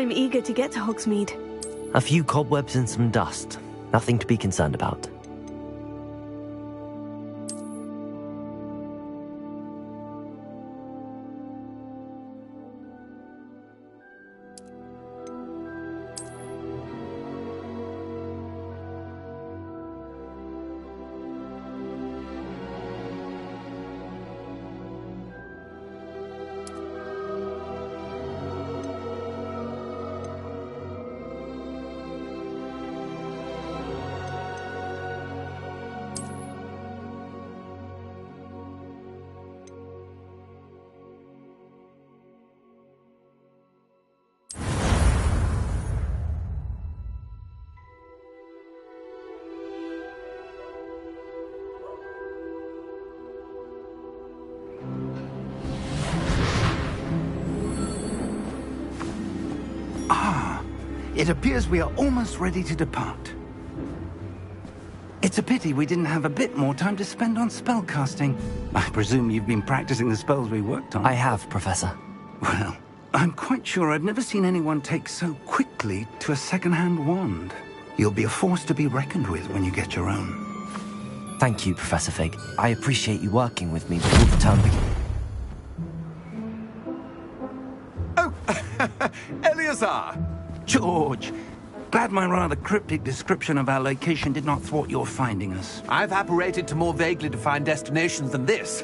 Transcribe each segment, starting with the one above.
I'm eager to get to Hogsmeade. A few cobwebs and some dust. Nothing to be concerned about. It appears we are almost ready to depart. It's a pity we didn't have a bit more time to spend on spellcasting. I presume you've been practicing the spells we worked on. I have, Professor. Well, I'm quite sure I've never seen anyone take so quickly to a second-hand wand. You'll be a force to be reckoned with when you get your own. Thank you, Professor Fig. I appreciate you working with me before the term begins. Oh, Eleazar! George, glad my rather cryptic description of our location did not thwart your finding us. I've apparated to more vaguely defined destinations than this.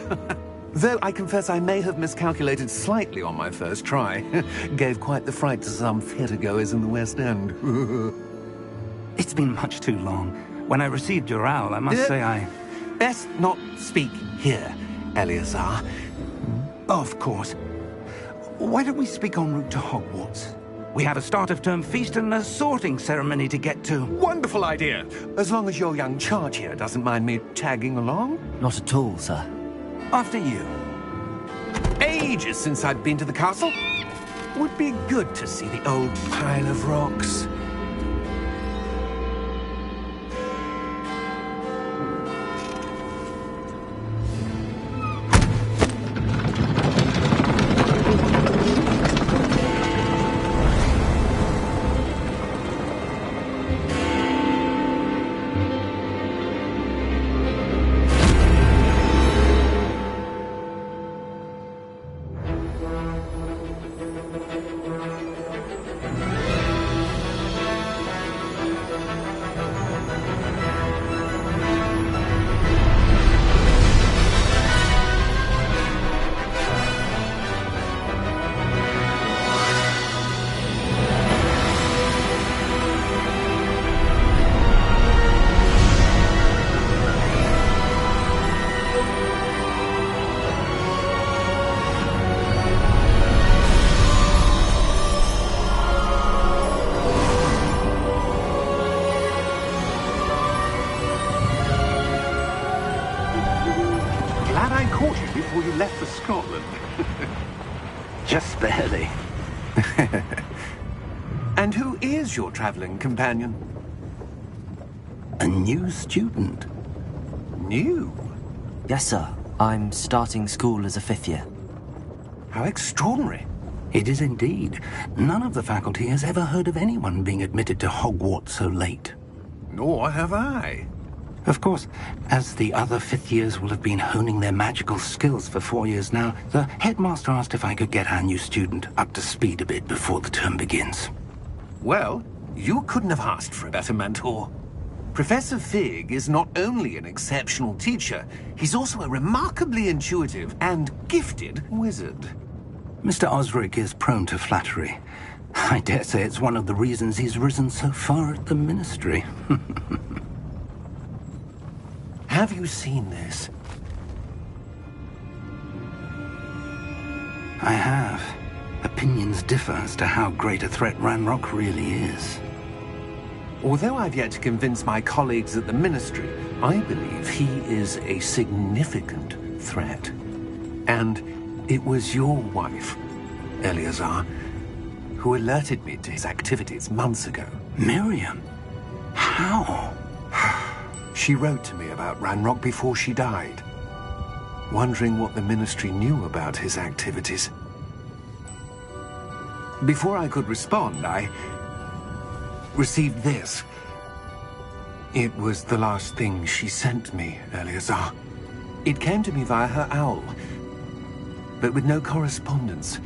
Though I confess I may have miscalculated slightly on my first try. Gave quite the fright to some theatre-goers in the West End. It's been much too long. When I received your owl, I must say I... Best not speak here, Eleazar. Of course. Why don't we speak en route to Hogwarts? We have a start-of-term feast and a sorting ceremony to get to. Wonderful idea! As long as your young charge here doesn't mind me tagging along. Not at all, sir. After you. Ages since I'd been to the castle. Would be good to see the old pile of rocks. Before you left for Scotland. Just barely. And who is your traveling companion? A new student. New? Yes, sir. I'm starting school as a 5th year. How extraordinary. It is indeed. None of the faculty has ever heard of anyone being admitted to Hogwarts so late. Nor have I. Of course, as the other 5th years will have been honing their magical skills for 4 years now, the headmaster asked if I could get our new student up to speed a bit before the term begins. Well, you couldn't have asked for a better mentor. Professor Fig is not only an exceptional teacher, he's also a remarkably intuitive and gifted wizard. Mr. Osric is prone to flattery. I dare say it's one of the reasons he's risen so far at the Ministry. Have you seen this? I have. Opinions differ as to how great a threat Ranrock really is. Although I've yet to convince my colleagues at the Ministry, I believe he is a significant threat. And it was your wife, Eleazar, who alerted me to his activities months ago. Miriam? How? She wrote to me about Ranrock before she died, wondering what the Ministry knew about his activities. Before I could respond, I received this. It was the last thing she sent me, Eleazar. It came to me via her owl, but with no correspondence.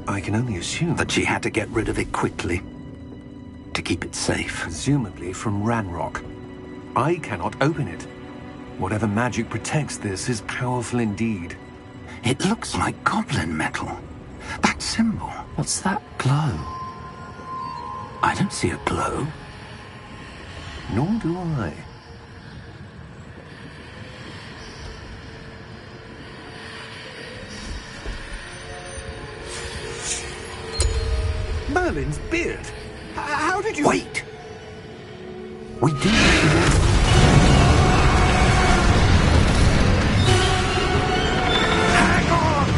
I can only assume that she had to get rid of it quickly to keep it safe. Presumably from Ranrock. I cannot open it. Whatever magic protects this is powerful indeed. It looks like goblin metal. That symbol. What's that glow? I don't see a glow. Nor do I. Merlin's beard. How did you... Wait! We do... Hang on!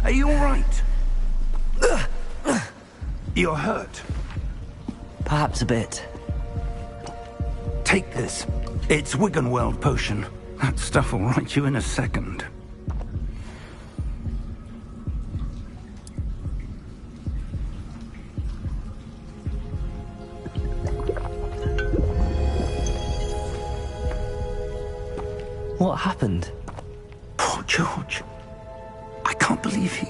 Are you all right? You're hurt. Perhaps a bit. Take this. It's Wiggenweld potion. That stuff will right you in a second. What happened? Poor George. I can't believe he...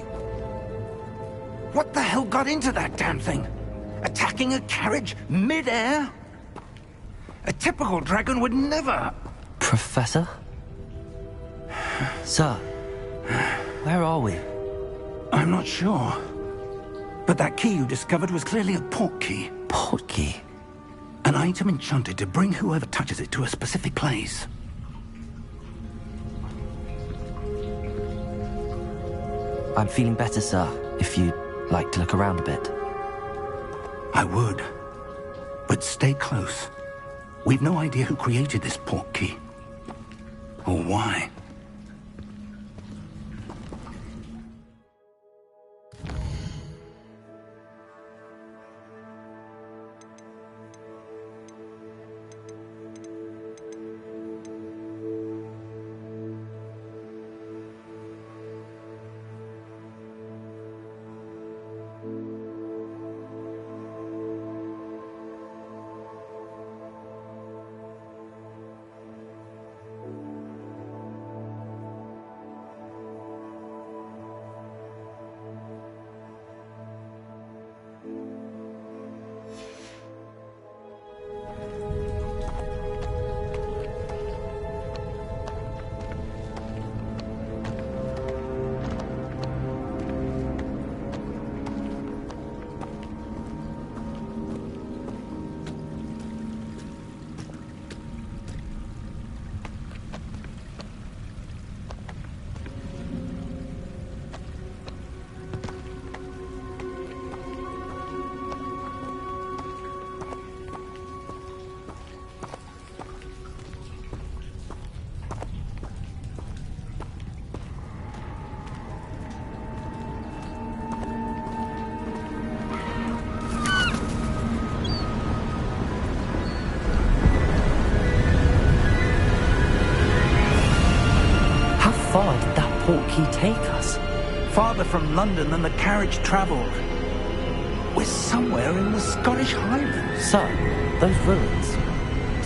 What the hell got into that damn thing? Attacking a carriage mid-air? A typical dragon would never... Professor? Sir, where are we? I'm not sure. But that key you discovered was clearly a port key. Port key? An item enchanted to bring whoever touches it to a specific place. I'm feeling better, sir, if you'd like to look around a bit. I would. But stay close. We've no idea who created this port key. Or why. far did that port key take us? Farther from London than the carriage travelled. We're somewhere in the Scottish Highlands. So, those ruins,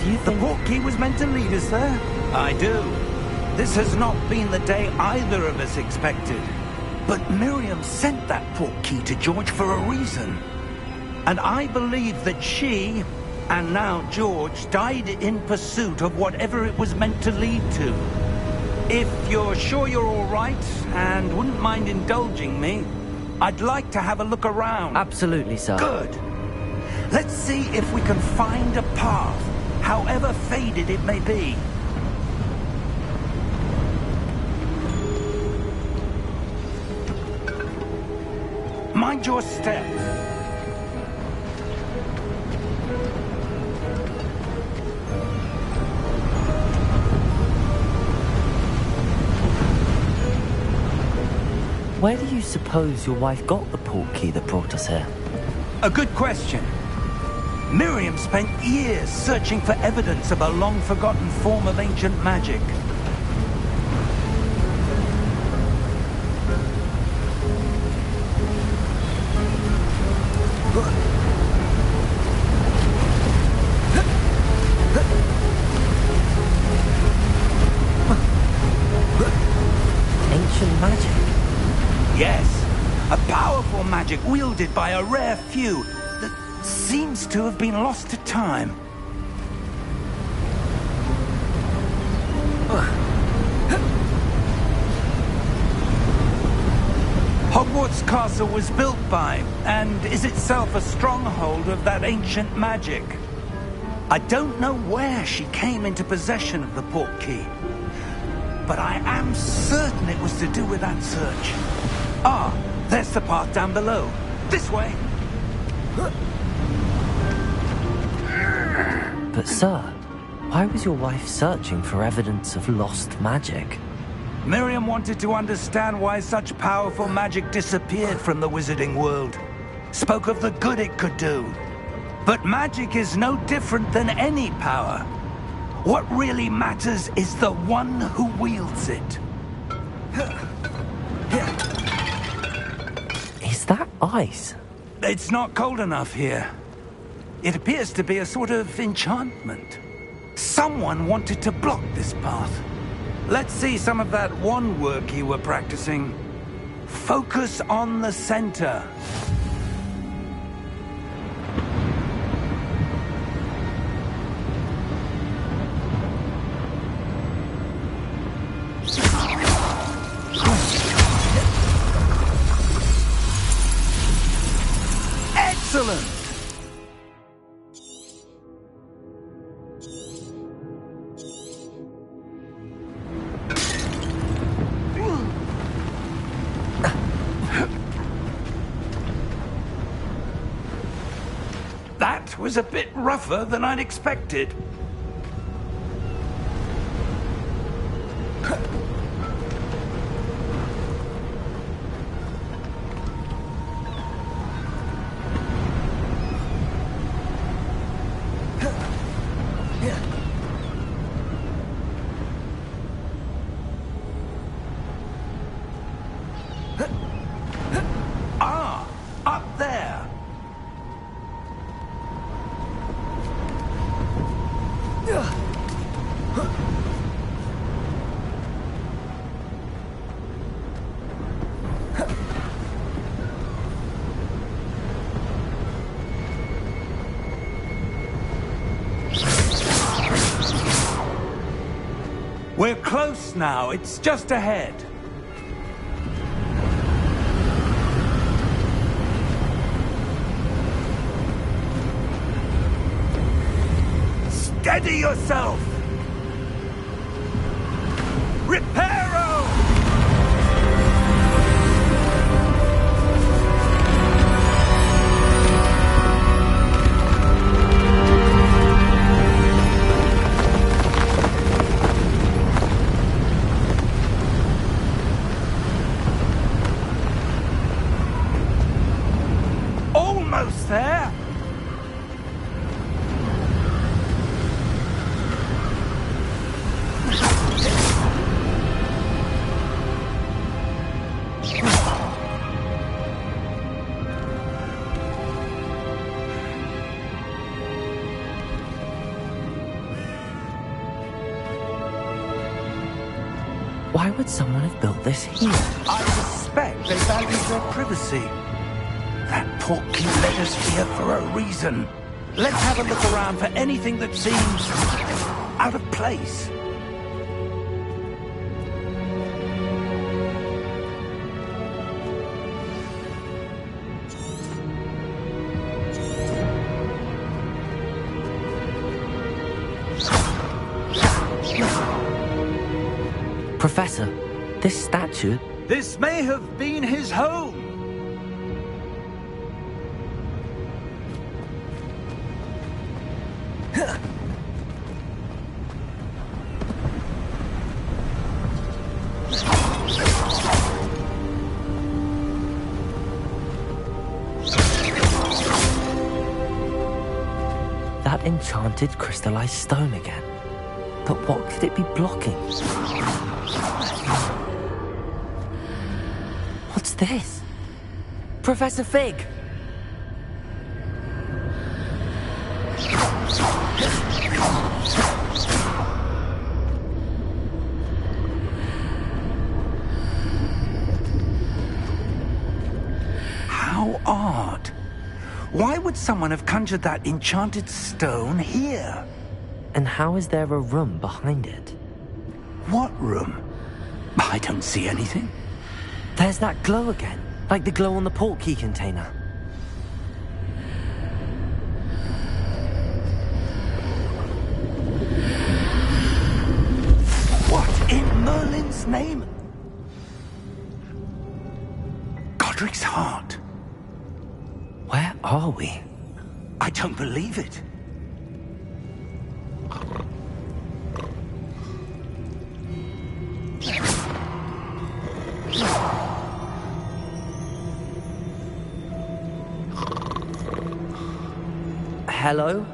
do you The think... port key was meant to lead us there? I do. This has not been the day either of us expected. But Miriam sent that port key to George for a reason. And I believe that she And now George died in pursuit of whatever it was meant to lead to. If you're sure you're all right and wouldn't mind indulging me, I'd like to have a look around. Absolutely, sir. Good. Let's see if we can find a path, however faded it may be. Mind your step. Where do you suppose your wife got the portkey that brought us here? A good question. Miriam spent years searching for evidence of a long-forgotten form of ancient magic. Ancient magic? Yes, a powerful magic wielded by a rare few that seems to have been lost to time. Hogwarts Castle was built by, and is itself a stronghold of that ancient magic. I don't know where she came into possession of the portkey, but I am certain it was to do with that search. Ah, there's the path down below. This way. But sir, why was your wife searching for evidence of lost magic? Miriam wanted to understand why such powerful magic disappeared from the wizarding world. Spoke of the good it could do. But magic is no different than any power. What really matters is the one who wields it. Is that ice? It's not cold enough here. It appears to be a sort of enchantment. Someone wanted to block this path. Let's see some of that wand work you were practicing. Focus on the center. Excellent! That was a bit rougher than I'd expected. Ah, up there. We're close now. It's just ahead. Steady yourself! Reparo! Almost there! Why would someone have built this here? I suspect they value their privacy. That portkey led us here for a reason. Let's have a look around for anything that seems out of place. Professor, this statue... This may have been his home. That enchanted crystallized stone again. But what could it be blocking? What's this? Professor Fig! How odd. Why would someone have conjured that enchanted stone here? And how is there a room behind it? What room? I don't see anything. There's that glow again, like the glow on the portkey container. What in Merlin's name? Godric's heart. Where are we? I don't believe it. Hello?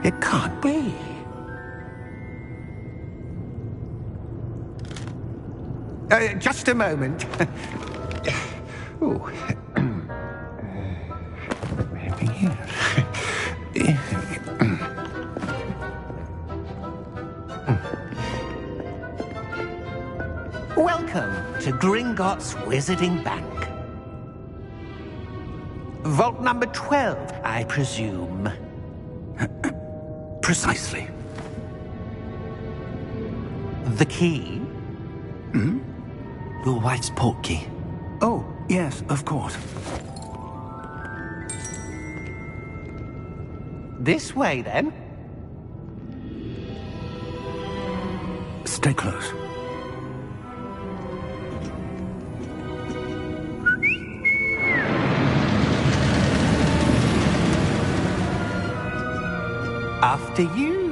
It can't be. Just a moment. Oh. Maybe here. Welcome to Gringotts Wizarding Bank. Vault number 12, I presume. Precisely. The key? Hmm? Your wife's portkey. Oh, yes, of course. This way, then. Stay close. After you.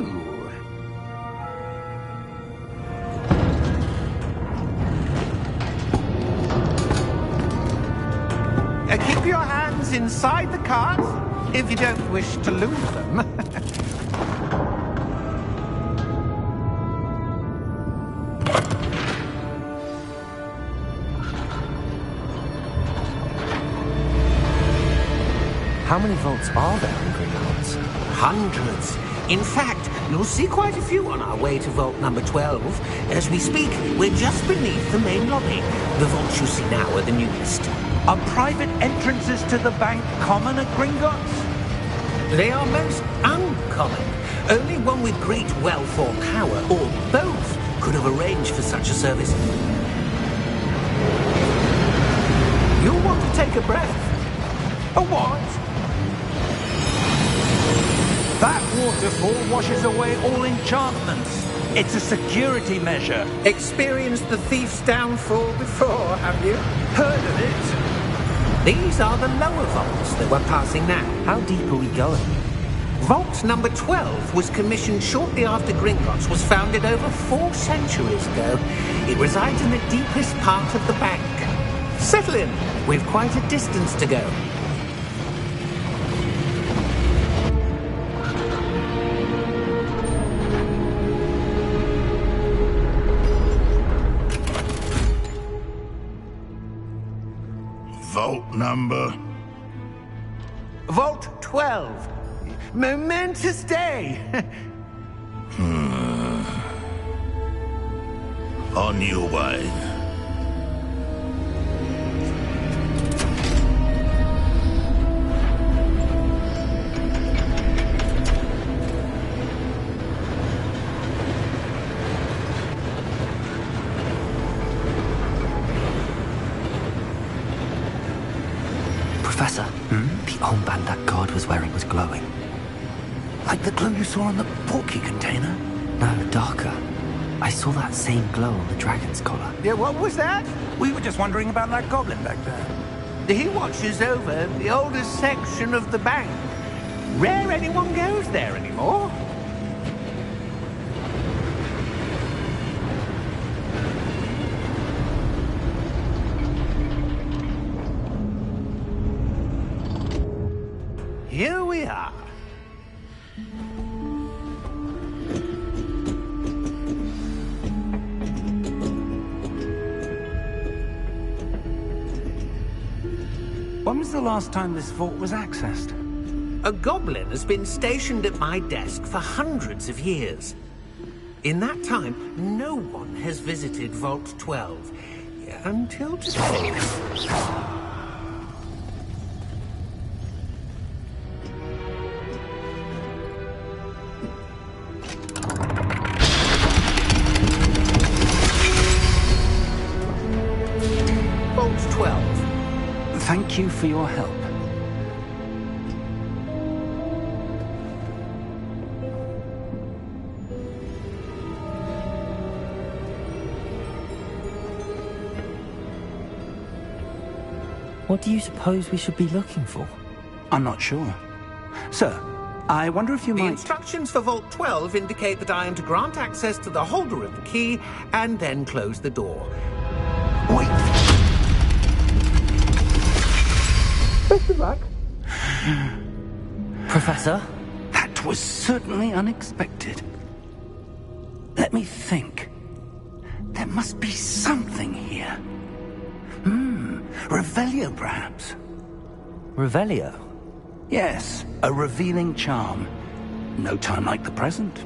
Keep your hands inside the cart if you don't wish to lose them. How many vaults are there in Gringotts? Hundreds. In fact, you'll see quite a few on our way to vault number 12. As we speak, we're just beneath the main lobby. The vaults you see now are the newest. Are private entrances to the bank common at Gringotts? They are most uncommon. Only one with great wealth or power, or both, could have arranged for such a service. You'll want to take a breath. A what? That waterfall washes away all enchantments. It's a security measure. Experienced the thief's downfall before, have you? Heard of it? These are the lower vaults that we're passing now. How deep are we going? Vault number 12 was commissioned shortly after Gringotts was founded over 4 centuries ago. It resides in the deepest part of the bank. Settle in. We've quite a distance to go. number? Vault 12. Momentous day. On your way. Professor, the armband that guard was wearing was glowing. Like the glow you saw on the porky container? No, darker. I saw that same glow on the dragon's collar. Yeah, what was that? We were just wondering about that goblin back there. He watches over the oldest section of the bank. Rare anyone goes there anymore. Here we are. When was the last time this vault was accessed? A goblin has been stationed at my desk for hundreds of years. In that time, no one has visited Vault 12. Until today. Vault 12. Thank you for your help. What do you suppose we should be looking for? I'm not sure. Sir, I wonder if you The might... instructions for Vault 12 indicate that I am to grant access to the holder of the key and then close the door. Wait! Best of luck. Professor? That was certainly unexpected. Let me think. There must be something here. Revelio, perhaps? Revelio? Yes, a revealing charm. No time like the present.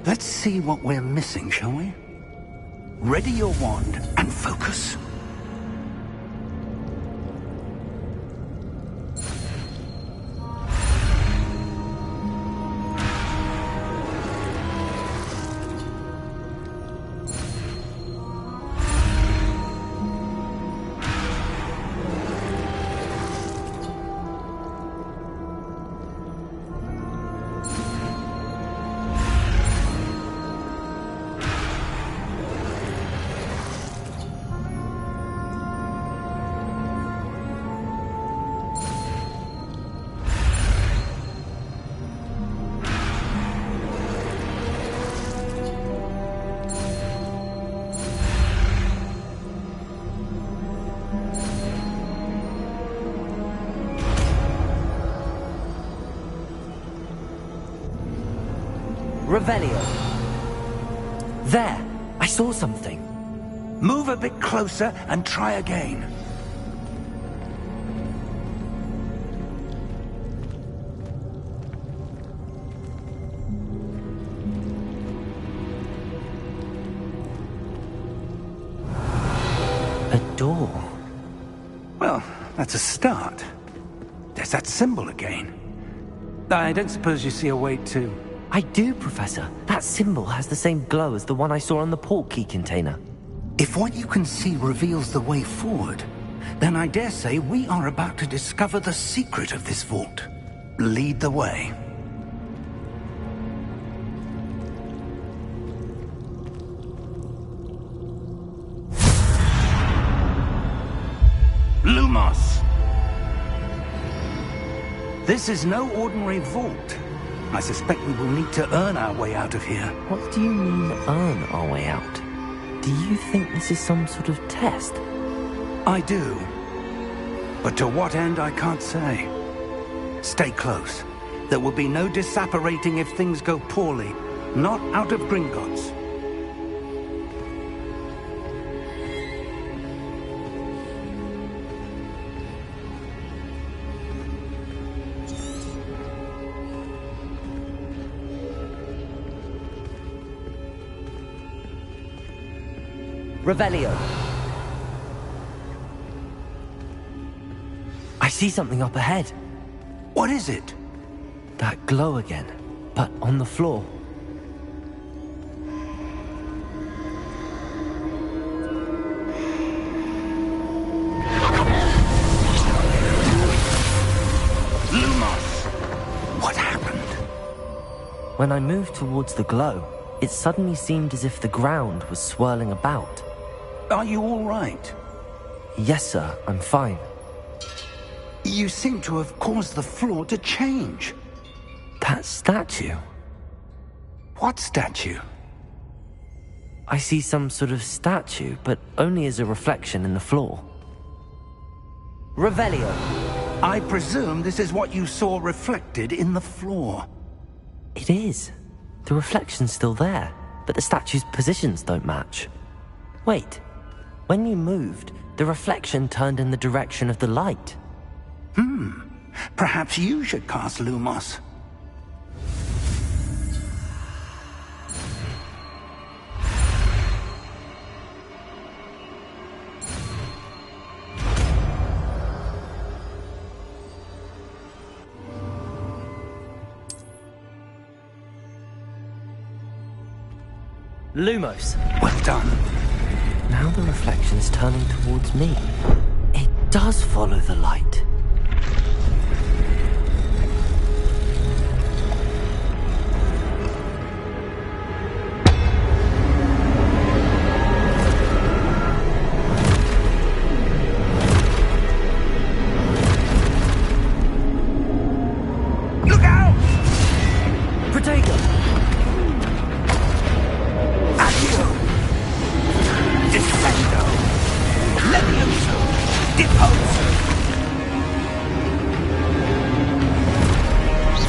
Let's see what we're missing, shall we? Ready your wand and focus. Revelio. There! I saw something. Move a bit closer and try again. A door. Well, that's a start. There's that symbol again. I don't suppose you see a way to... I do, Professor. That symbol has the same glow as the one I saw on the port key container. If what you can see reveals the way forward, then I dare say we are about to discover the secret of this vault. Lead the way. Lumos! This is no ordinary vault. I suspect we will need to earn our way out of here. What do you mean, earn our way out? Do you think this is some sort of test? I do. But to what end, I can't say. Stay close. There will be no disapparating if things go poorly. Not out of Gringotts. Revelio. I see something up ahead. What is it? That glow again, but on the floor. Lumos! What happened? When I moved towards the glow, it suddenly seemed as if the ground was swirling about. Are you all right? Yes, sir, I'm fine. You seem to have caused the floor to change. That statue? What statue? I see some sort of statue, but only as a reflection in the floor. Revelio. I presume this is what you saw reflected in the floor. It is. The reflection's still there, but the statue's positions don't match. Wait. When you moved, the reflection turned in the direction of the light. Perhaps you should cast Lumos. Lumos. Well done. Now the reflection's turning towards me. It does follow the light. Look out! Protego! Accio! Defendo! Levioso! Deposo!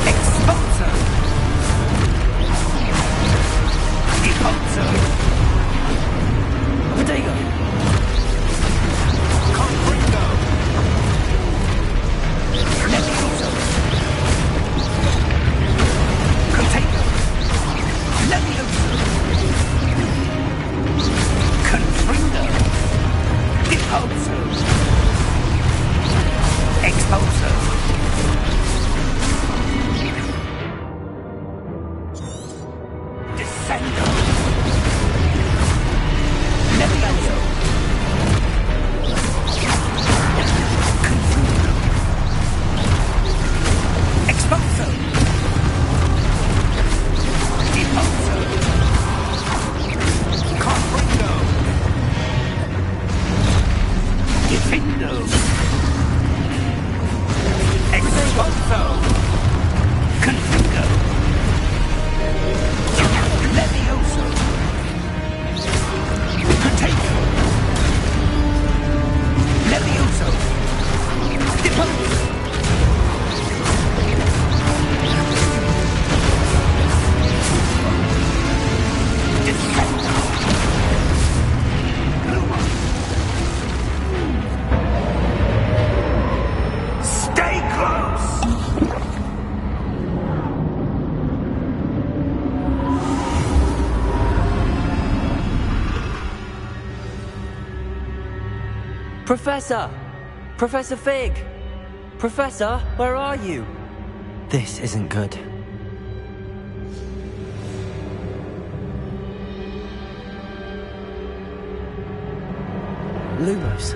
Exposo! Deposo! Protego! Confringo! Levioso! Protego! Levioso! Confringo! Deposo! Exposo! Descendo! Levioso! Confringo! Exposo! Deposo! Confringo! Defendo! Exposo! Confringo! Levioso! Protego! Levioso! Deposo! Defendo! Lumos! Stay close! Professor! Professor Fig! Professor, where are you? This isn't good. Lumos.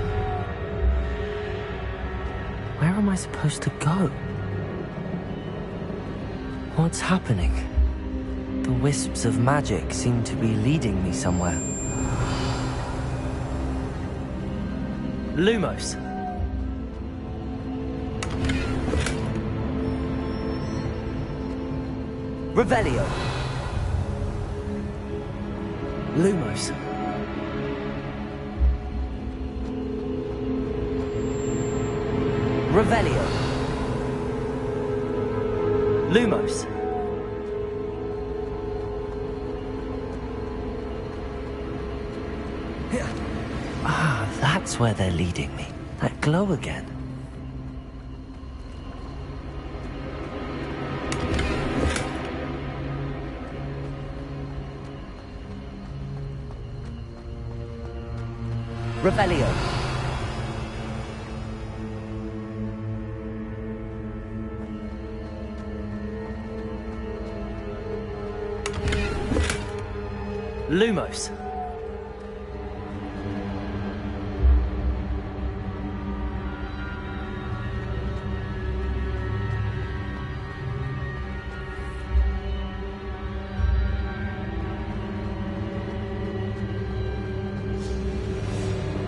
Where am I supposed to go? What's happening? The wisps of magic seem to be leading me somewhere. Lumos. Revelio. Lumos. Revelio. Lumos. Ah, that's where they're leading me. That glow again. Revelio. Lumos.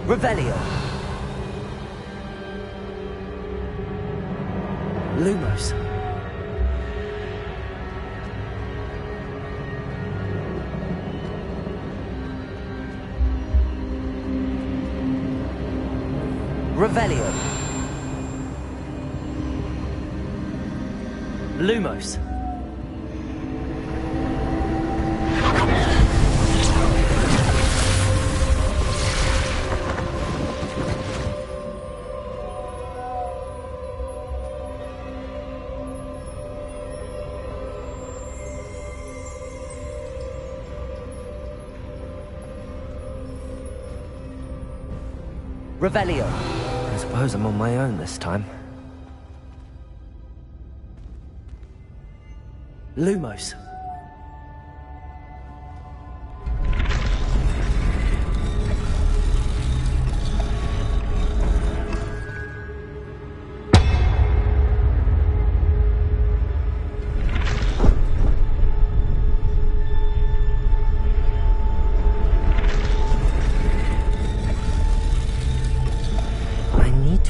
Revelio. Lumos. Revelio. Lumos. Revelio. I suppose I'm on my own this time. Lumos.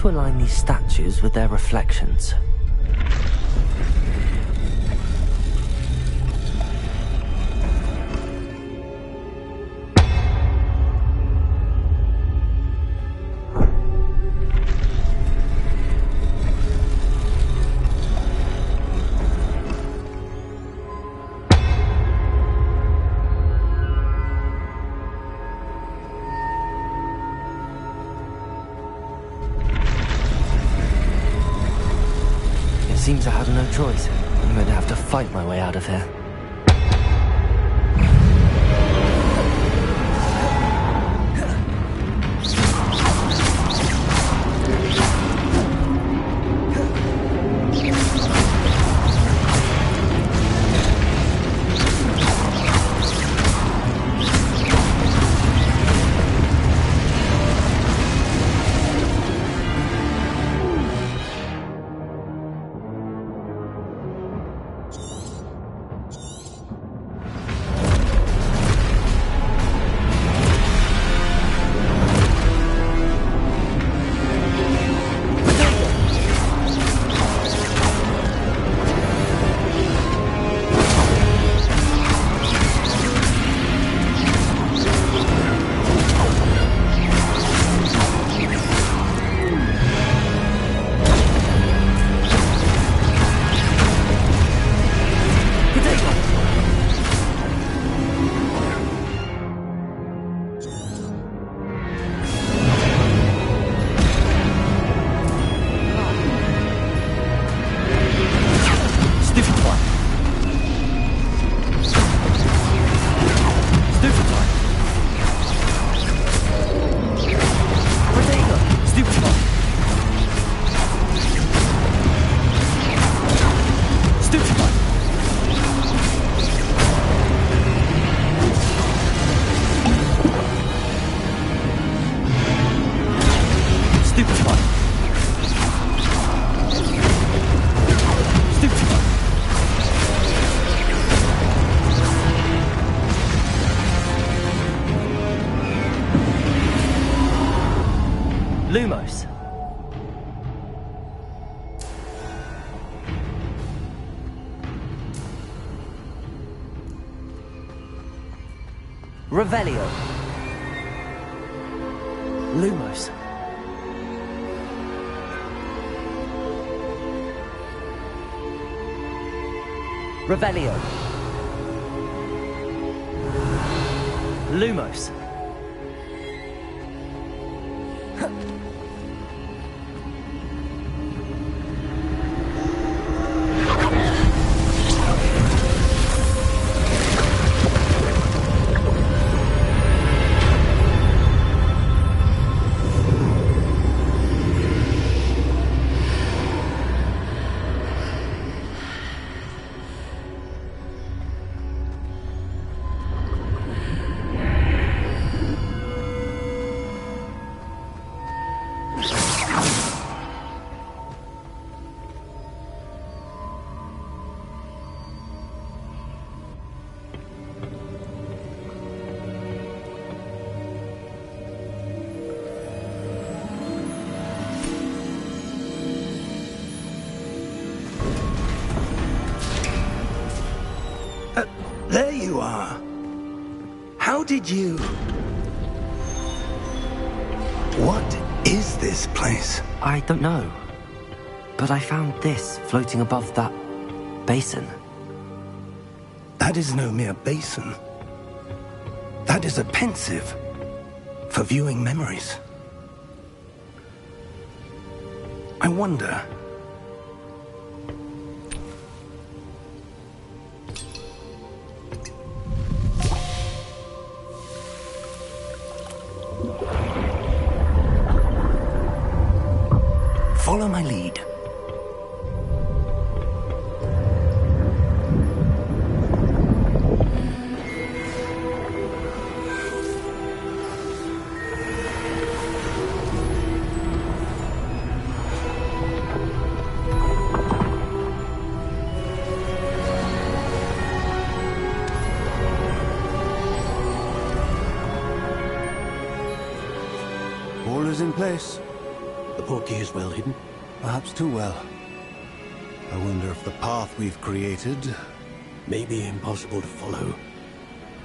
To align these statues with their reflections. Seems I have no choice. I'm going to have to fight my way out of here. Lumos. Revelio. Lumos. Revelio. Lumos. are. How did you... What is this place? I don't know. But I found this floating above that basin. That is no mere basin. That is a pensive for viewing memories. I wonder... Follow my lead. All is in place. The portkey is well hidden. Perhaps too well. I wonder if the path we've created... May be impossible to follow.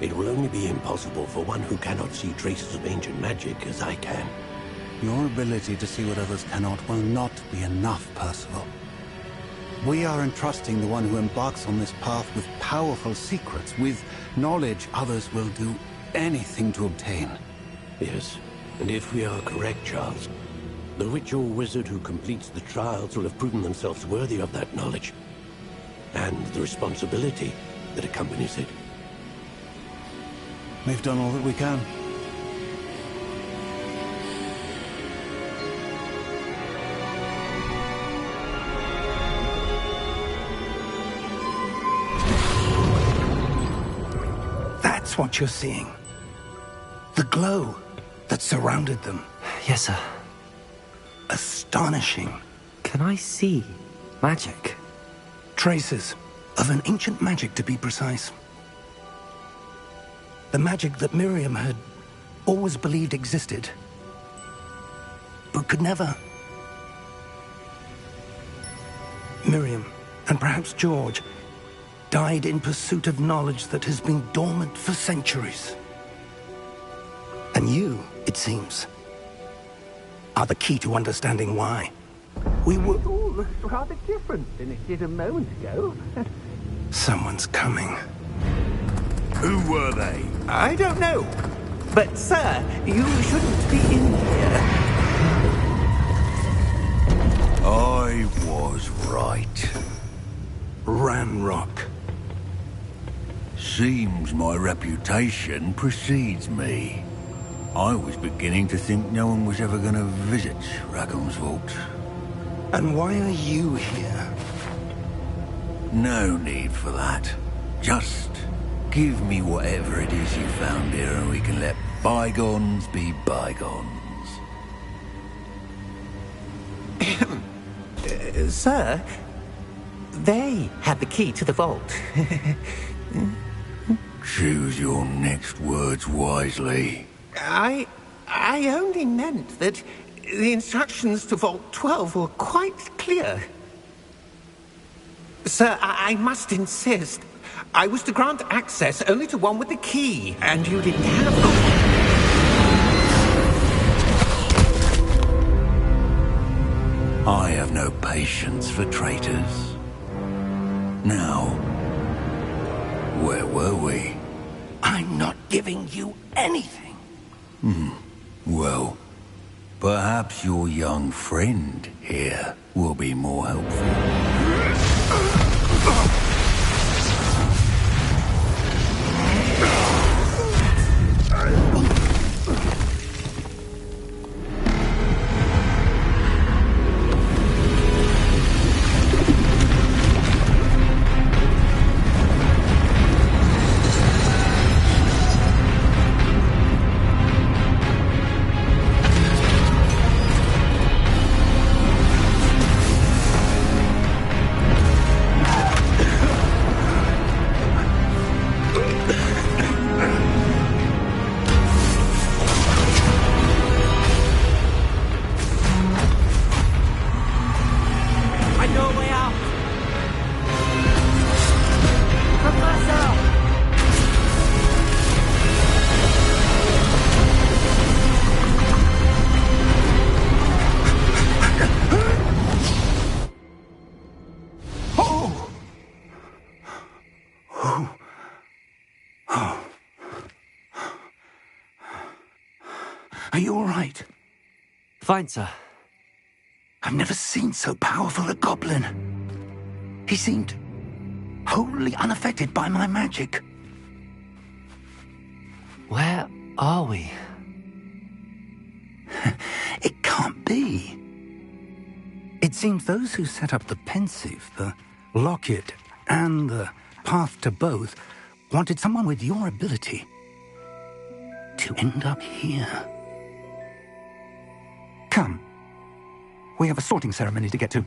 It will only be impossible for one who cannot see traces of ancient magic as I can. Your ability to see what others cannot will not be enough, Percival. We are entrusting the one who embarks on this path with powerful secrets, with knowledge others will do anything to obtain. Yes, and if we are correct, Charles, the witch or wizard who completes the trials will have proven themselves worthy of that knowledge, and the responsibility that accompanies it. We've done all that we can. That's what you're seeing. The glow that surrounded them. Yes, sir. Astonishing. Can I see magic? Traces of an ancient magic, to be precise. The magic that Miriam had always believed existed, but could never. Miriam, and perhaps George, died in pursuit of knowledge that has been dormant for centuries. And you, it seems, are the key to understanding why. We were... It all looks rather different than it did a moment ago. Someone's coming. Who were they? I don't know. But, sir, you shouldn't be in here. I was right. Ranrock. Seems my reputation precedes me. I was beginning to think no one was ever going to visit Rackham's vault. And why are you here? No need for that. Just give me whatever it is you found here and we can let bygones be bygones. Sir, they had the key to the vault. Choose your next words wisely. I only meant that the instructions to Vault 12 were quite clear. Sir, I must insist. I was to grant access only to one with the key, and you didn't have them. I have no patience for traitors. Now, where were we? I'm not giving you anything. Well, perhaps your young friend here will be more helpful. Are you all right? Fine, sir. I've never seen so powerful a goblin. He seemed wholly unaffected by my magic. Where are we? It can't be. It seems those who set up the pensive, the locket, and the path to both wanted someone with your ability to end up here. Come. We have a sorting ceremony to get to.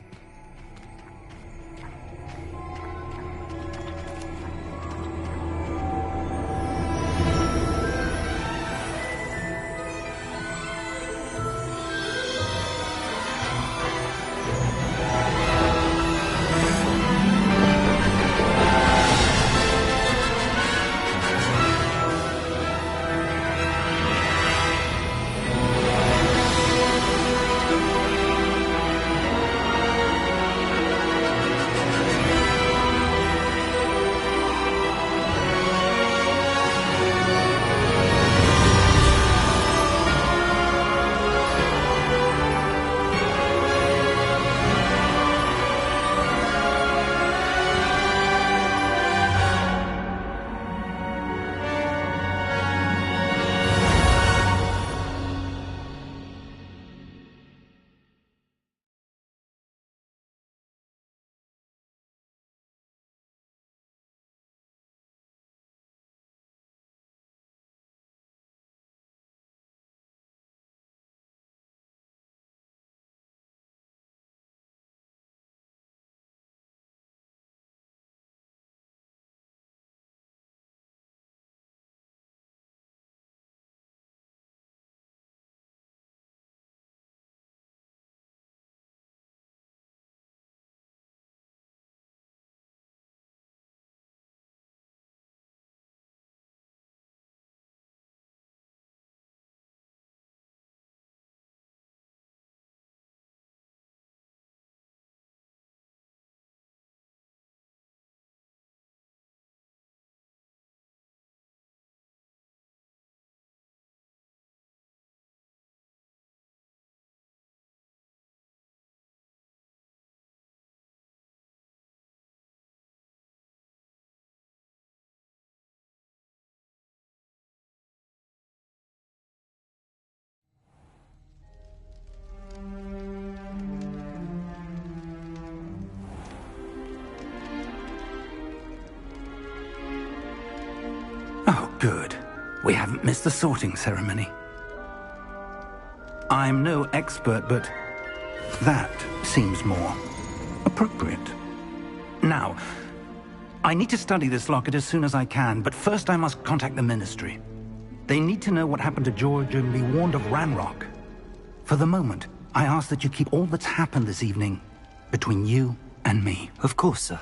Oh, good. We haven't missed the sorting ceremony. I'm no expert, but that seems more appropriate. Now, I need to study this locket as soon as I can, but first I must contact the Ministry. They need to know what happened to George and be warned of Ranrock. For the moment, I ask that you keep all that's happened this evening between you and me. Of course, sir.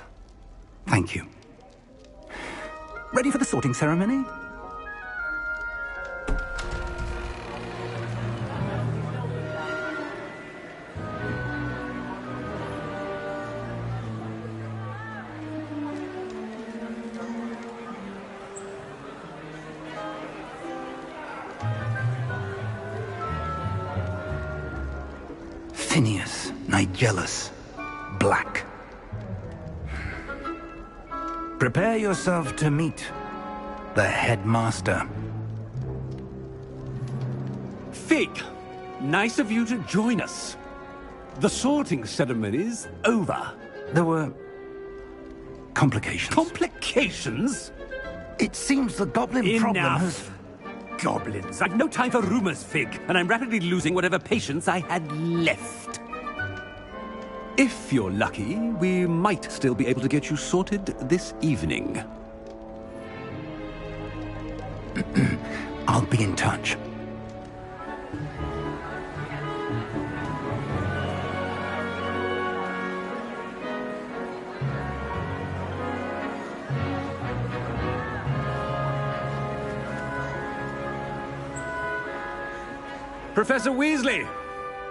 Thank you. Ready for the sorting ceremony? Phineas, Nigellus, Black. Prepare yourself to meet the headmaster. Fig, nice of you to join us. The sorting ceremony's over. There were complications. Complications? It seems the goblin problem has... Enough. Goblins. I've no time for rumors, Fig, and I'm rapidly losing whatever patience I had left. If you're lucky, we might still be able to get you sorted this evening. I'll be in touch. Professor Weasley,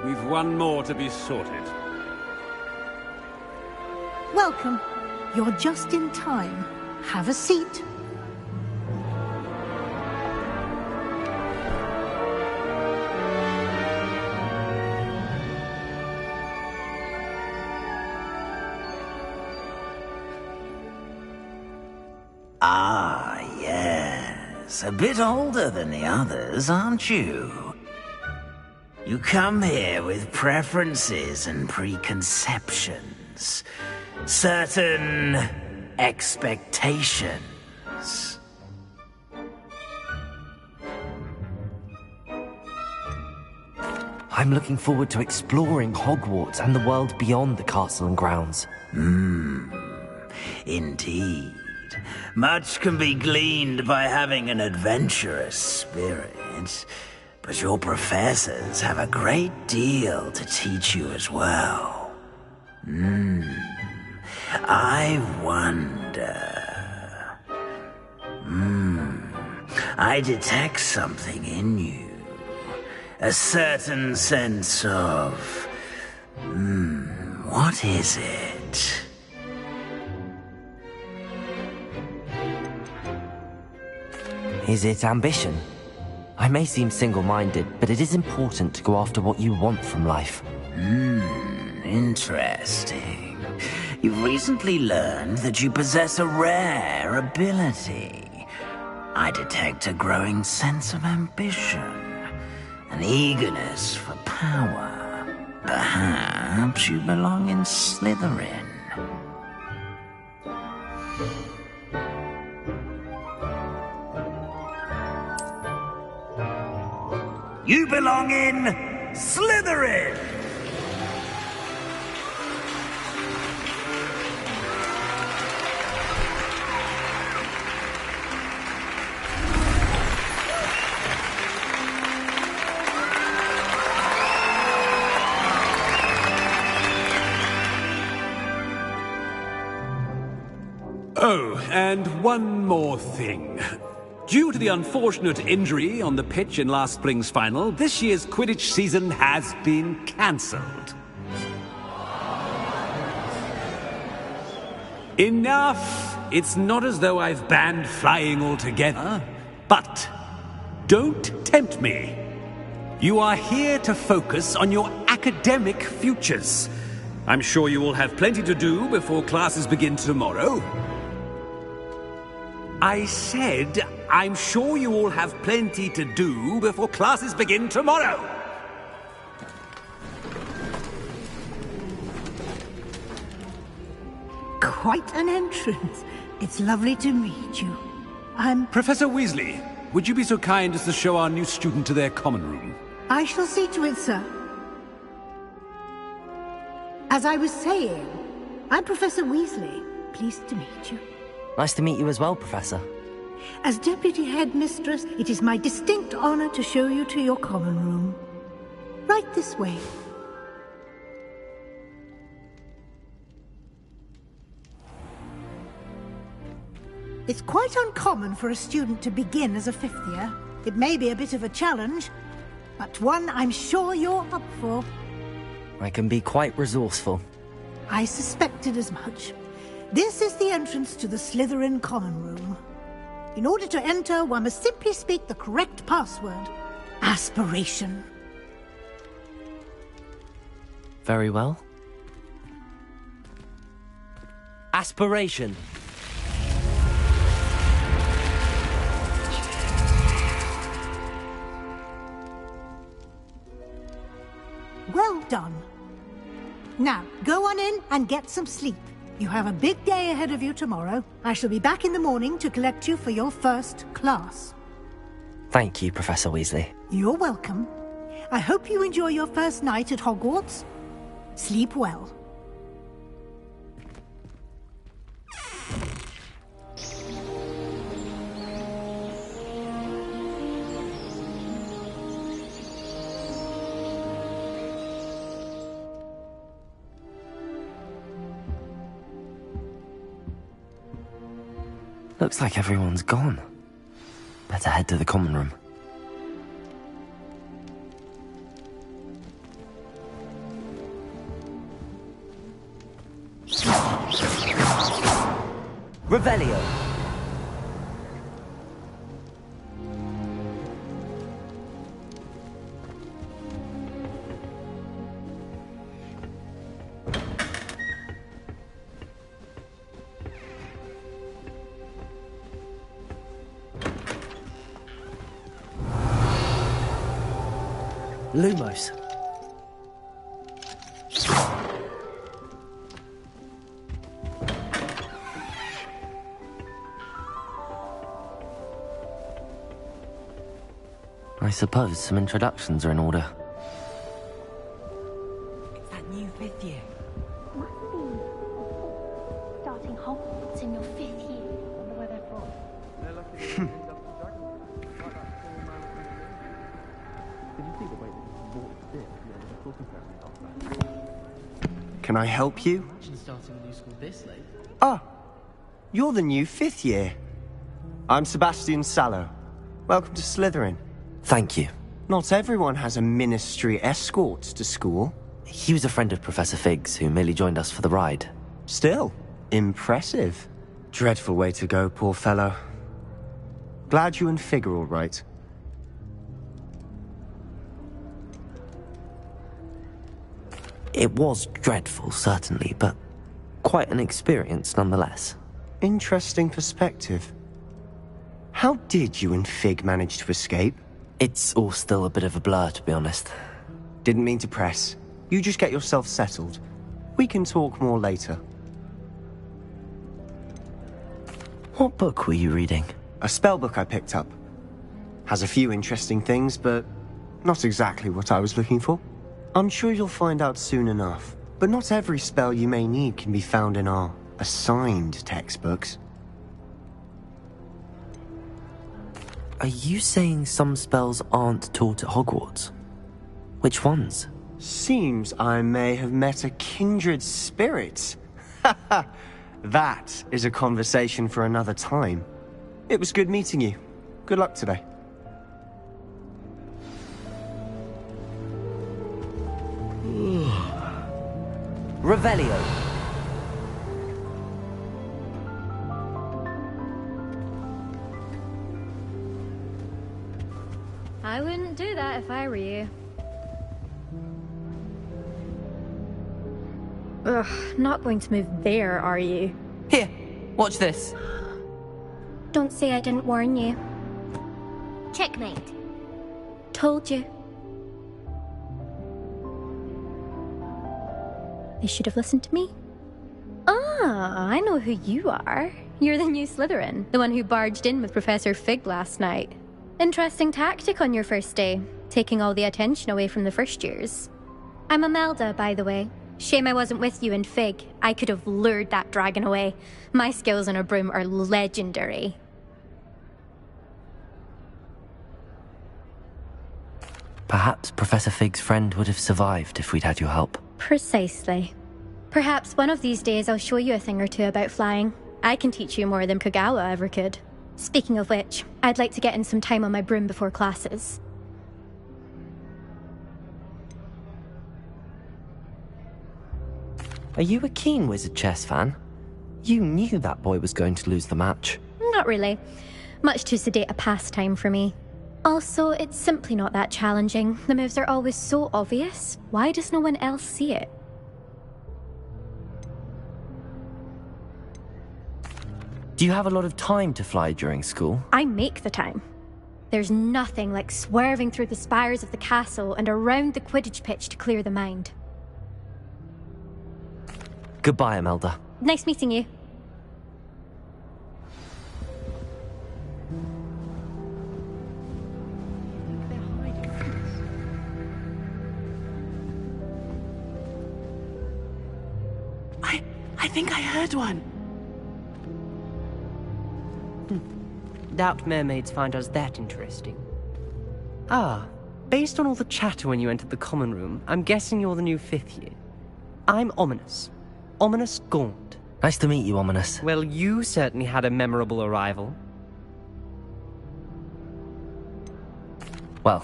we've one more to be sorted. Welcome. You're just in time. Have a seat. Yes, a bit older than the others, aren't you? You come here with preferences and preconceptions. Certain expectations. I'm looking forward to exploring Hogwarts and the world beyond the castle and grounds. Indeed. Much can be gleaned by having an adventurous spirit, but your professors have a great deal to teach you as well. I wonder... I detect something in you. A certain sense of... what is it? Is it ambition? I may seem single-minded, but it is important to go after what you want from life. Interesting. You've recently learned that you possess a rare ability. I detect a growing sense of ambition, an eagerness for power. Perhaps you belong in Slytherin. You belong in Slytherin! Oh, and one more thing. Due to the unfortunate injury on the pitch in last spring's final, this year's Quidditch season has been cancelled. Enough! It's not as though I've banned flying altogether, but don't tempt me. You are here to focus on your academic futures. I'm sure you will have plenty to do before classes begin tomorrow. I said, I'm sure you all have plenty to do before classes begin tomorrow. Quite an entrance. It's lovely to meet you. I'm... Professor Weasley, would you be so kind as to show our new student to their common room? I shall see to it, sir. As I was saying, I'm Professor Weasley. Pleased to meet you. Nice to meet you as well, Professor. As Deputy Headmistress, it is my distinct honor to show you to your common room. Right this way. It's quite uncommon for a student to begin as a fifth year. It may be a bit of a challenge, but one I'm sure you're up for. I can be quite resourceful. I suspected as much. This is the entrance to the Slytherin common room. In order to enter, one must simply speak the correct password. Aspiration. Very well. Aspiration. Well done. Now, go on in and get some sleep. You have a big day ahead of you tomorrow. I shall be back in the morning to collect you for your first class. Thank you, Professor Weasley. You're welcome. I hope you enjoy your first night at Hogwarts. Sleep well. Looks like everyone's gone. Better head to the common room. Revelio. Lumos. I suppose some introductions are in order. It's that new 5th year. Must be. Starting Hogwarts in your 5th year. I wonder where they're from. Can I help you? Ah, you're the new 5th year. I'm Sebastian Sallow. Welcome to Slytherin. Thank you. Not everyone has a ministry escort to school. He was a friend of Professor Fig's, who merely joined us for the ride. Still, impressive. Dreadful way to go, poor fellow. Glad you and Fig are all right. It was dreadful, certainly, but quite an experience nonetheless. Interesting perspective. How did you and Fig manage to escape? It's all still a bit of a blur, to be honest. Didn't mean to press. You just get yourself settled. We can talk more later. What book were you reading? A spellbook I picked up. Has a few interesting things, but not exactly what I was looking for. I'm sure you'll find out soon enough. But not every spell you may need can be found in our assigned textbooks. Are you saying some spells aren't taught at Hogwarts? Which ones? Seems I may have met a kindred spirit. That is a conversation for another time. It was good meeting you. Good luck today. Revelio. I wouldn't do that if I were you. Ugh, not going to move there, are you? Here, watch this. Don't say I didn't warn you. Checkmate. Told you. They should have listened to me. Ah, I know who you are. You're the new Slytherin, the one who barged in with Professor Fig last night. Interesting tactic on your first day, taking all the attention away from the first years. I'm Imelda, by the way. Shame I wasn't with you in Fig. I could have lured that dragon away. My skills on a broom are legendary. Perhaps Professor Fig's friend would have survived if we'd had your help. Precisely. Perhaps one of these days I'll show you a thing or two about flying. I can teach you more than Kogawa ever could. Speaking of which, I'd like to get in some time on my broom before classes. Are you a keen Wizard Chess fan? You knew that boy was going to lose the match. Not really. Much too sedate a pastime for me. Also, it's simply not that challenging. The moves are always so obvious. Why does no one else see it? Do you have a lot of time to fly during school? I make the time. There's nothing like swerving through the spires of the castle and around the Quidditch pitch to clear the mind. Goodbye, Imelda. Nice meeting you. I think I heard one. Doubt mermaids find us that interesting. Ah, based on all the chatter when you entered the common room, I'm guessing you're the new 5th year. I'm Ominous. Ominous Gaunt. Nice to meet you, Ominous. Well, you certainly had a memorable arrival. Well,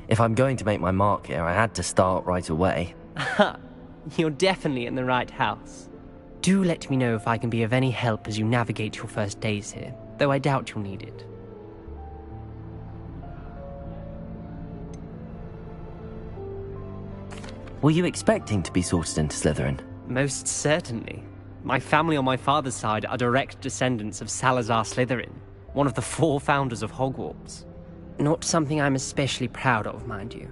if I'm going to make my mark here, I had to start right away. Ha! You're definitely in the right house. Do let me know if I can be of any help as you navigate your first days here, though I doubt you'll need it. Were you expecting to be sorted into Slytherin? Most certainly. My family on my father's side are direct descendants of Salazar Slytherin, one of the 4 founders of Hogwarts. Not something I'm especially proud of, mind you.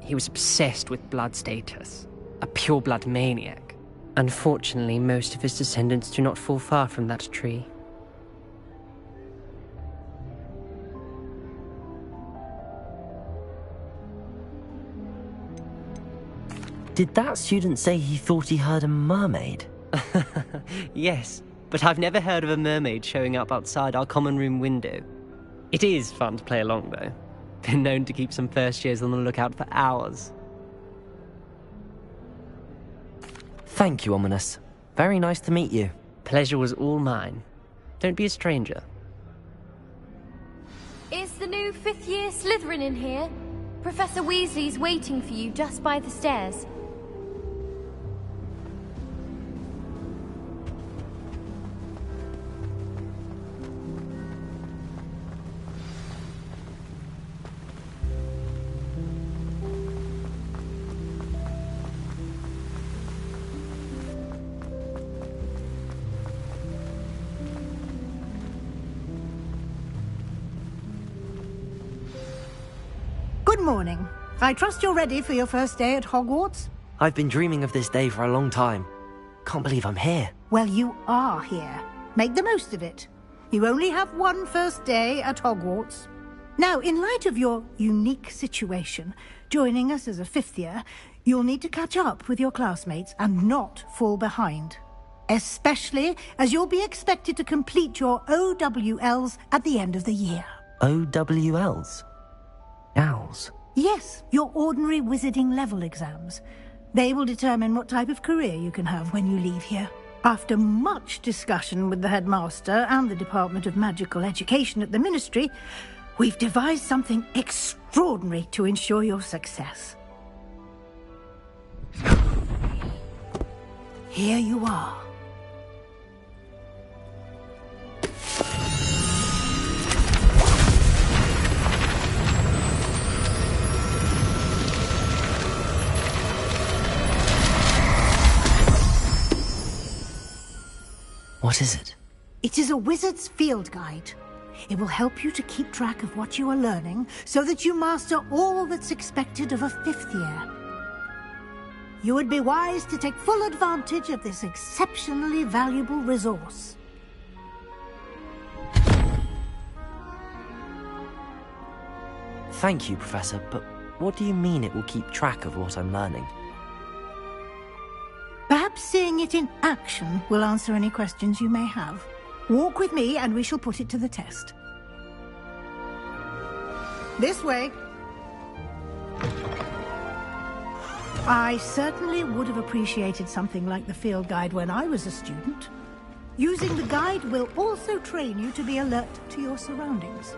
He was obsessed with blood status. A pure-blood maniac. Unfortunately, most of his descendants do not fall far from that tree. Did that student say he thought he heard a mermaid? Yes, but I've never heard of a mermaid showing up outside our common room window. It is fun to play along, though. Been known to keep some first years on the lookout for hours. Thank you, Ominous. Very nice to meet you. Pleasure was all mine. Don't be a stranger. Is the new fifth-year Slytherin in here? Professor Weasley's waiting for you just by the stairs. Good morning. I trust you're ready for your first day at Hogwarts? I've been dreaming of this day for a long time. Can't believe I'm here. Well, you are here. Make the most of it. You only have one first day at Hogwarts. Now, in light of your unique situation, joining us as a fifth year, you'll need to catch up with your classmates and not fall behind. Especially as you'll be expected to complete your OWLs at the end of the year. OWLs? Owls? Yes, your ordinary wizarding level exams. They will determine what type of career you can have when you leave here. After much discussion with the headmaster and the Department of Magical Education at the Ministry, we've devised something extraordinary to ensure your success. Here you are. What is it? It is a wizard's field guide. It will help you to keep track of what you are learning so that you master all that's expected of a fifth year. You would be wise to take full advantage of this exceptionally valuable resource. Thank you, Professor, but what do you mean it will keep track of what I'm learning? Perhaps seeing it in action will answer any questions you may have. Walk with me and we shall put it to the test. This way. I certainly would have appreciated something like the field guide when I was a student. Using the guide will also train you to be alert to your surroundings.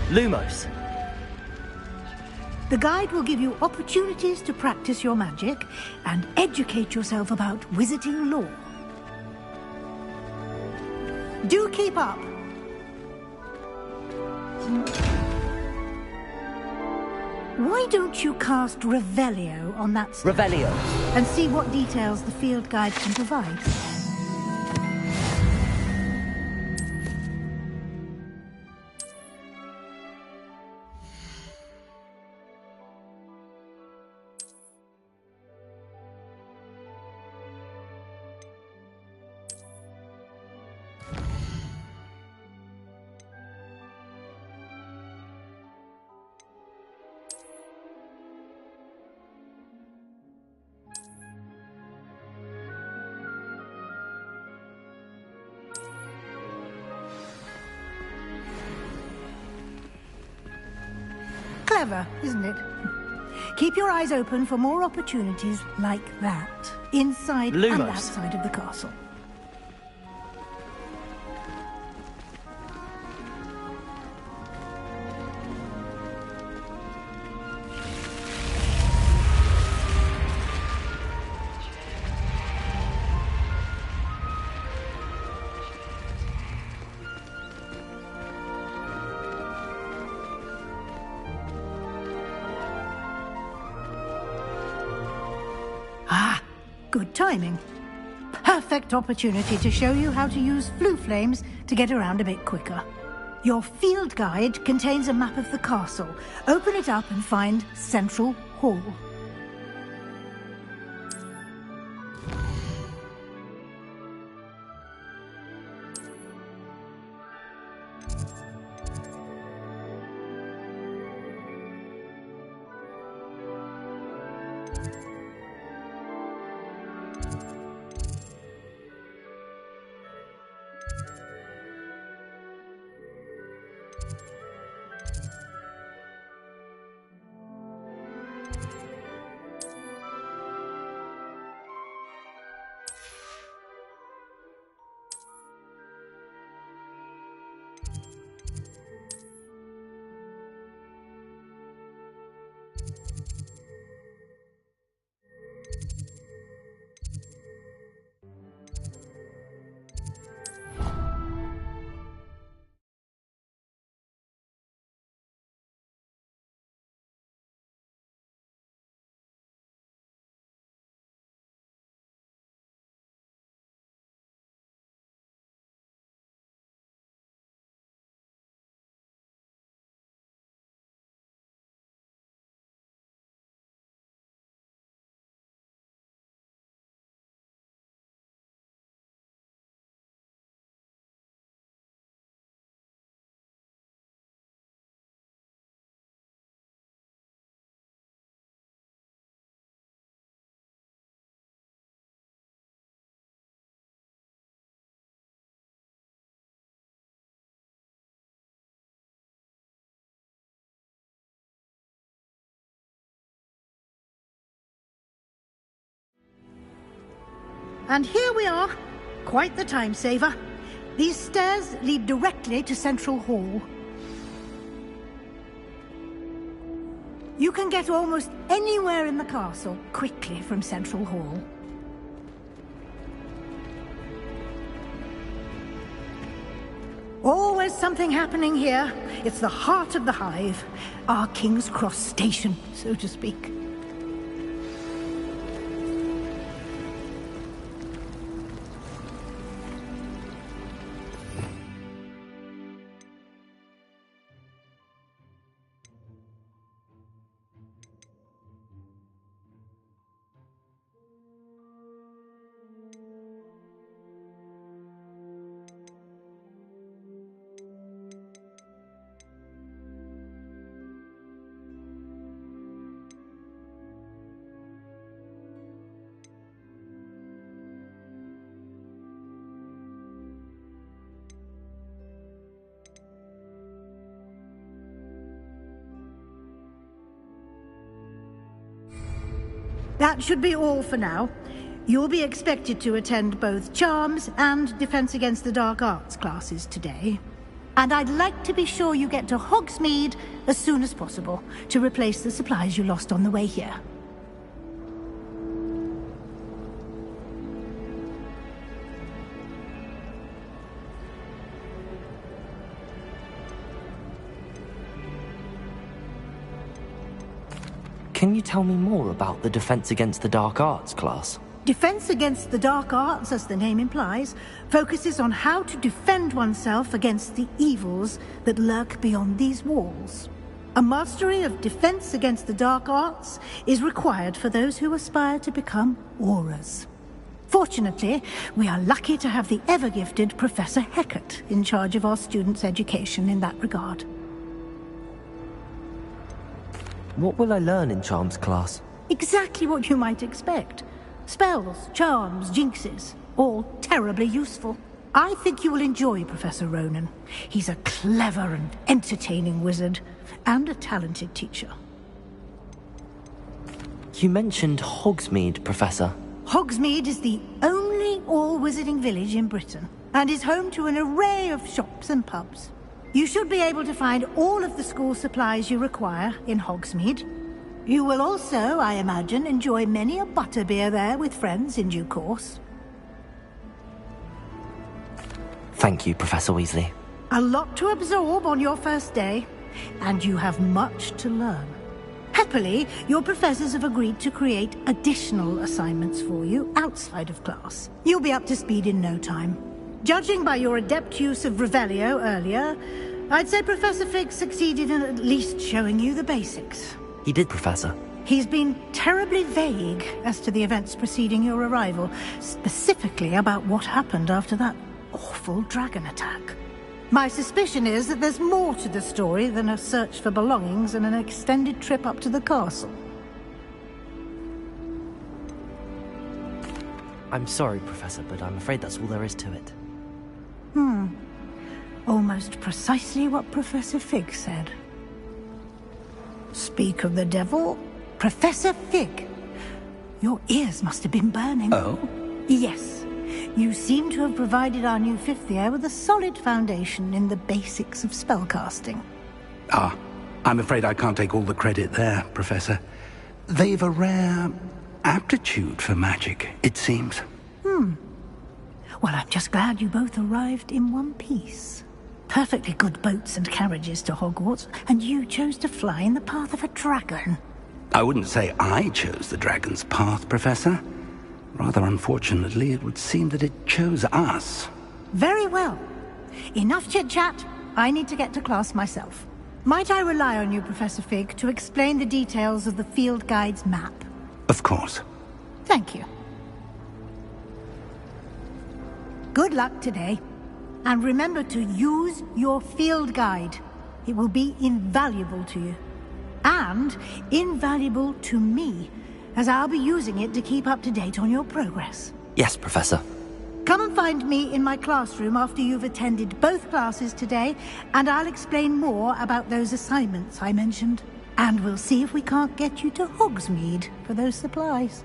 Lumos! The guide will give you opportunities to practice your magic and educate yourself about wizarding lore. Do keep up! Why don't you cast Revelio on that step? Revelio! And see what details the field guide can provide. Clever, isn't it? Keep your eyes open for more opportunities like that, inside Lumos. and outside of the castle. Good timing. Perfect opportunity to show you how to use flue flames to get around a bit quicker. Your field guide contains a map of the castle. Open it up and find Central Hall. And here we are. Quite the time saver. These stairs lead directly to Central Hall. You can get almost anywhere in the castle quickly from Central Hall. Always something happening here. It's the heart of the hive. Our King's Cross station, so to speak. That should be all for now. You'll be expected to attend both Charms and Defense Against the Dark Arts classes today. And I'd like to be sure you get to Hogsmeade as soon as possible to replace the supplies you lost on the way here. Can you tell me more about the Defense Against the Dark Arts class? Defense Against the Dark Arts, as the name implies, focuses on how to defend oneself against the evils that lurk beyond these walls. A mastery of Defense Against the Dark Arts is required for those who aspire to become Aurors. Fortunately, we are lucky to have the ever-gifted Professor Hecat in charge of our students' education in that regard. What will I learn in Charms class? Exactly what you might expect. Spells, charms, jinxes, all terribly useful. I think you will enjoy Professor Ronan. He's a clever and entertaining wizard, and a talented teacher. You mentioned Hogsmeade, Professor. Hogsmeade is the only all-wizarding village in Britain, and is home to an array of shops and pubs. You should be able to find all of the school supplies you require in Hogsmeade. You will also, I imagine, enjoy many a butterbeer there with friends in due course. Thank you, Professor Weasley. A lot to absorb on your first day, and you have much to learn. Happily, your professors have agreed to create additional assignments for you outside of class. You'll be up to speed in no time. Judging by your adept use of Revelio earlier, I'd say Professor Fig succeeded in at least showing you the basics. He did, Professor. He's been terribly vague as to the events preceding your arrival, specifically about what happened after that awful dragon attack. My suspicion is that there's more to the story than a search for belongings and an extended trip up to the castle. I'm sorry, Professor, but I'm afraid that's all there is to it. Almost precisely what Professor Fig said. Speak of the devil, Professor Fig. Your ears must have been burning. Oh? Yes. You seem to have provided our new fifth year with a solid foundation in the basics of spellcasting. Ah, I'm afraid I can't take all the credit there, Professor. They've a rare aptitude for magic, it seems. Well, I'm just glad you both arrived in one piece. Perfectly good boats and carriages to Hogwarts, and you chose to fly in the path of a dragon. I wouldn't say I chose the dragon's path, Professor. Rather unfortunately, it would seem that it chose us. Very well. Enough chit-chat. I need to get to class myself. Might I rely on you, Professor Fig, to explain the details of the field guide's map? Of course. Thank you. Good luck today. And remember to use your field guide. It will be invaluable to you. And invaluable to me, as I'll be using it to keep up to date on your progress. Yes, Professor. Come and find me in my classroom after you've attended both classes today, and I'll explain more about those assignments I mentioned. And we'll see if we can't get you to Hogsmeade for those supplies.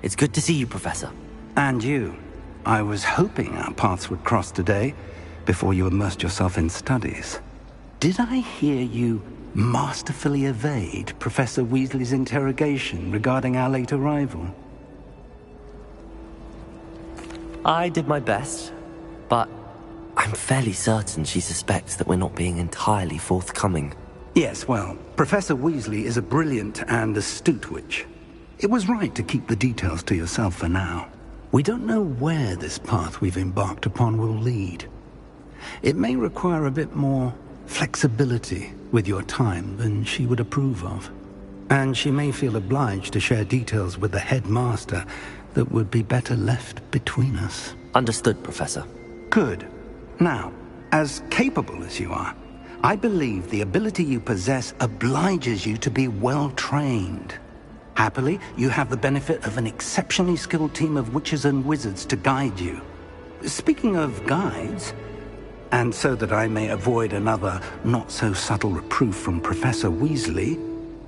It's good to see you, Professor. And you. I was hoping our paths would cross today, before you immersed yourself in studies. Did I hear you masterfully evade Professor Weasley's interrogation regarding our late arrival? I did my best, but I'm fairly certain she suspects that we're not being entirely forthcoming. Yes, well, Professor Weasley is a brilliant and astute witch. It was right to keep the details to yourself for now. We don't know where this path we've embarked upon will lead. It may require a bit more flexibility with your time than she would approve of. And she may feel obliged to share details with the headmaster that would be better left between us. Understood, Professor. Good. Now, as capable as you are, I believe the ability you possess obliges you to be well-trained. Happily, you have the benefit of an exceptionally skilled team of witches and wizards to guide you. Speaking of guides, and so that I may avoid another not-so-subtle reproof from Professor Weasley,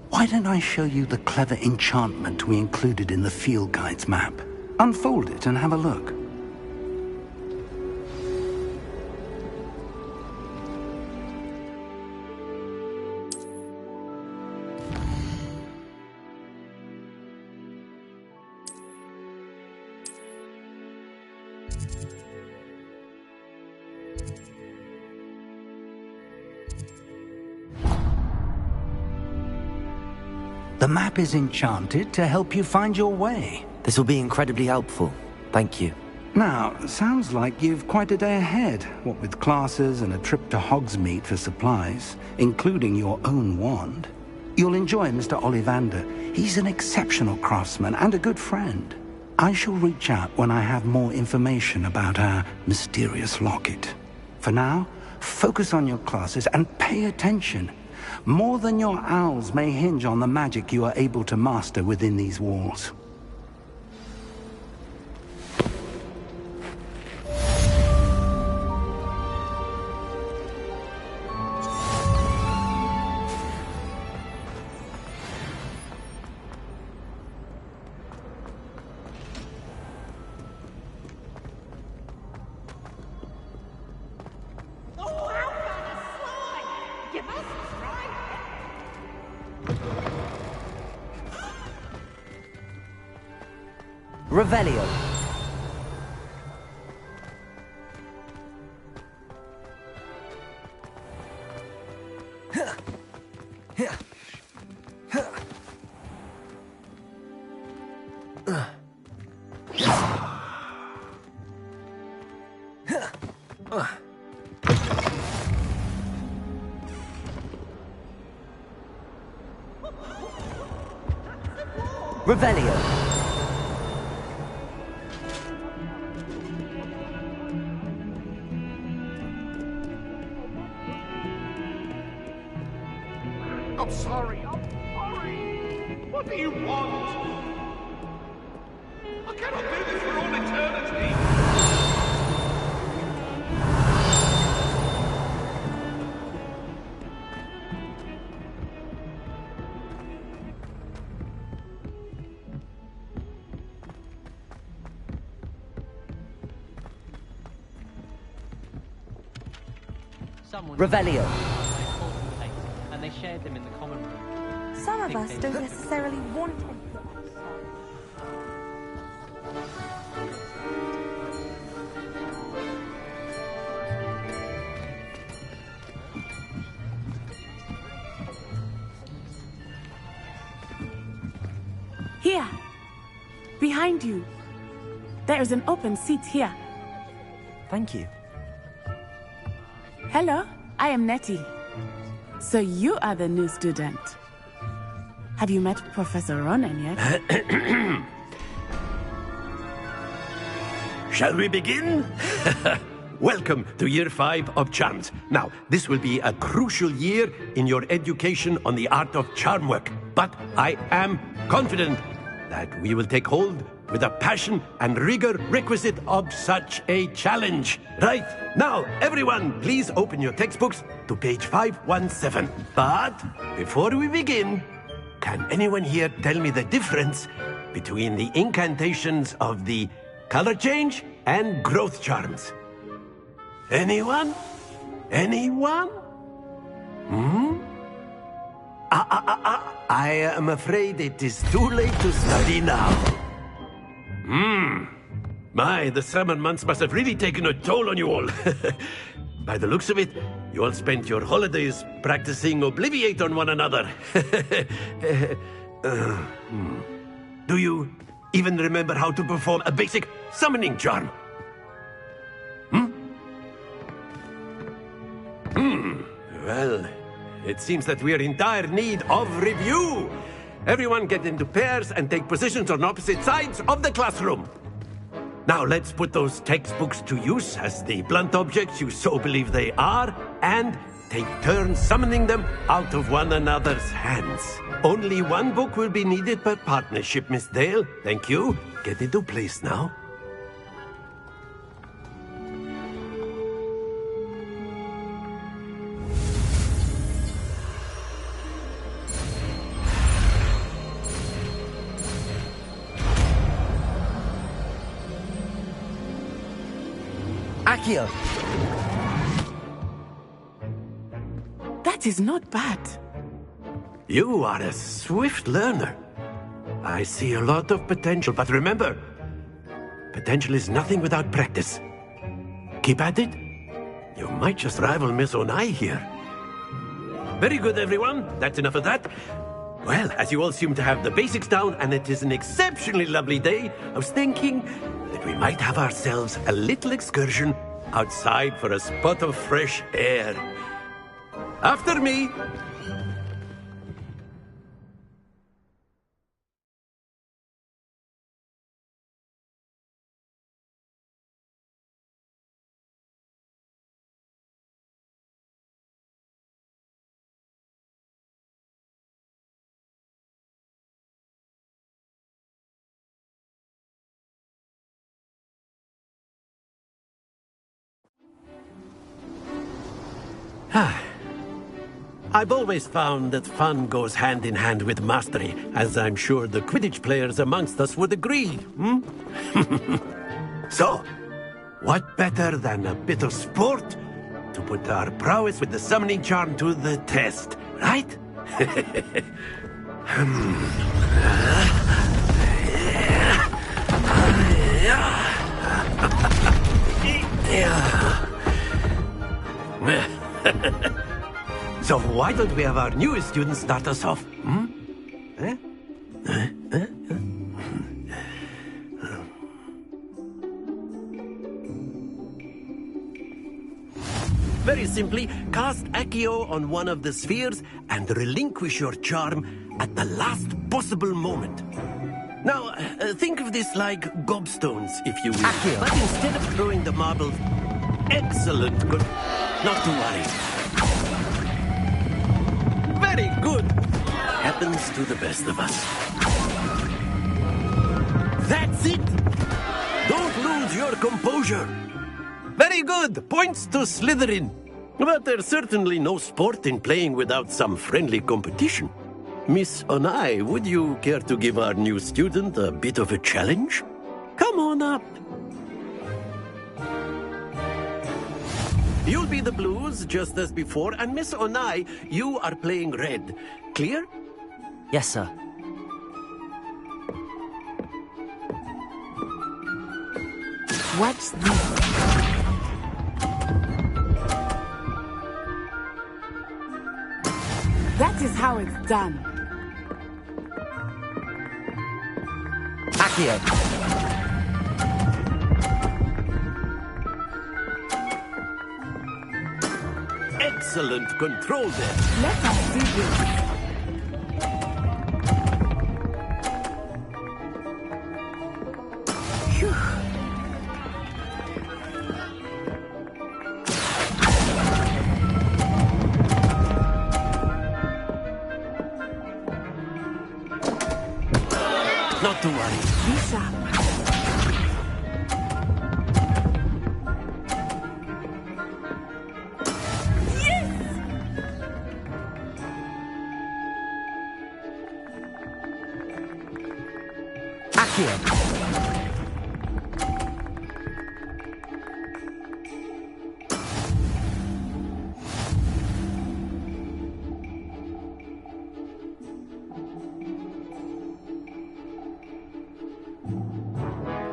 why don't I show you the clever enchantment we included in the field guide's map? Unfold it and have a look. The map is enchanted to help you find your way. This will be incredibly helpful. Thank you. Now, sounds like you've quite a day ahead, what with classes and a trip to Hogsmeade for supplies, including your own wand. You'll enjoy Mr. Ollivander. He's an exceptional craftsman and a good friend. I shall reach out when I have more information about our mysterious locket. For now, focus on your classes and pay attention. More than your owls may hinge on the magic you are able to master within these walls. Revelio. Revelio. I'm sorry. What do you want? I cannot do this for all eternity. Revelio. And they shared them in the common room. Some of us don't necessarily want it. Here. Behind you. There is an open seat here. Thank you. Hello, I am Nettie. So you are the new student. Have you met Professor Ronan yet? Shall we begin? Welcome to Year 5 of Charms. Now, this will be a crucial year in your education on the art of charm work. But I am confident that we will take hold with the passion and rigor requisite of such a challenge. Right, now, everyone, please open your textbooks to page 517. But before we begin, can anyone here tell me the difference between the incantations of the color change and growth charms? Anyone? Anyone? I am afraid it is too late to study now. My, the summer months must have really taken a toll on you all. By the looks of it, you all spent your holidays practicing Obliviate on one another. Do you even remember how to perform a basic summoning charm? Well, it seems that we are in dire need of review. Everyone get into pairs and take positions on opposite sides of the classroom. Now let's put those textbooks to use as the blunt objects you so believe they are, and take turns summoning them out of one another's hands. Only one book will be needed per partnership, Miss Dale. Thank you. Get into place now. Accio. That is not bad. You are a swift learner. I see a lot of potential, but remember, potential is nothing without practice. Keep at it. You might just rival Miss Onai here. Very good, everyone. That's enough of that. Well, as you all seem to have the basics down, and it is an exceptionally lovely day, I was thinking that we might have ourselves a little excursion outside for a spot of fresh air. After me. I've always found that fun goes hand in hand with mastery, as I'm sure the Quidditch players amongst us would agree, So, what better than a bit of sport to put our prowess with the summoning charm to the test, right? So why don't we have our newest student start us off? Very simply, cast Accio on one of the spheres and relinquish your charm at the last possible moment. Now, think of this like gobstones, if you will. Accio. But instead of throwing the marbles... Excellent. Good. Not to worry. Very good. Happens to the best of us. That's it. Don't lose your composure. Very good. Points to Slytherin. But there's certainly no sport in playing without some friendly competition. Miss Onai, would you care to give our new student a bit of a challenge? Come on up. You'll be the blues, just as before, and Miss Onai, you are playing red. Clear? Yes, sir. Watch this. That is how it's done. Accio. Excellent control there. Let us do this. Not to worry. Be sharp. Accio.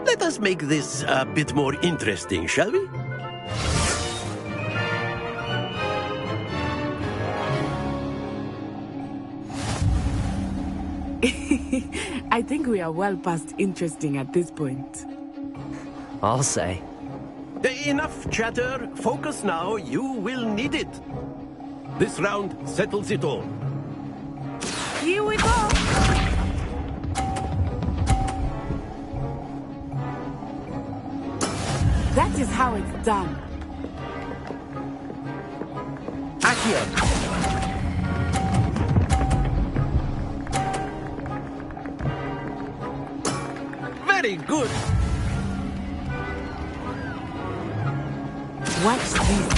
Let us make this a bit more interesting, shall we? I think we are well past interesting at this point. I'll say. Enough chatter. Focus now. You will need it. This round settles it all. Here we go. That is how it's done. Accio. Very good. Watch this.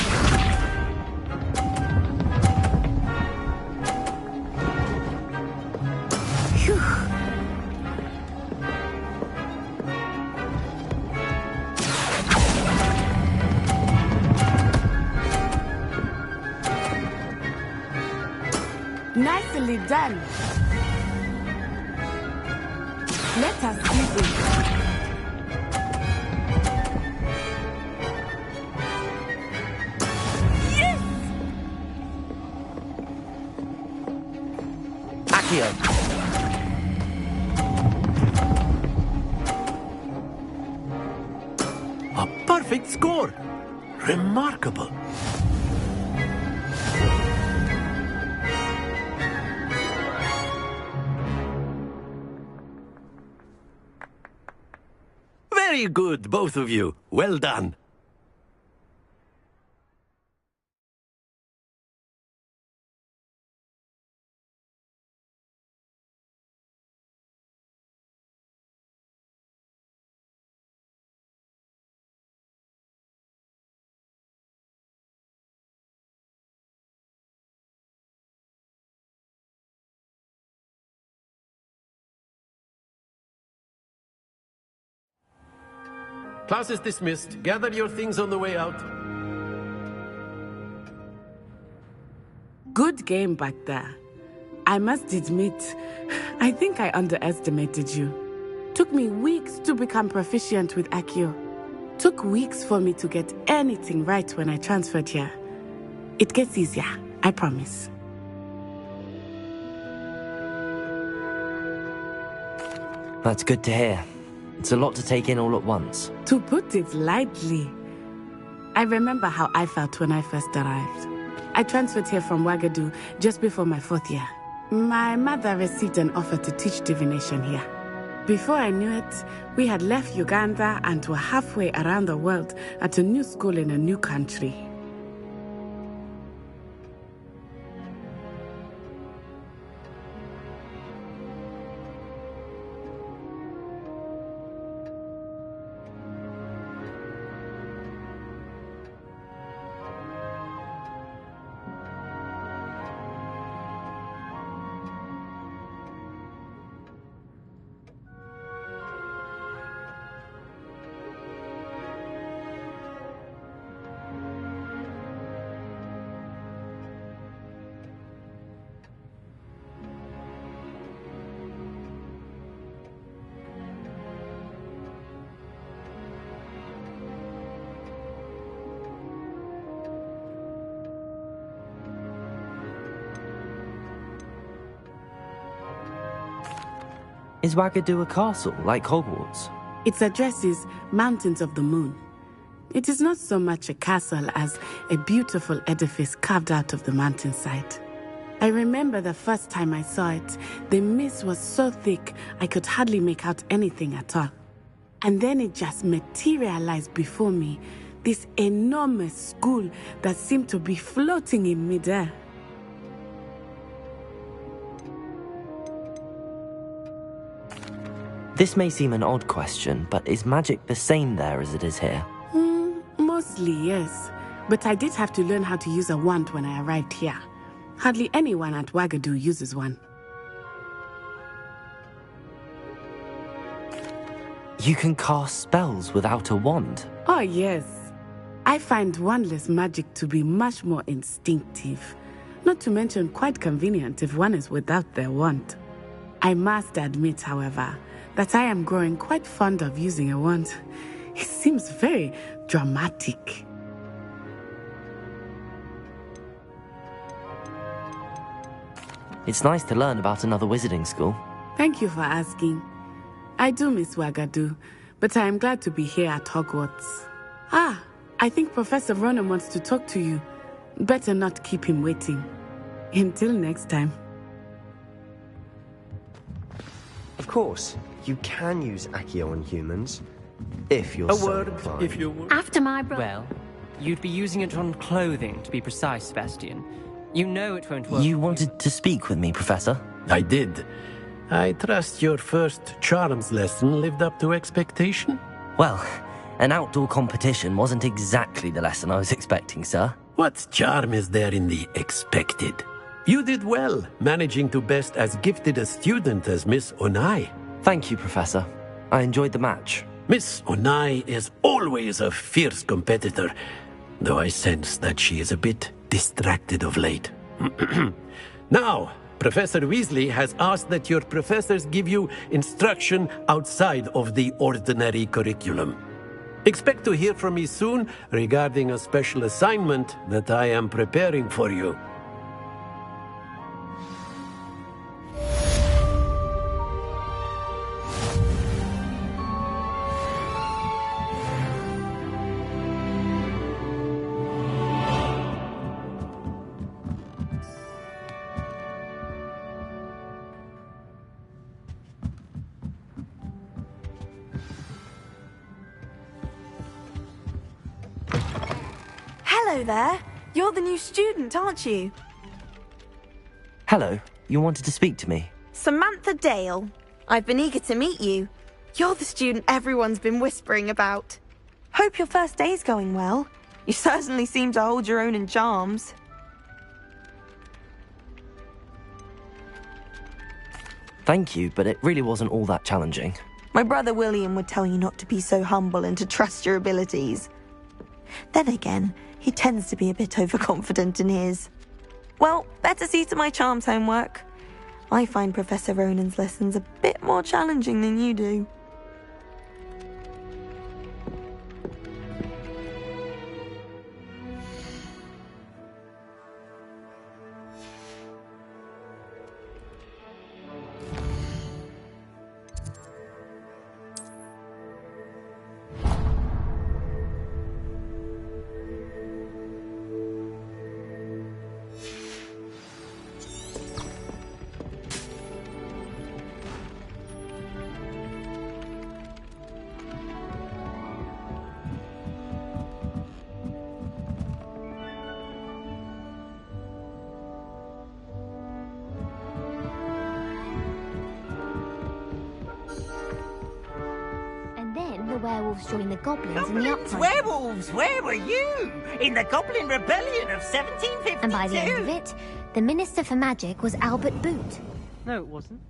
Nicely done. Let us do this. Yes! Accio. A perfect score. Remarkable. Very good, both of you. Well done. Class is dismissed. Gather your things on the way out. Good game back there. I must admit, I think I underestimated you. Took me weeks to become proficient with Accio. Took weeks for me to get anything right when I transferred here. It gets easier, I promise. That's good to hear. It's a lot to take in all at once. To put it lightly, I remember how I felt when I first arrived. I transferred here from Wagadu just before my 4th year. My mother received an offer to teach divination here. Before I knew it, we had left Uganda and were halfway around the world at a new school in a new country. Is Wagadu a castle, like Hogwarts? Its address is Mountains of the Moon. It is not so much a castle as a beautiful edifice carved out of the mountainside. I remember the first time I saw it, the mist was so thick I could hardly make out anything at all. And then it just materialized before me, this enormous school that seemed to be floating in midair. This may seem an odd question, but is magic the same there as it is here? Mostly, yes. But I did have to learn how to use a wand when I arrived here. Hardly anyone at Wagadu uses one. You can cast spells without a wand? Oh, yes. I find wandless magic to be much more instinctive. Not to mention quite convenient if one is without their wand. I must admit, however, that I am growing quite fond of using a wand. It seems very dramatic. It's nice to learn about another wizarding school. Thank you for asking. I do miss Wagadu, but I am glad to be here at Hogwarts. I think Professor Ronan wants to talk to you. Better not keep him waiting. Until next time. Of course, you can use Accio on humans, if you're A so word, inclined. if you would. After my Well, you'd be using it on clothing, to be precise, Sebastian. You know it won't work. You wanted to speak with me, Professor? I did. I trust your first charms lesson lived up to expectation? Well, an outdoor competition wasn't exactly the lesson I was expecting, sir. What charm is there in the expected? You did well, managing to best as gifted a student as Miss Onai. Thank you, Professor. I enjoyed the match. Miss Onai is always a fierce competitor, though I sense that she is a bit distracted of late. Now, Professor Weasley has asked that your professors give you instruction outside of the ordinary curriculum. Expect to hear from me soon regarding a special assignment that I am preparing for you. Hello there. You're the new student, aren't you? Hello, you wanted to speak to me? Samantha Dale. I've been eager to meet you. You're the student everyone's been whispering about. Hope your first day's going well. You certainly seem to hold your own in charms. Thank you, but it really wasn't all that challenging. My brother William would tell you not to be so humble and to trust your abilities. Then again, he tends to be a bit overconfident in his. Well, better see to my charms homework. I find Professor Ronan's lessons a bit more challenging than you do. werewolves joined the goblins in the uprising. Werewolves! Where were you? In the Goblin Rebellion of 1752? And by the end of it, the Minister for Magic was Albert Boot. No, it wasn't.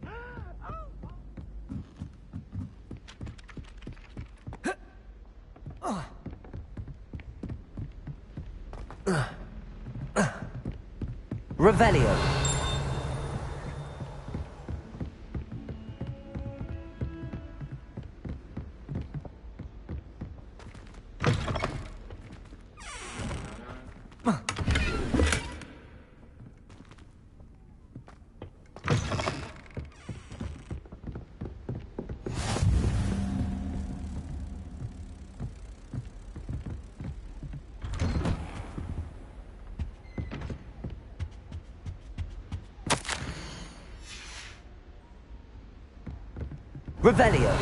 Revelio. Revelio.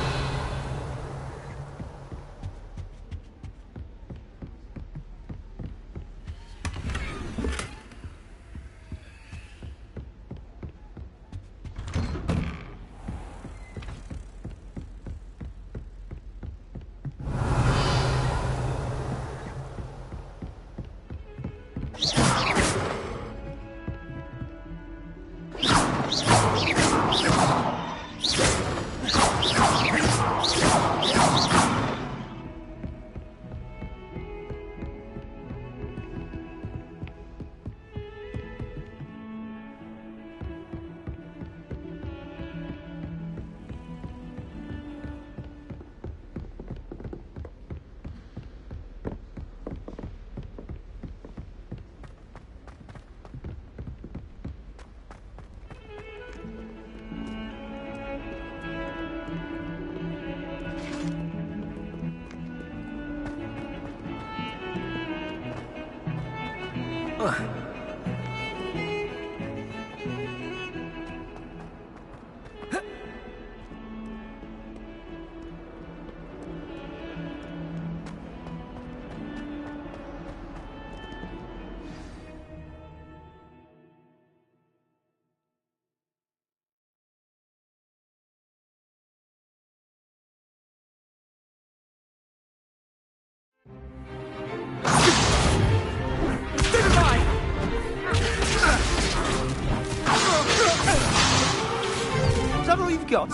Is that all you've got?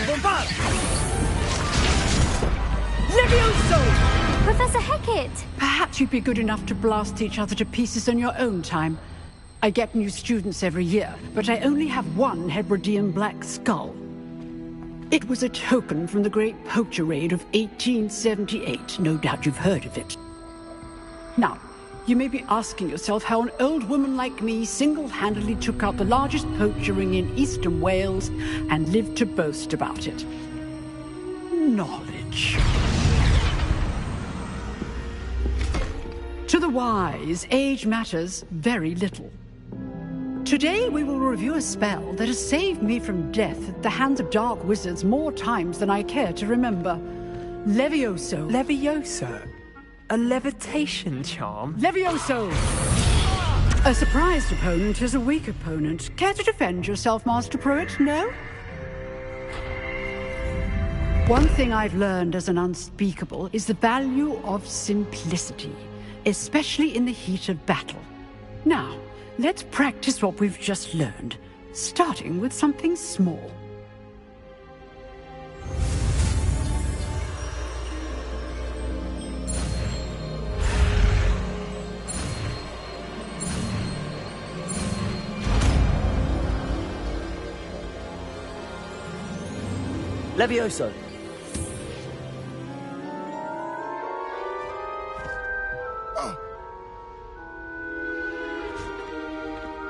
Bombard! Levioso! Professor Hecat! Perhaps you'd be good enough to blast each other to pieces in your own time. I get new students every year, but I only have one Hebridean black skull. It was a token from the Great Poacher Raid of 1878. No doubt you've heard of it. Now, you may be asking yourself how an old woman like me single-handedly took out the largest poacher ring in eastern Wales and lived to boast about it. Knowledge. To the wise, age matters very little. Today we will review a spell that has saved me from death at the hands of dark wizards more times than I care to remember. Levioso. Levioso? A levitation charm? Levioso! A surprised opponent is a weak opponent. Care to defend yourself, Master Pruitt? No? One thing I've learned as an unspeakable is the value of simplicity, especially in the heat of battle. Now, let's practice what we've just learned, starting with something small. Levioso.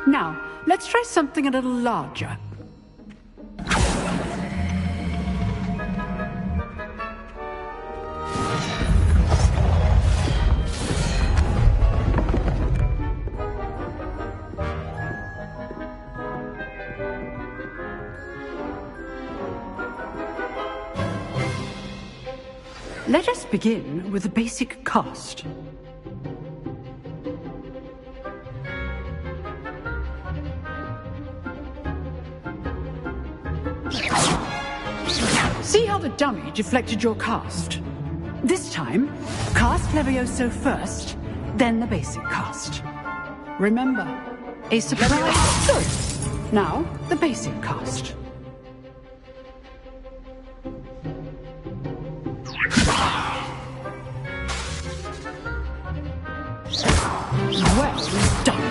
Now, let's try something a little larger. Let us begin with the basic cast. See how the dummy deflected your cast? This time, cast Levioso first, then the basic cast. Remember, a surprise. Good. Now, the basic cast. Well done.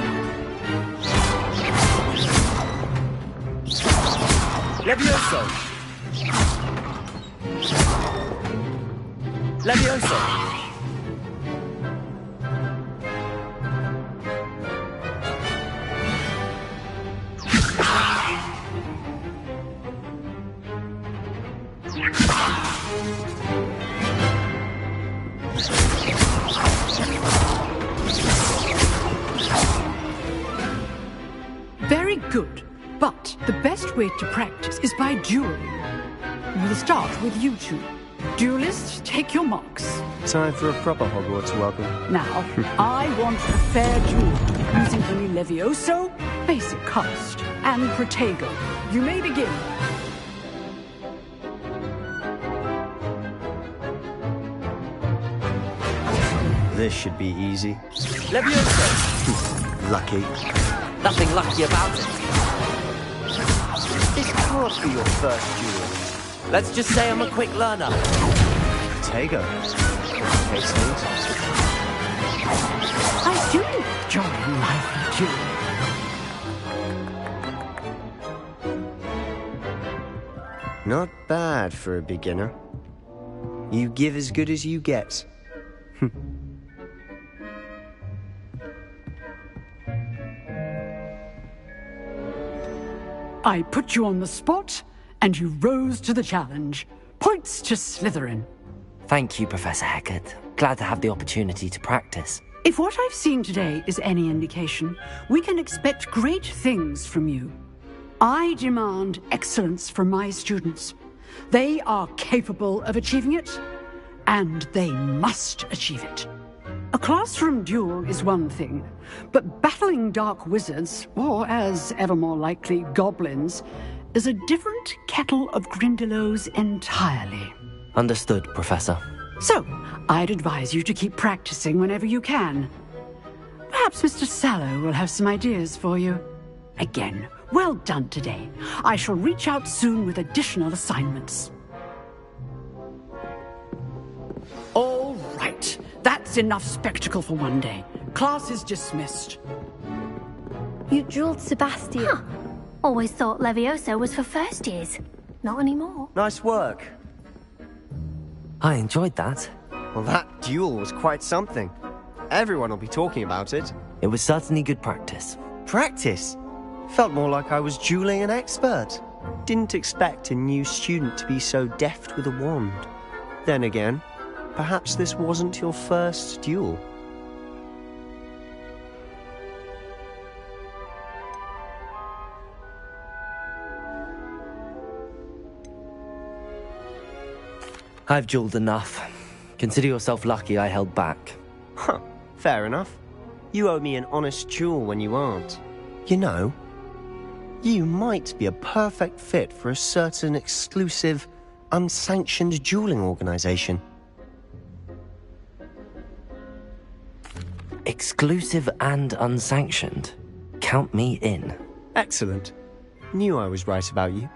Levioso! Levioso! Very good. But the best way to practice is by dueling. We'll start with you two. Duelists, take your marks. Time for a proper Hogwarts welcome. Now, I want a fair duel, using only Levioso, basic cast, and Protego. You may begin. This should be easy. Levioso! Lucky. Nothing lucky about it. This can't be your first duel. Let's just say I'm a quick learner. Protego. Excellent. I do enjoy a lively duel. Not bad for a beginner. You give as good as you get. I put you on the spot, and you rose to the challenge. Points to Slytherin. Thank you, Professor Hecat. Glad to have the opportunity to practice. If what I've seen today is any indication, we can expect great things from you. I demand excellence from my students. They are capable of achieving it, and they must achieve it. A classroom duel is one thing, but battling dark wizards, or as ever more likely, goblins, is a different kettle of Grindylows entirely. Understood, Professor. So, I'd advise you to keep practicing whenever you can. Perhaps Mr. Sallow will have some ideas for you. Again, well done today. I shall reach out soon with additional assignments. All right. That's enough spectacle for one day. Class is dismissed. You dueled Sebastian. Huh. Always thought Levioso was for first years. Not anymore. Nice work. I enjoyed that. Well, that duel was quite something. Everyone will be talking about it. It was certainly good practice. Practice? Felt more like I was dueling an expert. Didn't expect a new student to be so deft with a wand. Then again, perhaps this wasn't your first duel. I've dueled enough. Consider yourself lucky I held back. Huh, fair enough. You owe me an honest duel when you aren't. You know, you might be a perfect fit for a certain exclusive, unsanctioned dueling organization. Exclusive and unsanctioned. Count me in. Excellent. Knew I was right about you.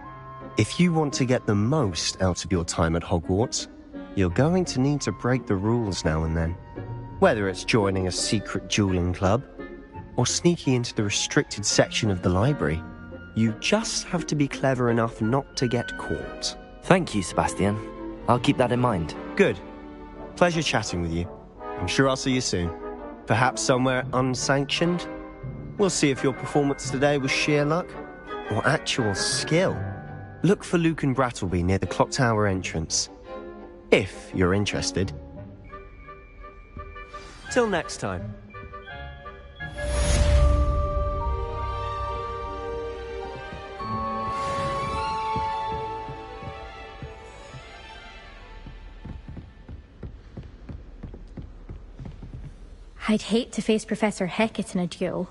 If you want to get the most out of your time at Hogwarts, you're going to need to break the rules now and then. Whether it's joining a secret dueling club, or sneaking into the restricted section of the library, you just have to be clever enough not to get caught. Thank you, Sebastian. I'll keep that in mind. Good. Pleasure chatting with you. I'm sure I'll see you soon. Perhaps somewhere unsanctioned? We'll see if your performance today was sheer luck, or actual skill. Look for Luke and Brattleby near the clock tower entrance. If you're interested. Till next time. I'd hate to face Professor Hecat in a duel.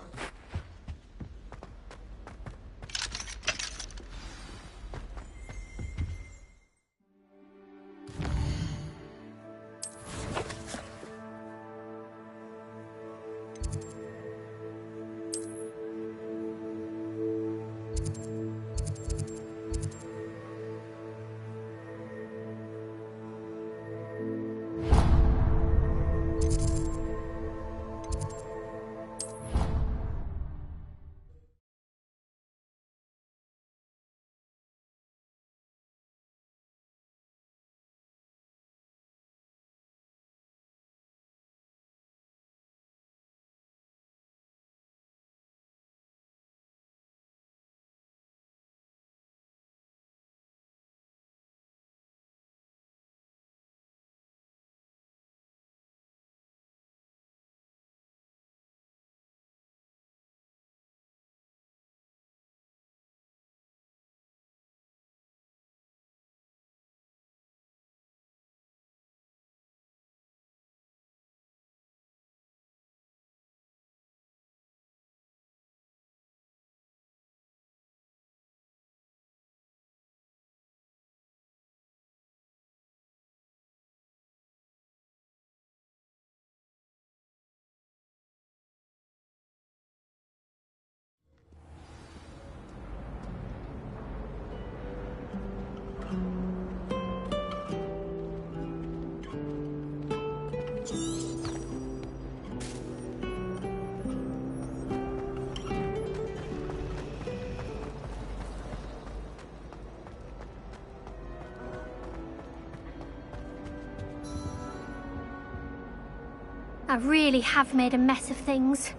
I really have made a mess of things.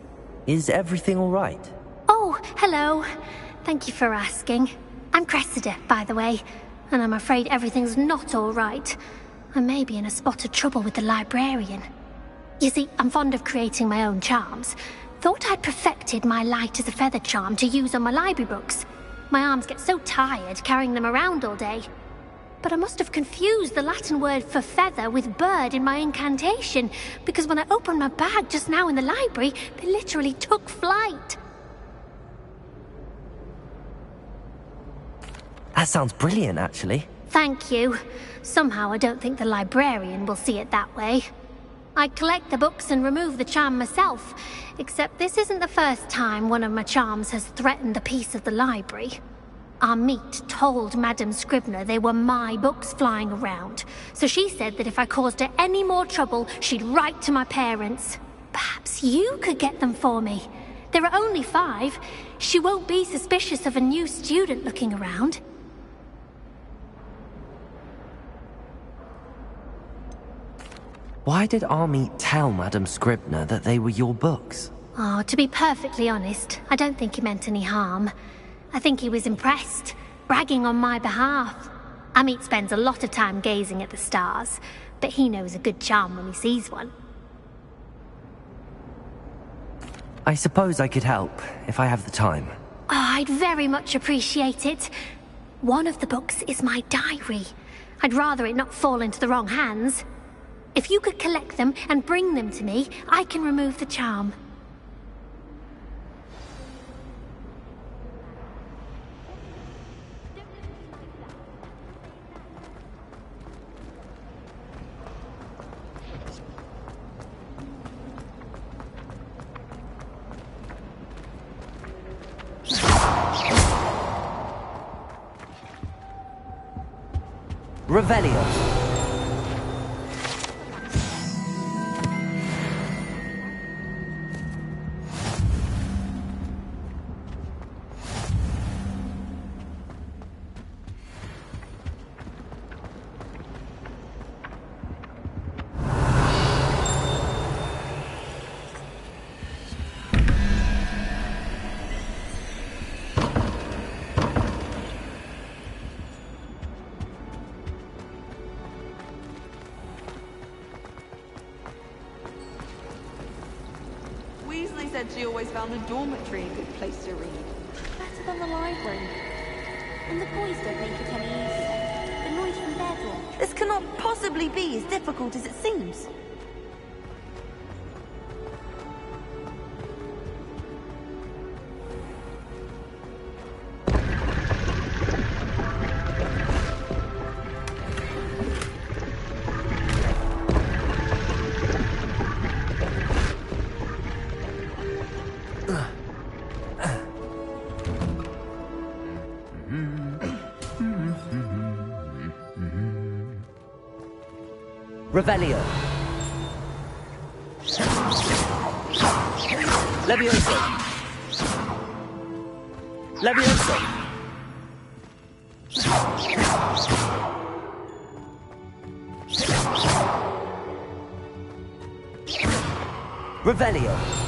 Is everything all right? Oh, hello. Thank you for asking. I'm Cressida, by the way, and I'm afraid everything's not all right. I may be in a spot of trouble with the librarian. You see, I'm fond of creating my own charms. Thought I'd perfected my light as a feather charm to use on my library books. My arms get so tired carrying them around all day. But I must have confused the Latin word for feather with bird in my incantation, because when I opened my bag just now in the library, they literally took flight. That sounds brilliant, actually. Thank you. Somehow I don't think the librarian will see it that way. I collect the books and remove the charm myself, except this isn't the first time one of my charms has threatened the peace of the library. Our meet told Madame Scribner they were my books flying around, so she said that if I caused her any more trouble, she'd write to my parents. Perhaps you could get them for me. There are only 5. She won't be suspicious of a new student looking around. Why did Army tell Madame Scribner that they were your books? Oh, to be perfectly honest, I don't think he meant any harm. I think he was impressed, bragging on my behalf. Amit spends a lot of time gazing at the stars, but he knows a good charm when he sees one. I suppose I could help, if I have the time. Oh, I'd very much appreciate it. One of the books is my diary. I'd rather it not fall into the wrong hands. If you could collect them and bring them to me, I can remove the charm. Revelio. She always found the dormitory a good place to read. Better than the library. And the boys don't make it any easier. The noise from their door. This cannot possibly be as difficult as it seems. Revelio. Levioso. Levioso. Revelio.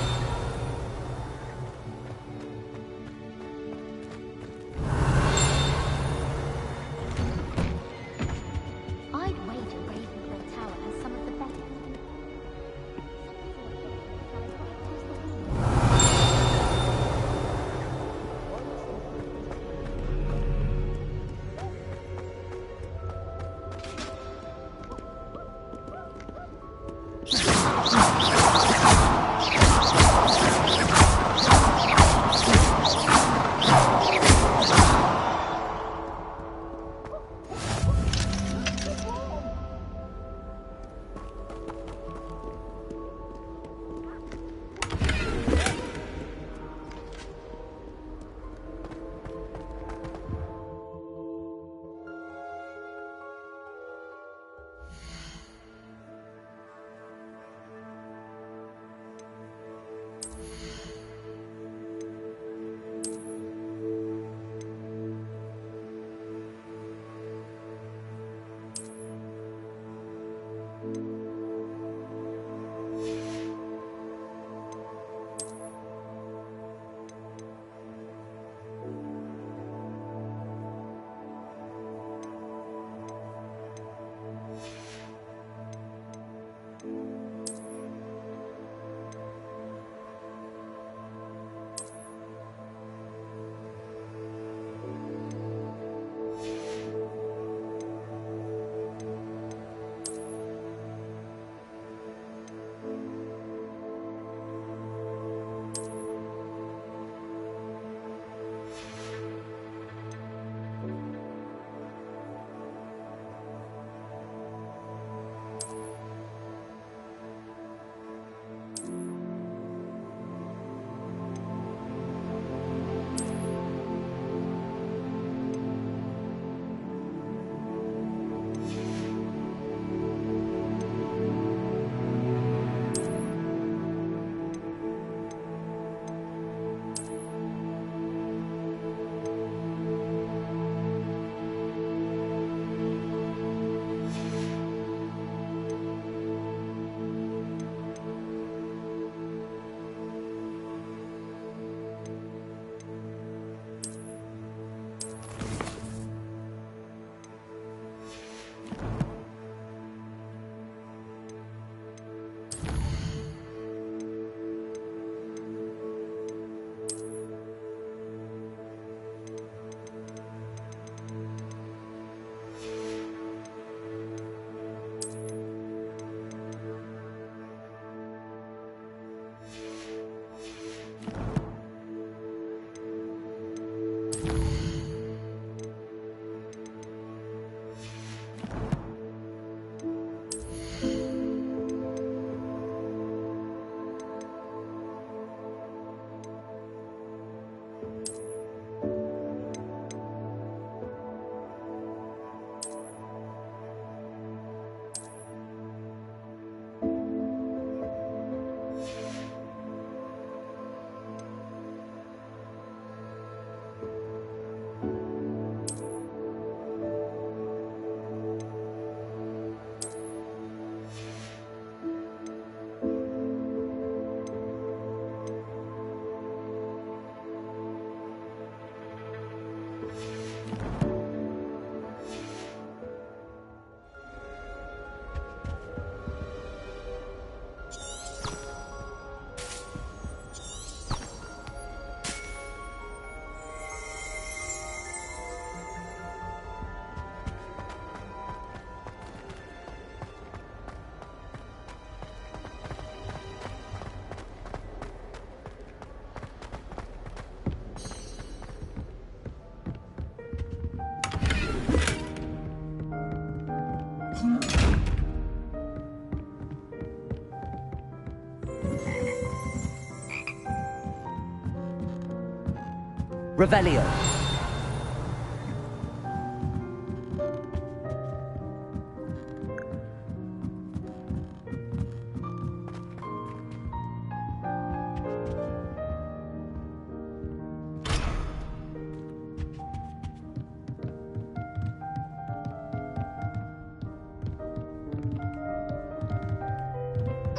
Revelio.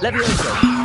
Levioso.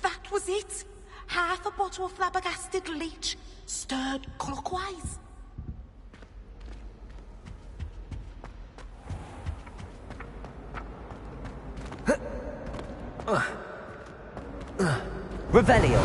That was it. Half a bottle of flabbergasted leech, stirred clockwise. Revelio.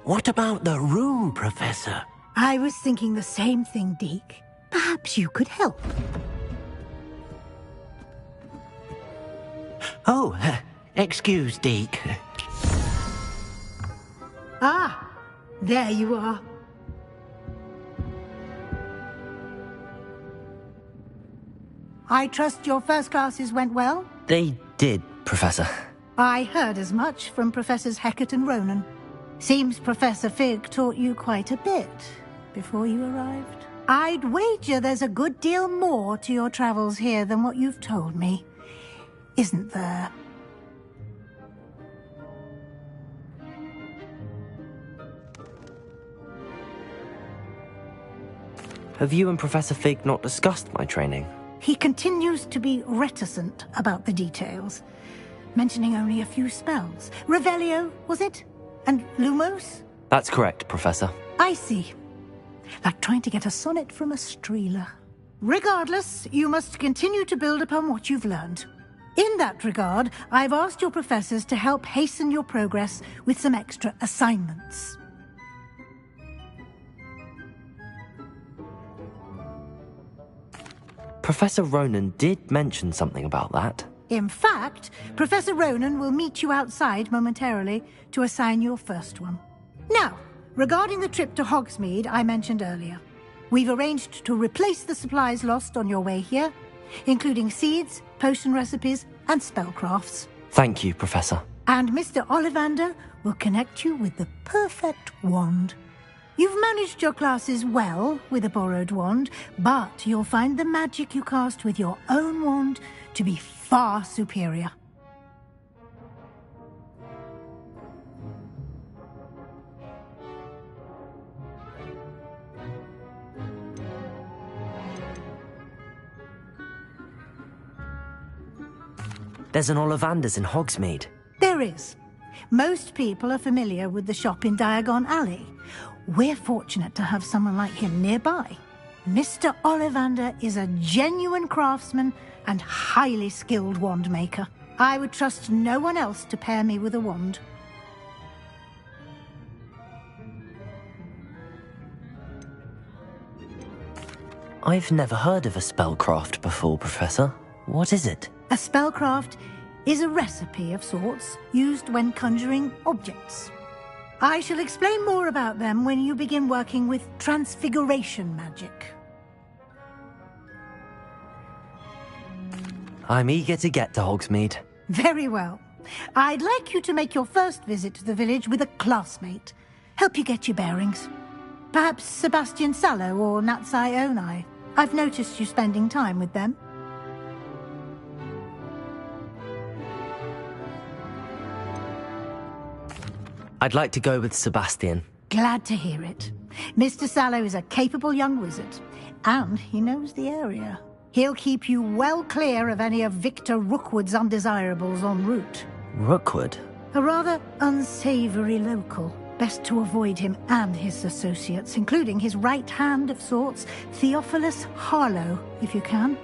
What about the room, Professor? I was thinking the same thing, Deke. Perhaps you could help. Oh, excuse, Deke. Ah, there you are. I trust your first classes went well? They did, Professor. I heard as much from Professors Hecat and Ronan. Seems Professor Fig taught you quite a bit before you arrived. I'd wager there's a good deal more to your travels here than what you've told me. Isn't there? Have you and Professor Fig not discussed my training? He continues to be reticent about the details, mentioning only a few spells. Revelio, was it? And Lumos? That's correct, Professor. I see. Like trying to get a sonnet from a streeler. Regardless, you must continue to build upon what you've learned. In that regard, I've asked your professors to help hasten your progress with some extra assignments. Professor Ronan did mention something about that. In fact, Professor Ronan will meet you outside momentarily to assign your first one. Now, regarding the trip to Hogsmeade I mentioned earlier, we've arranged to replace the supplies lost on your way here, including seeds, potion recipes, and spellcrafts. Thank you, Professor. And Mr. Ollivander will connect you with the perfect wand. You've managed your classes well with a borrowed wand, but you'll find the magic you cast with your own wand to be far superior. There's an Ollivander's in Hogsmeade. There is. Most people are familiar with the shop in Diagon Alley. We're fortunate to have someone like him nearby. Mr. Ollivander is a genuine craftsman and highly skilled wand maker. I would trust no one else to pair me with a wand. I've never heard of a spellcraft before, Professor. What is it? A spellcraft is a recipe of sorts used when conjuring objects. I shall explain more about them when you begin working with transfiguration magic. I'm eager to get to Hogsmeade. Very well. I'd like you to make your first visit to the village with a classmate. Help you get your bearings. Perhaps Sebastian Sallow or Natsai Onai. I've noticed you spending time with them. I'd like to go with Sebastian. Glad to hear it. Mr. Sallow is a capable young wizard, and he knows the area. He'll keep you well clear of any of Victor Rookwood's undesirables en route. Rookwood? A rather unsavory local. Best to avoid him and his associates, including his right hand of sorts, Theophilus Harlow, if you can.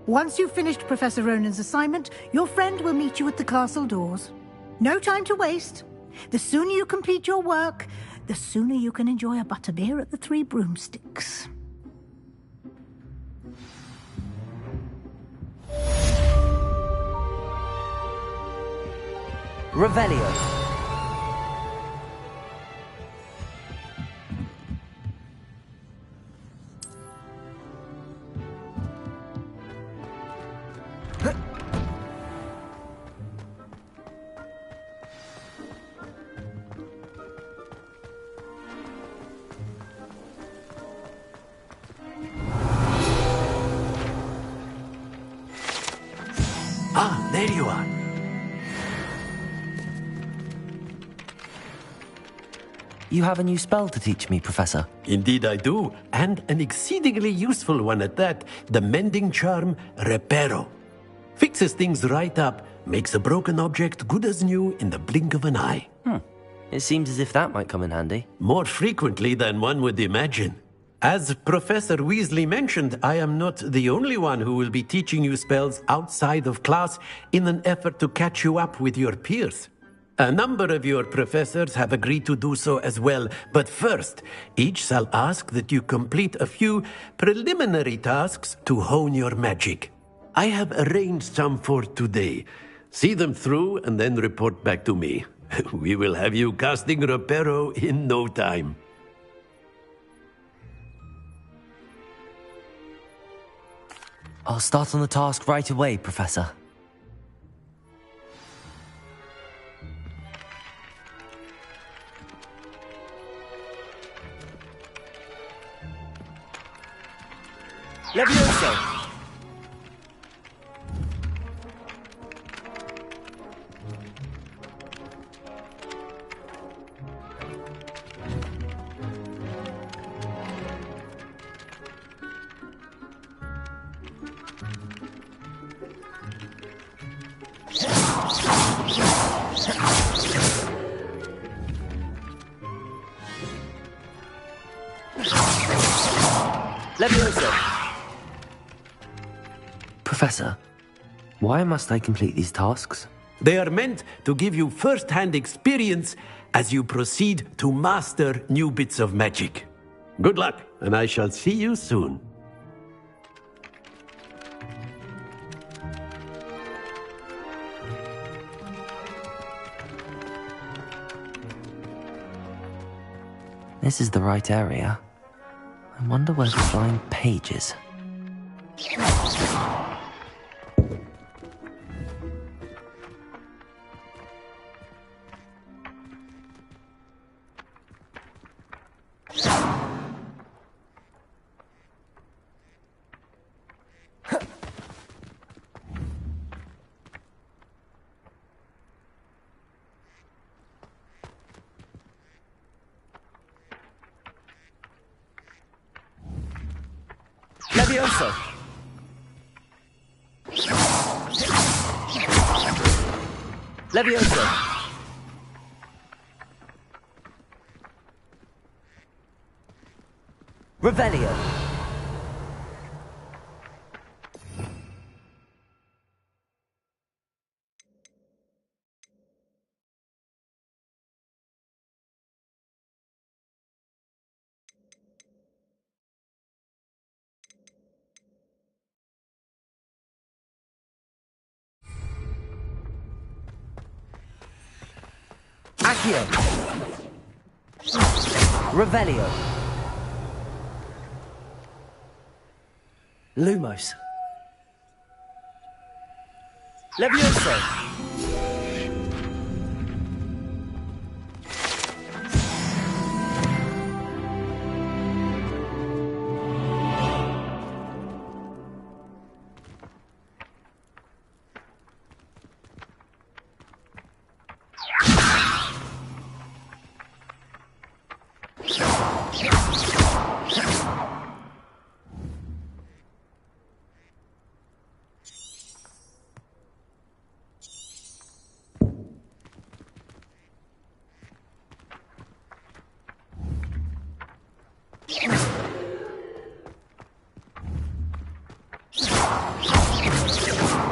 Once you've finished Professor Ronan's assignment, your friend will meet you at the castle doors. No time to waste. The sooner you complete your work, the sooner you can enjoy a butterbeer at the Three Broomsticks. Revelio. Ah, there you are. You have a new spell to teach me, Professor. Indeed I do, and an exceedingly useful one at that. The mending charm, Reparo. Fixes things right up, makes a broken object good as new in the blink of an eye. It seems as if that might come in handy. More frequently than one would imagine. As Professor Weasley mentioned, I am not the only one who will be teaching you spells outside of class in an effort to catch you up with your peers. A number of your professors have agreed to do so as well, but first, each shall ask that you complete a few preliminary tasks to hone your magic. I have arranged some for today. See them through and then report back to me. We will have you casting Reparo in no time. I'll start on the task right away, Professor. Levioso! Levioso! Professor, why must I complete these tasks? They are meant to give you first-hand experience as you proceed to master new bits of magic. Good luck, and I shall see you soon. This is the right area. I wonder where the flying page is. Levioso! Levioso! Revelio! Accio! Revelio! Lumos! Levioso!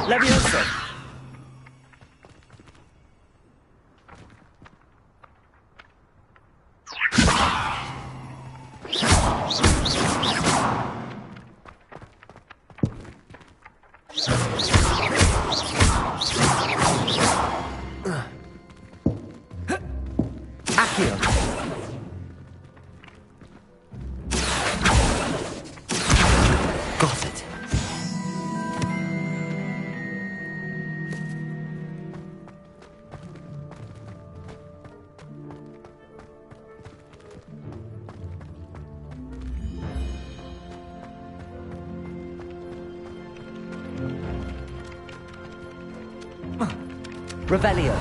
Levioso! Accio! Got it. Revelio!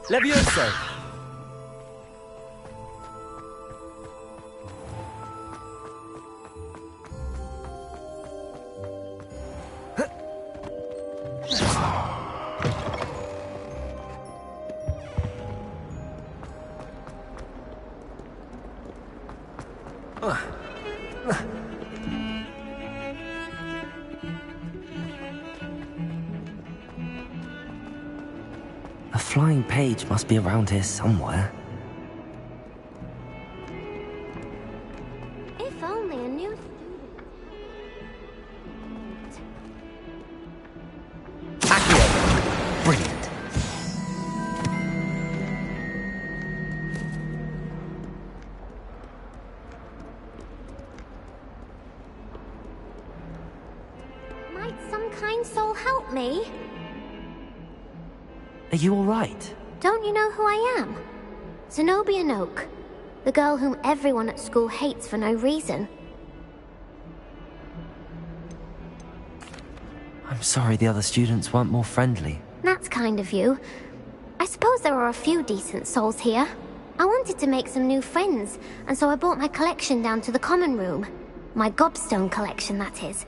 Levioso! A flying page must be around here somewhere. If only a new Accio! Brilliant. Might some kind soul help me? Are you alright? Don't you know who I am? Zenobia Noak, the girl whom everyone at school hates for no reason. I'm sorry the other students weren't more friendly. That's kind of you. I suppose there are a few decent souls here. I wanted to make some new friends, and so I brought my collection down to the common room. My gobstone collection, that is.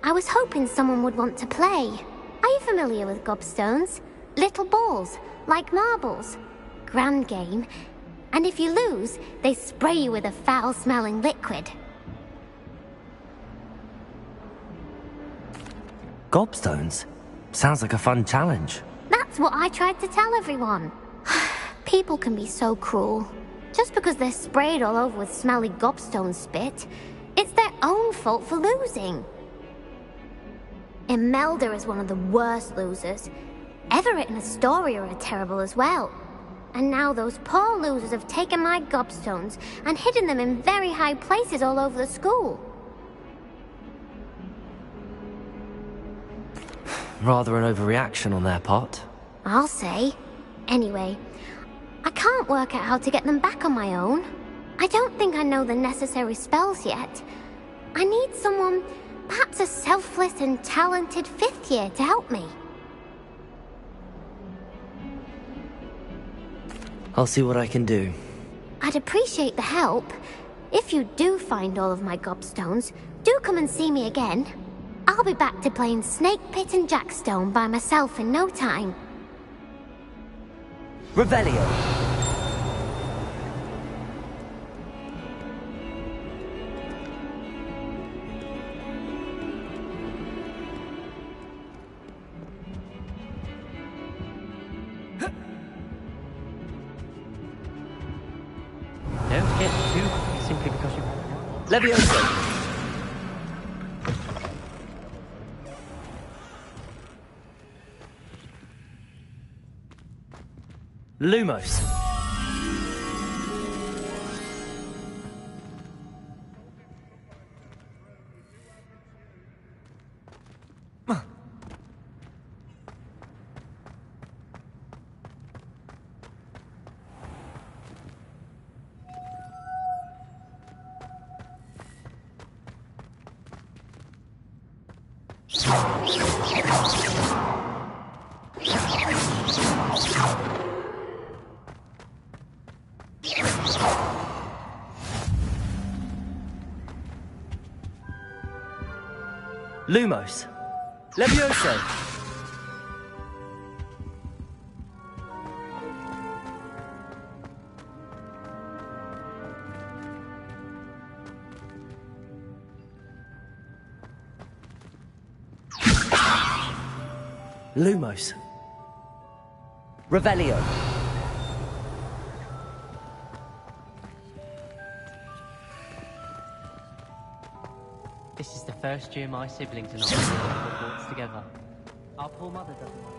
I was hoping someone would want to play. Are you familiar with gobstones? Little balls, like marbles. Grand game. And if you lose, they spray you with a foul-smelling liquid. Gobstones? Sounds like a fun challenge. That's what I tried to tell everyone. People can be so cruel. Just because they're sprayed all over with smelly gobstone spit, it's their own fault for losing. Imelda is one of the worst losers. Everett and Astoria are terrible as well. And now those poor losers have taken my gobstones and hidden them in very high places all over the school. Rather an overreaction on their part. I'll say. Anyway, I can't work out how to get them back on my own. I don't think I know the necessary spells yet. I need someone, perhaps a selfless and talented 5th year to help me. I'll see what I can do. I'd appreciate the help. If you do find all of my gobstones, do come and see me again. I'll be back to playing Snake Pit and Jackstone by myself in no time. Revelio! Don't get too cocky simply because you... Levioso! Lumos! Lumos! Levioso! Lumos! Revelio! This is the first year my siblings and I have played Hogwarts together. Our poor mother doesn't mind.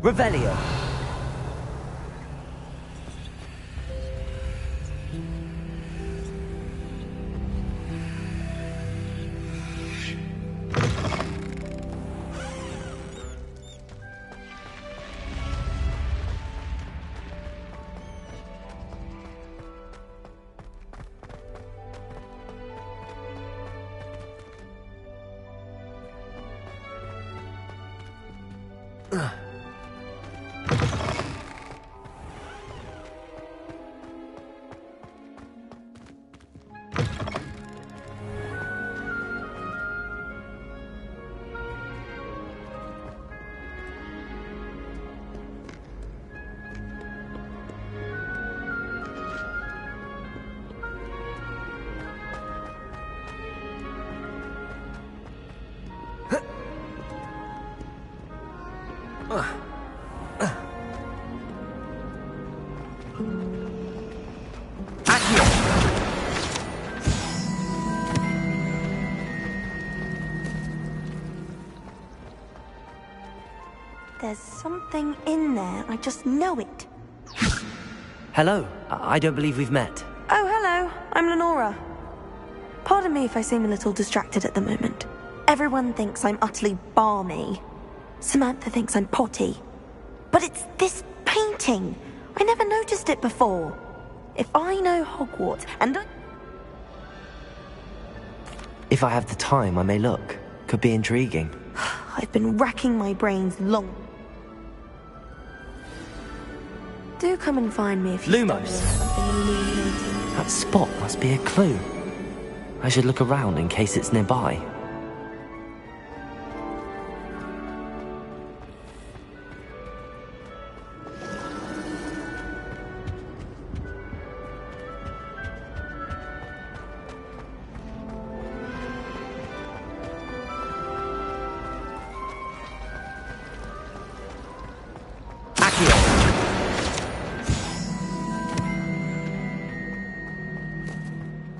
Revelio. There's something in there. I just know it. Hello. I don't believe we've met. Oh, hello. I'm Lenora. Pardon me if I seem a little distracted at the moment. Everyone thinks I'm utterly balmy. Samantha thinks I'm potty. But it's this painting. I never noticed it before. If I know Hogwarts and If I have the time, I may look. Could be intriguing. I've been racking my brains long. Do come and find me if you Lumos. something illuminating. That spot must be a clue. I should look around in case it's nearby.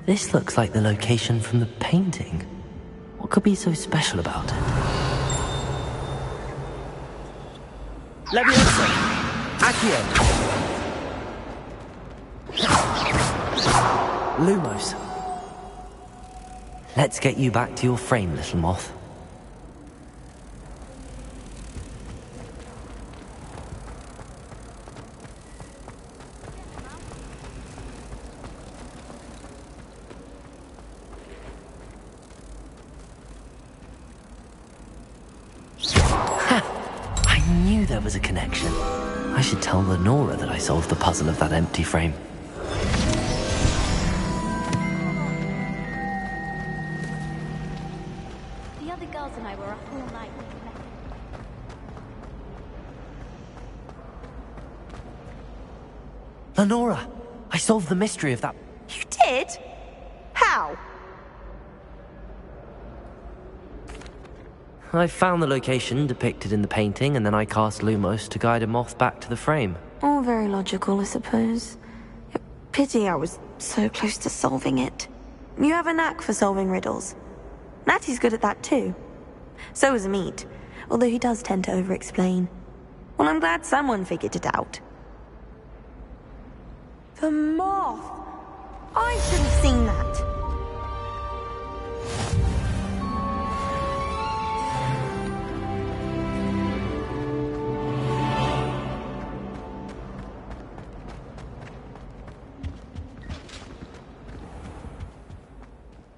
This looks like the location from the painting. What could be so special about it? Leviosa! Accio! Lumos. Let's get you back to your frame, little moth. There was a connection. I should tell Lenora that I solved the puzzle of that empty frame. The other girls and I were up all night. Lenora! I solved the mystery of that... You did? How? I found the location depicted in the painting, and then I cast Lumos to guide a moth back to the frame. All very logical, I suppose. Pity I was so close to solving it. You have a knack for solving riddles. Natty's good at that too. So is Amit, although he does tend to over-explain. Well, I'm glad someone figured it out. The moth! I should have seen that!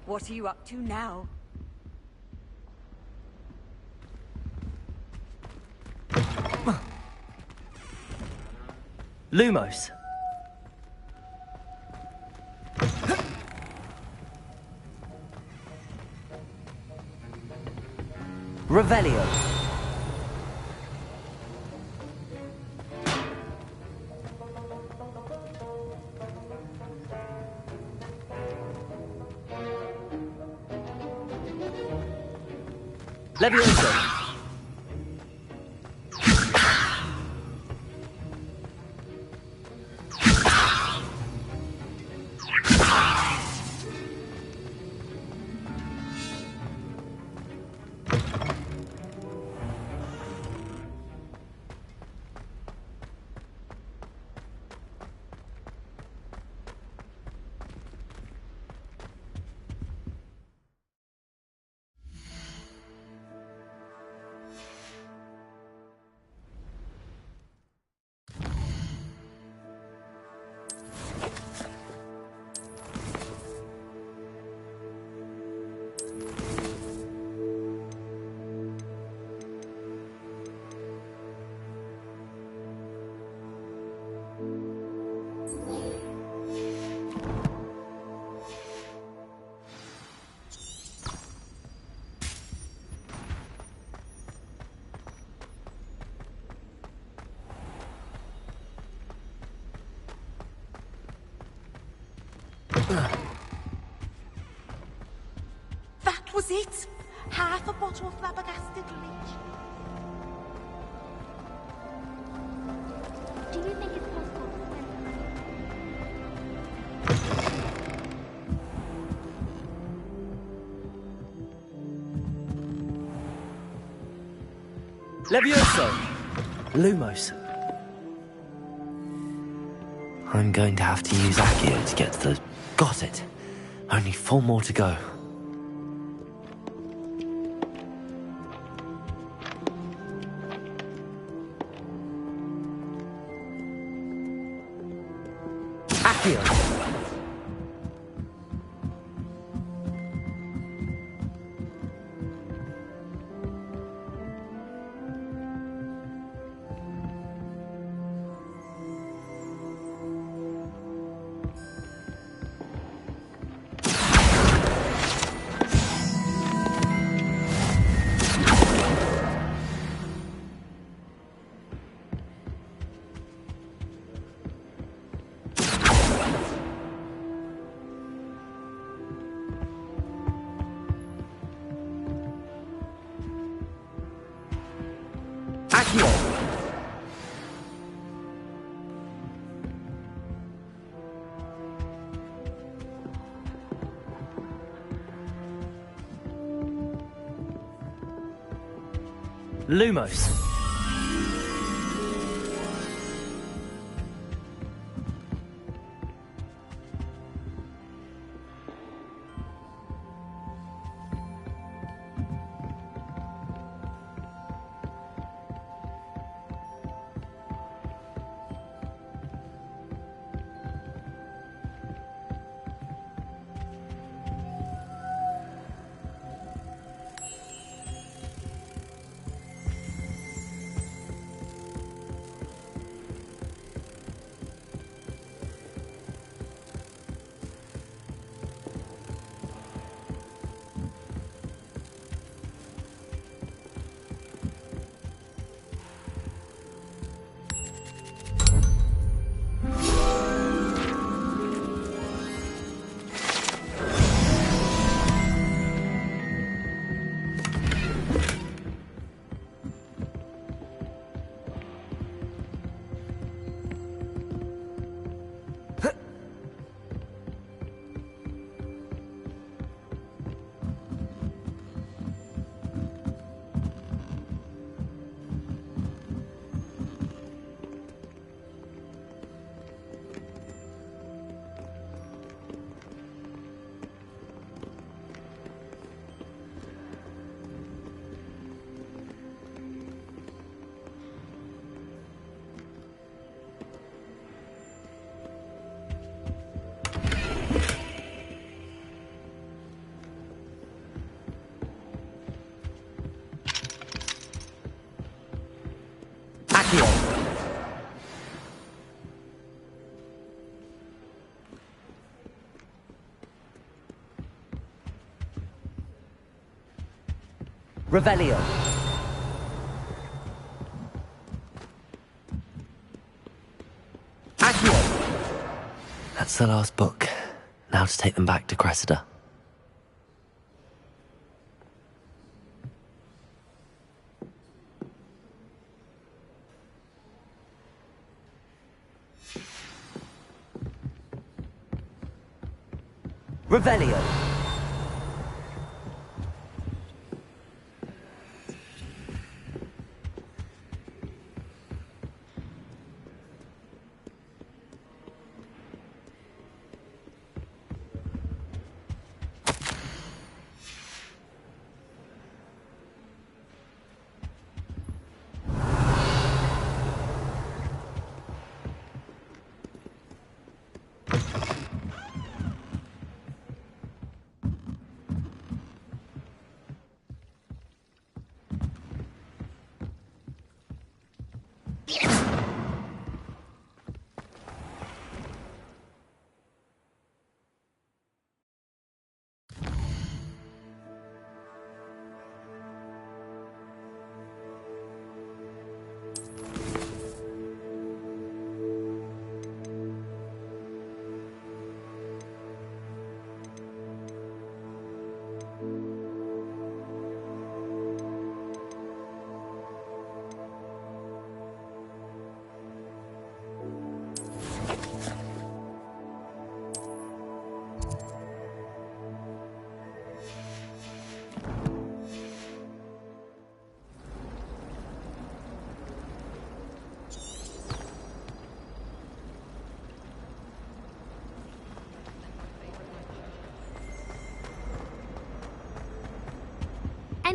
What are you up to now? Lumos. Revelio. Leviosa. it. Half a bottle of flabbergasted leech. Do you think it's possible to send Levioso! Lumos. I'm going to have to use Accio to get to the... Got it. Only 4 more to go. Accio! Lumos. Revelio. Accio. That's the last book. Now to take them back to Cressida. Revelio.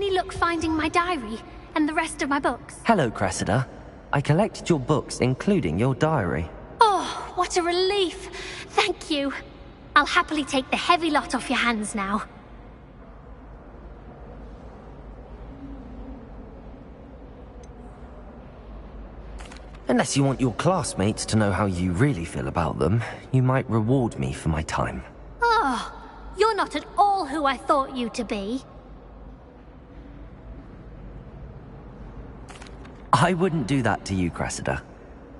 Any luck finding my diary and the rest of my books? Hello, Cressida. I collected your books, including your diary. Oh, what a relief. Thank you. I'll happily take the heavy lot off your hands now. Unless you want your classmates to know how you really feel about them, you might reward me for my time. Oh, you're not at all who I thought you to be. I wouldn't do that to you, Cressida.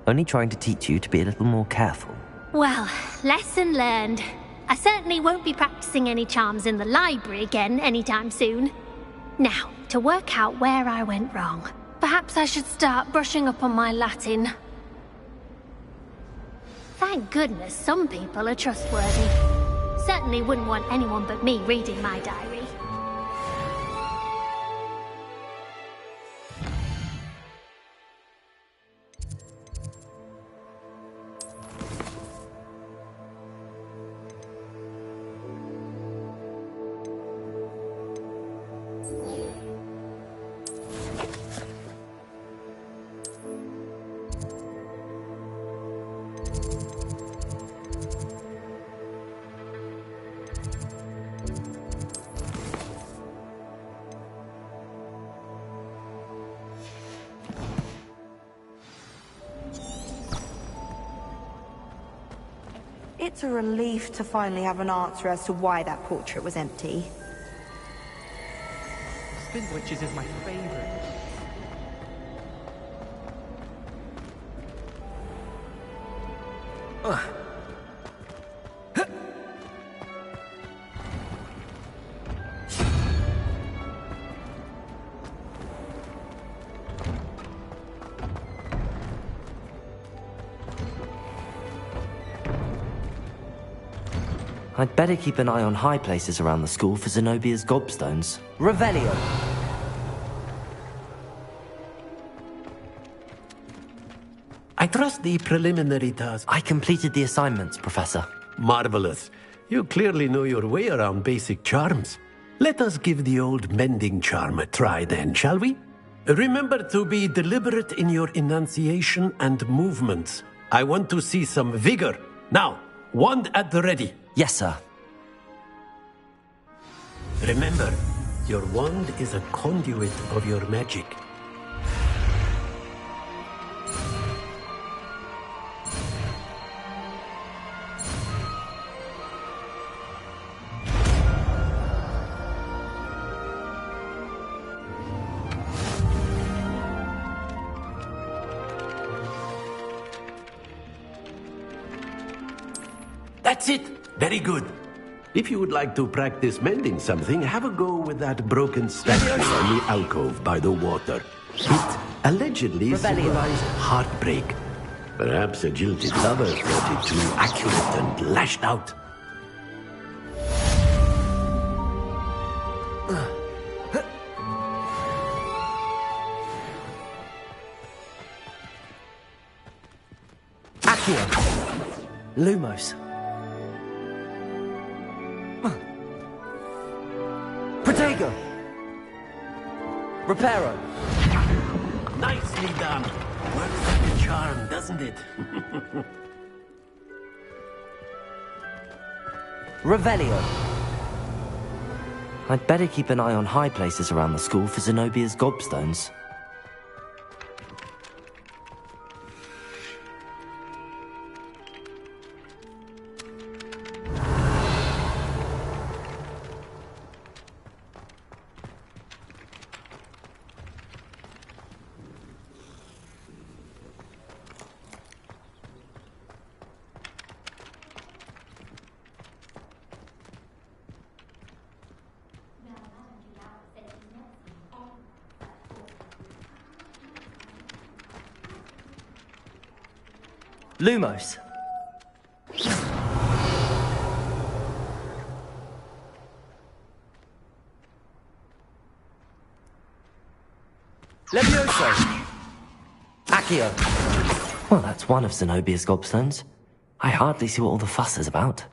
Only trying to teach you to be a little more careful. Well, lesson learned. I certainly won't be practicing any charms in the library again anytime soon. Now, to work out where I went wrong. Perhaps I should start brushing up on my Latin. Thank goodness some people are trustworthy. Certainly wouldn't want anyone but me reading my diary. It's a relief to finally have an answer as to why that portrait was empty. Spin Witches is my favorite. I'd better keep an eye on high places around the school for Zenobia's gobstones. Revelio! I trust the preliminary task. I completed the assignments, Professor. Marvelous. You clearly know your way around basic charms. Let us give the old mending charm a try then, shall we? Remember to be deliberate in your enunciation and movements. I want to see some vigor. Now, wand at the ready. Yes, sir. Remember, your wand is a conduit of your magic. That's it! Very good. If you would like to practice mending something, have a go with that broken statue in the alcove by the water. It allegedly symbolized heartbreak. Perhaps a jilted lover thought it too accurate and lashed out. Accio! Lumos! Protego! Reparo! Nicely done. Works like a charm, doesn't it? Revelio! I'd better keep an eye on high places around the school for Zenobia's gobstones. Lumos. Levioso. Accio. Well, that's one of Zenobia's gobstones. I hardly see what all the fuss is about.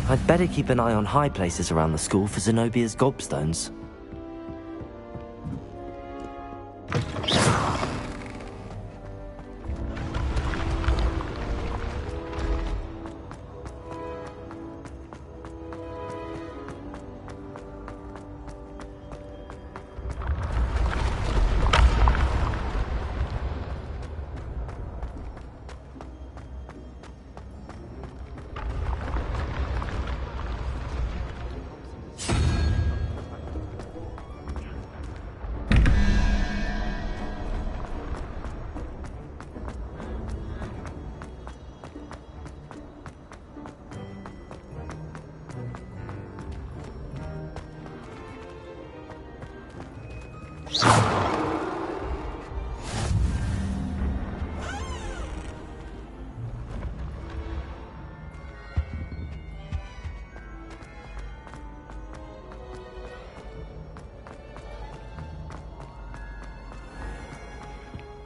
I'd better keep an eye on high places around the school for Zenobia's gobstones.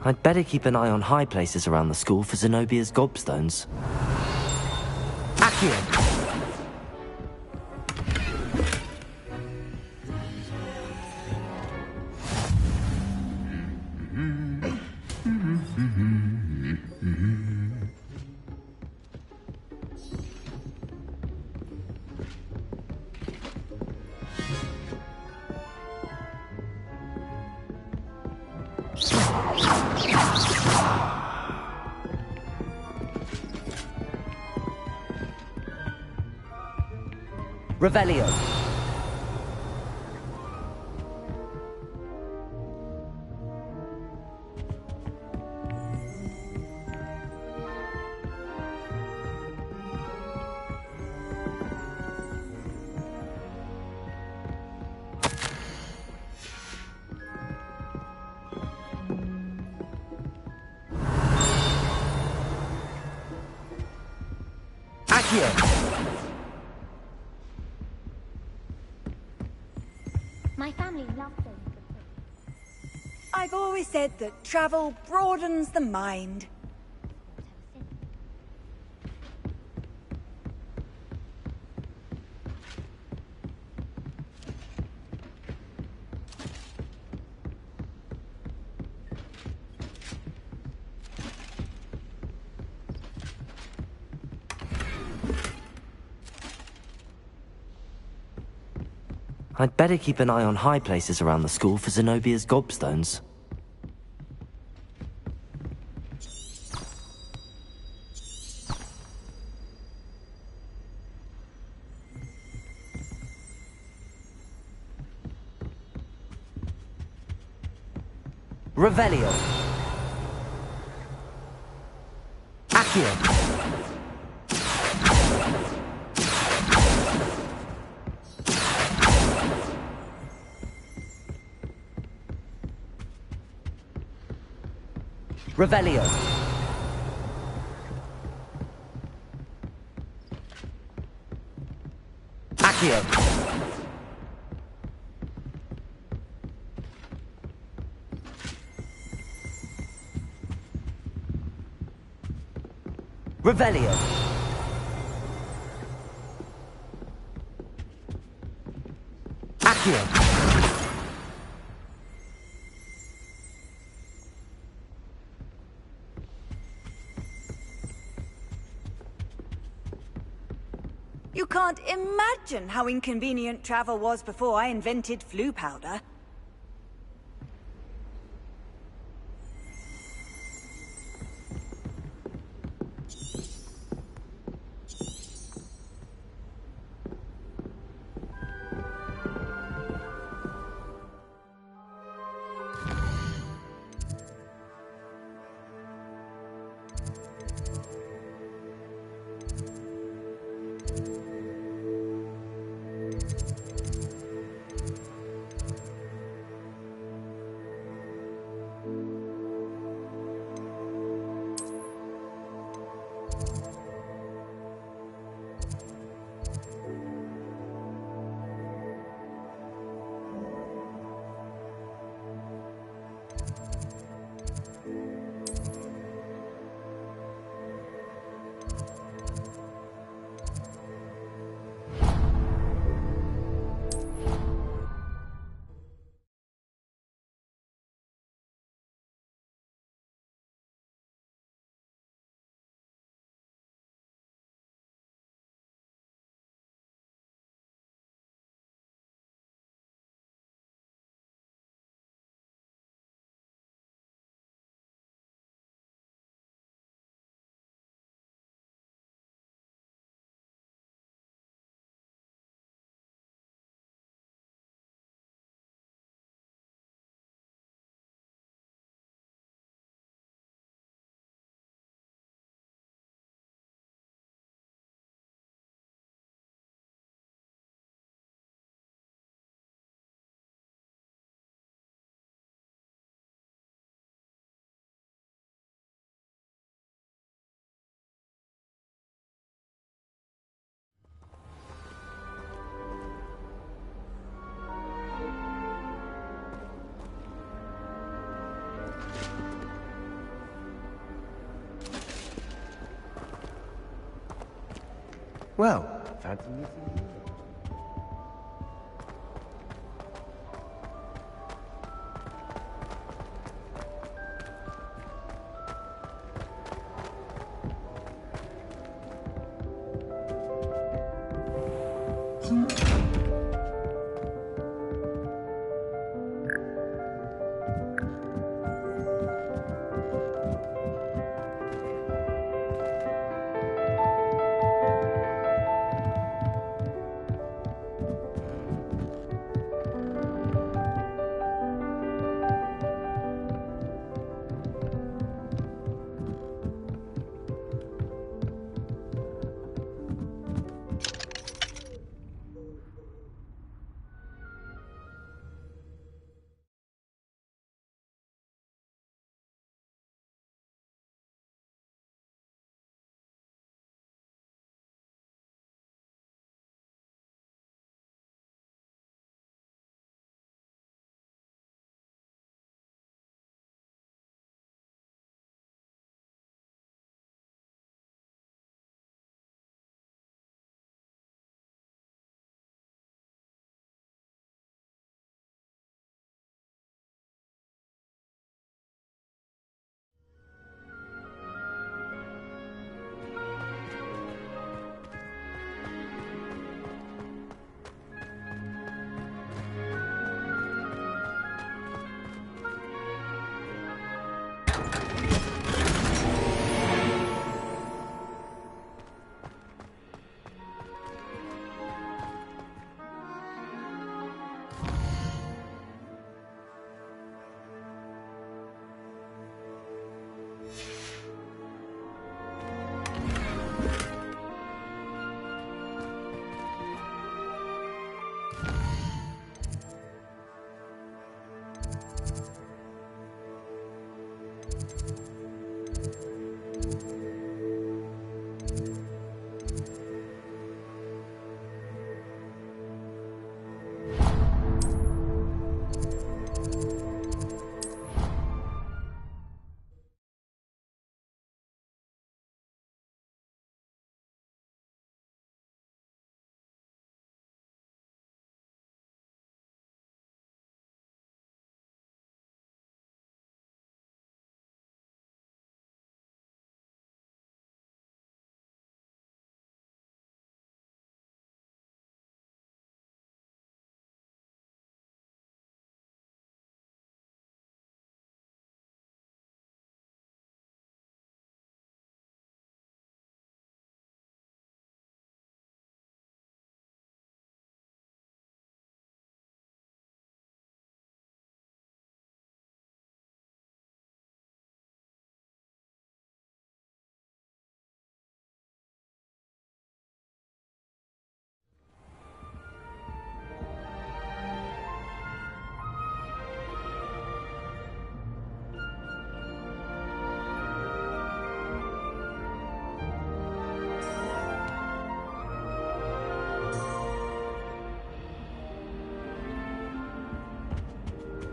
I'd better keep an eye on high places around the school for Zenobia's gobstones. Accio! Revelio. Accio. My family loves them. I've always said that travel broadens the mind. I'd better keep an eye on high places around the school for Zenobia's gobstones. Revelio. Accio. Revelio. Accio. Revelio. Accio. You can't imagine how inconvenient travel was before I invented flu powder. Well, fancy meeting you.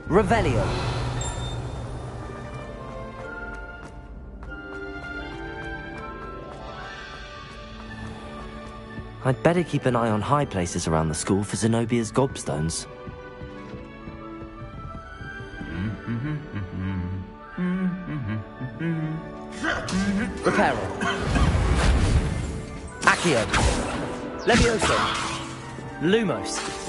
Revelio. I'd better keep an eye on high places around the school for Zenobia's gobstones. Reparo. Accio. Levioso. Lumos.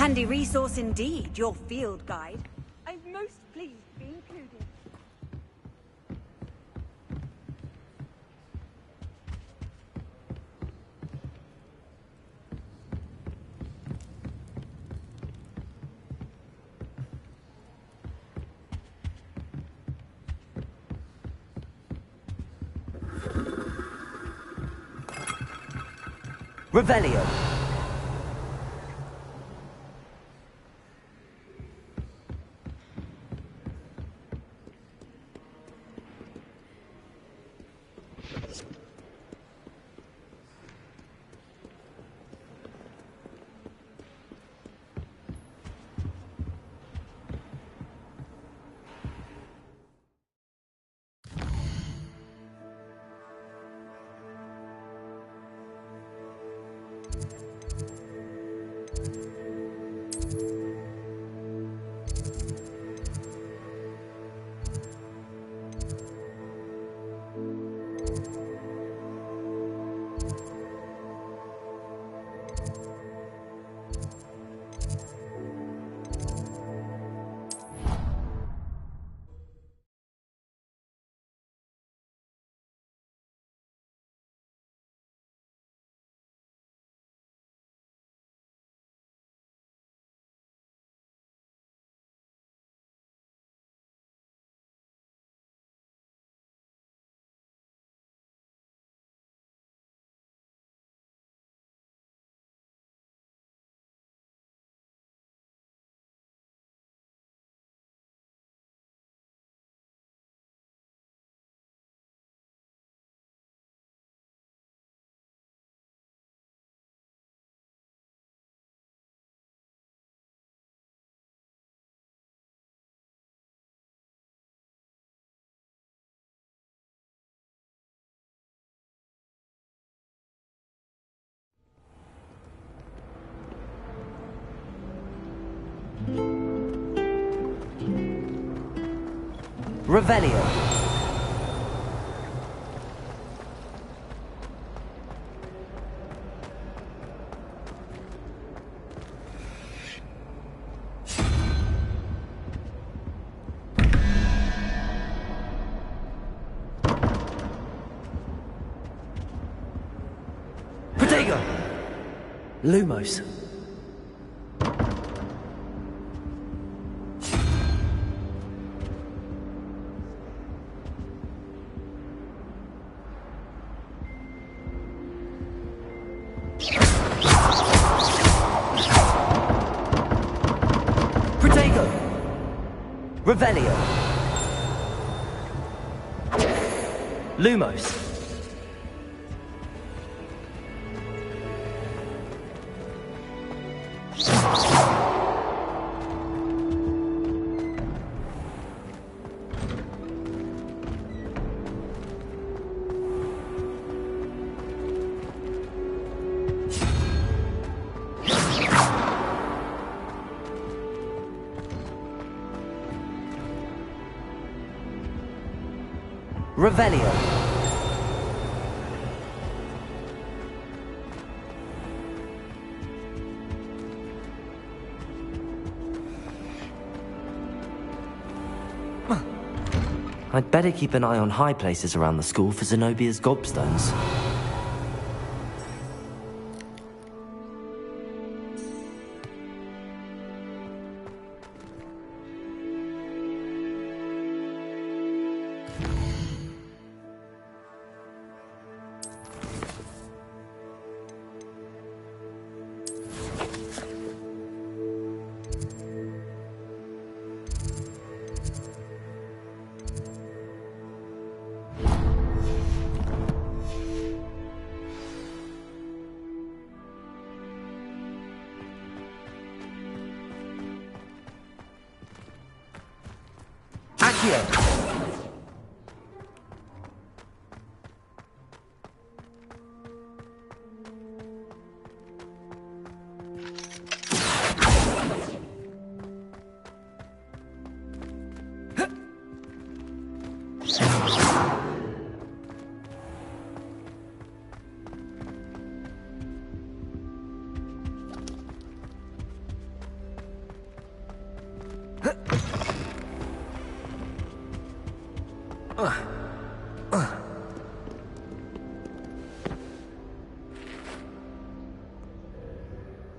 Handy resource indeed, your field guide. I'm most pleased to be included. Revelio. Revelio. Protego. Lumos. Revelio. Lumos. Revelio. I'd better keep an eye on high places around the school for Zenobia's gobstones. Accio!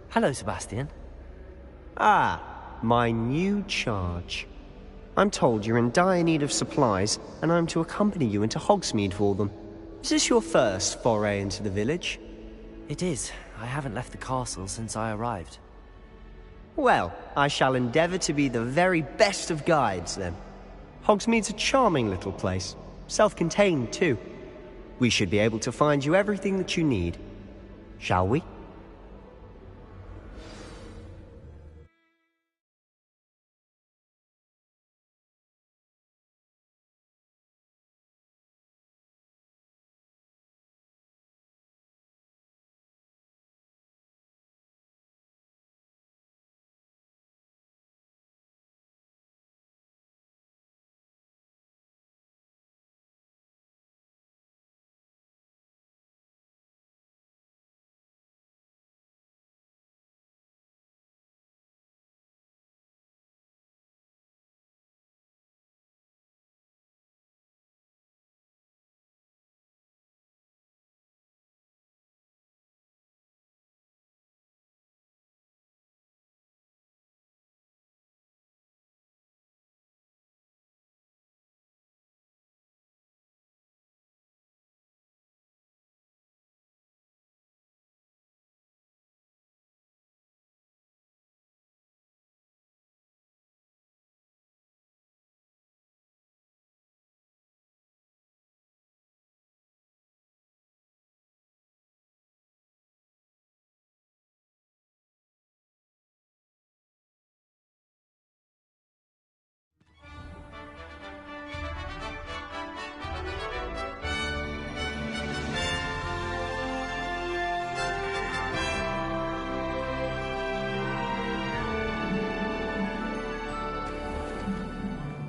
Hello, Sebastian. Ah, my new charge. I'm told you're in dire need of supplies, and I'm to accompany you into Hogsmeade for them. Is this your first foray into the village? It is. I haven't left the castle since I arrived. Well, I shall endeavour to be the very best of guides, then. Hogsmeade's a charming little place. Self-contained, too. We should be able to find you everything that you need. Shall we?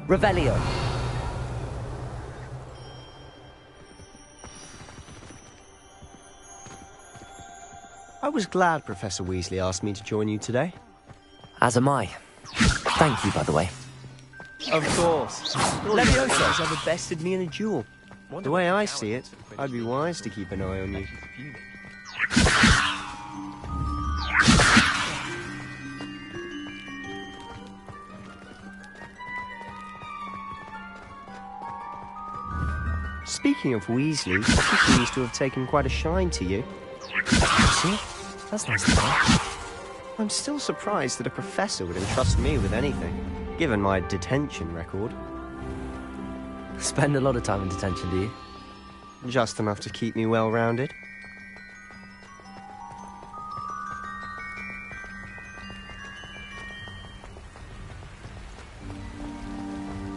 Revelio. I was glad Professor Weasley asked me to join you today. As am I. Thank you, by the way. Of course. Leviosa's ever bested me in a duel. The way I see it, I'd be wise to keep an eye on you. Speaking of Weasley, she seems to have taken quite a shine to you. See? That's nice to know. I'm still surprised that a professor would entrust me with anything, given my detention record. Spend a lot of time in detention, do you? Just enough to keep me well-rounded.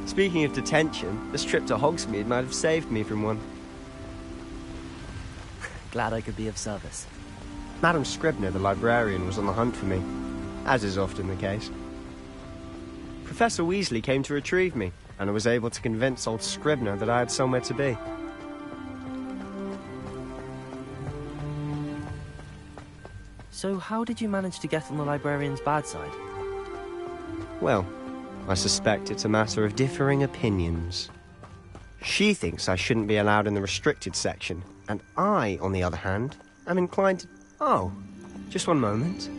Speaking of detention, this trip to Hogsmeade might have saved me from one. Glad I could be of service. Madam Scribner, the librarian, was on the hunt for me, as is often the case. Professor Weasley came to retrieve me, and I was able to convince old Scribner that I had somewhere to be. So how did you manage to get on the librarian's bad side? Well, I suspect it's a matter of differing opinions. She thinks I shouldn't be allowed in the restricted section, and I, on the other hand, am inclined to... Oh, just one moment.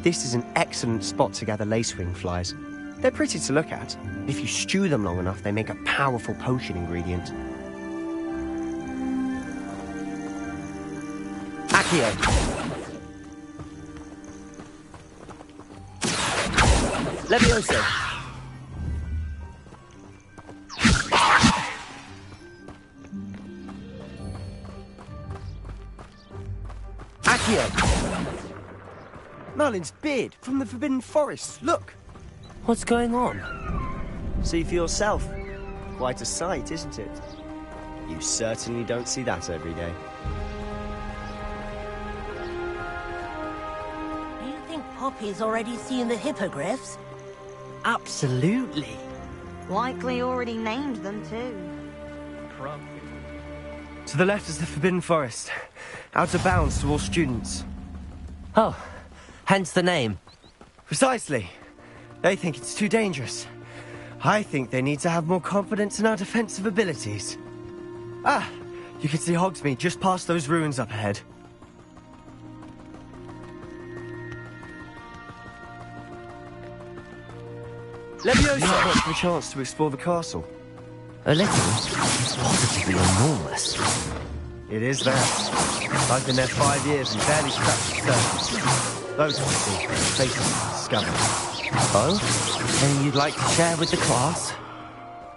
This is an excellent spot to gather lacewing flies. They're pretty to look at. If you stew them long enough, they make a powerful potion ingredient. Accio! Leviosa! Accio! Merlin's beard from the Forbidden Forest, look! What's going on? See for yourself. Quite a sight, isn't it? You certainly don't see that every day. Do you think Poppy's already seen the hippogriffs? Absolutely. Likely already named them too. To the left is the Forbidden Forest. Out of bounds to all students. Oh, hence the name. Precisely. They think it's too dangerous. I think they need to have more confidence in our defensive abilities. Ah, you can see Hogsmeade just past those ruins up ahead. Leviosa! Not much of a chance to explore the castle. A little. It's positively enormous. It is that. I've been there 5 years and barely scratched the surface. Those are the places to discover. Oh? Then you'd like to share with the class?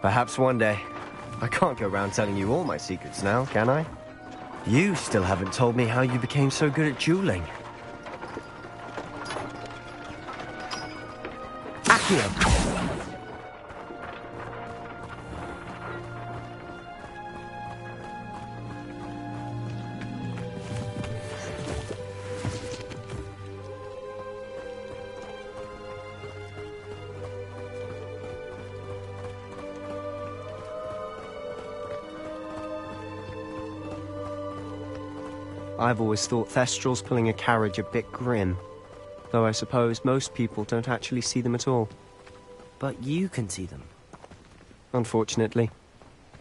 Perhaps one day. I can't go around telling you all my secrets now, can I? You still haven't told me how you became so good at dueling. Accio! I've always thought Thestrals pulling a carriage a bit grim. Though I suppose most people don't actually see them at all. But you can see them. Unfortunately.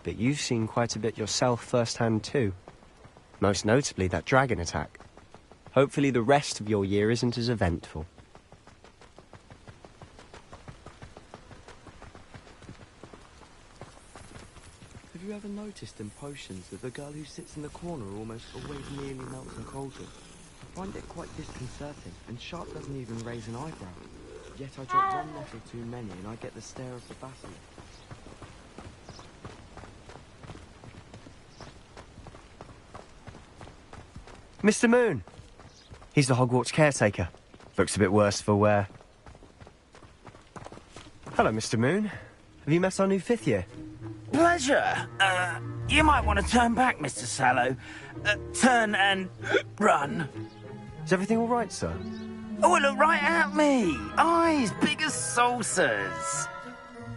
But you've seen quite a bit yourself firsthand too. Most notably that dragon attack. Hopefully the rest of your year isn't as eventful. Have you ever noticed in potions that the girl who sits in the corner almost always nearly melts in cauldron? I find it quite disconcerting, and Sharp doesn't even raise an eyebrow. Yet I drop one letter too many and I get the stare of the basilisk. Mr. Moon! He's the Hogwarts caretaker. Looks a bit worse for wear. Hello, Mr. Moon. Have you met our new 5th year? Pleasure. You might want to turn back, Mr. Sallow. Turn and run. Is everything all right, sir? Oh, look right at me. Eyes big as saucers.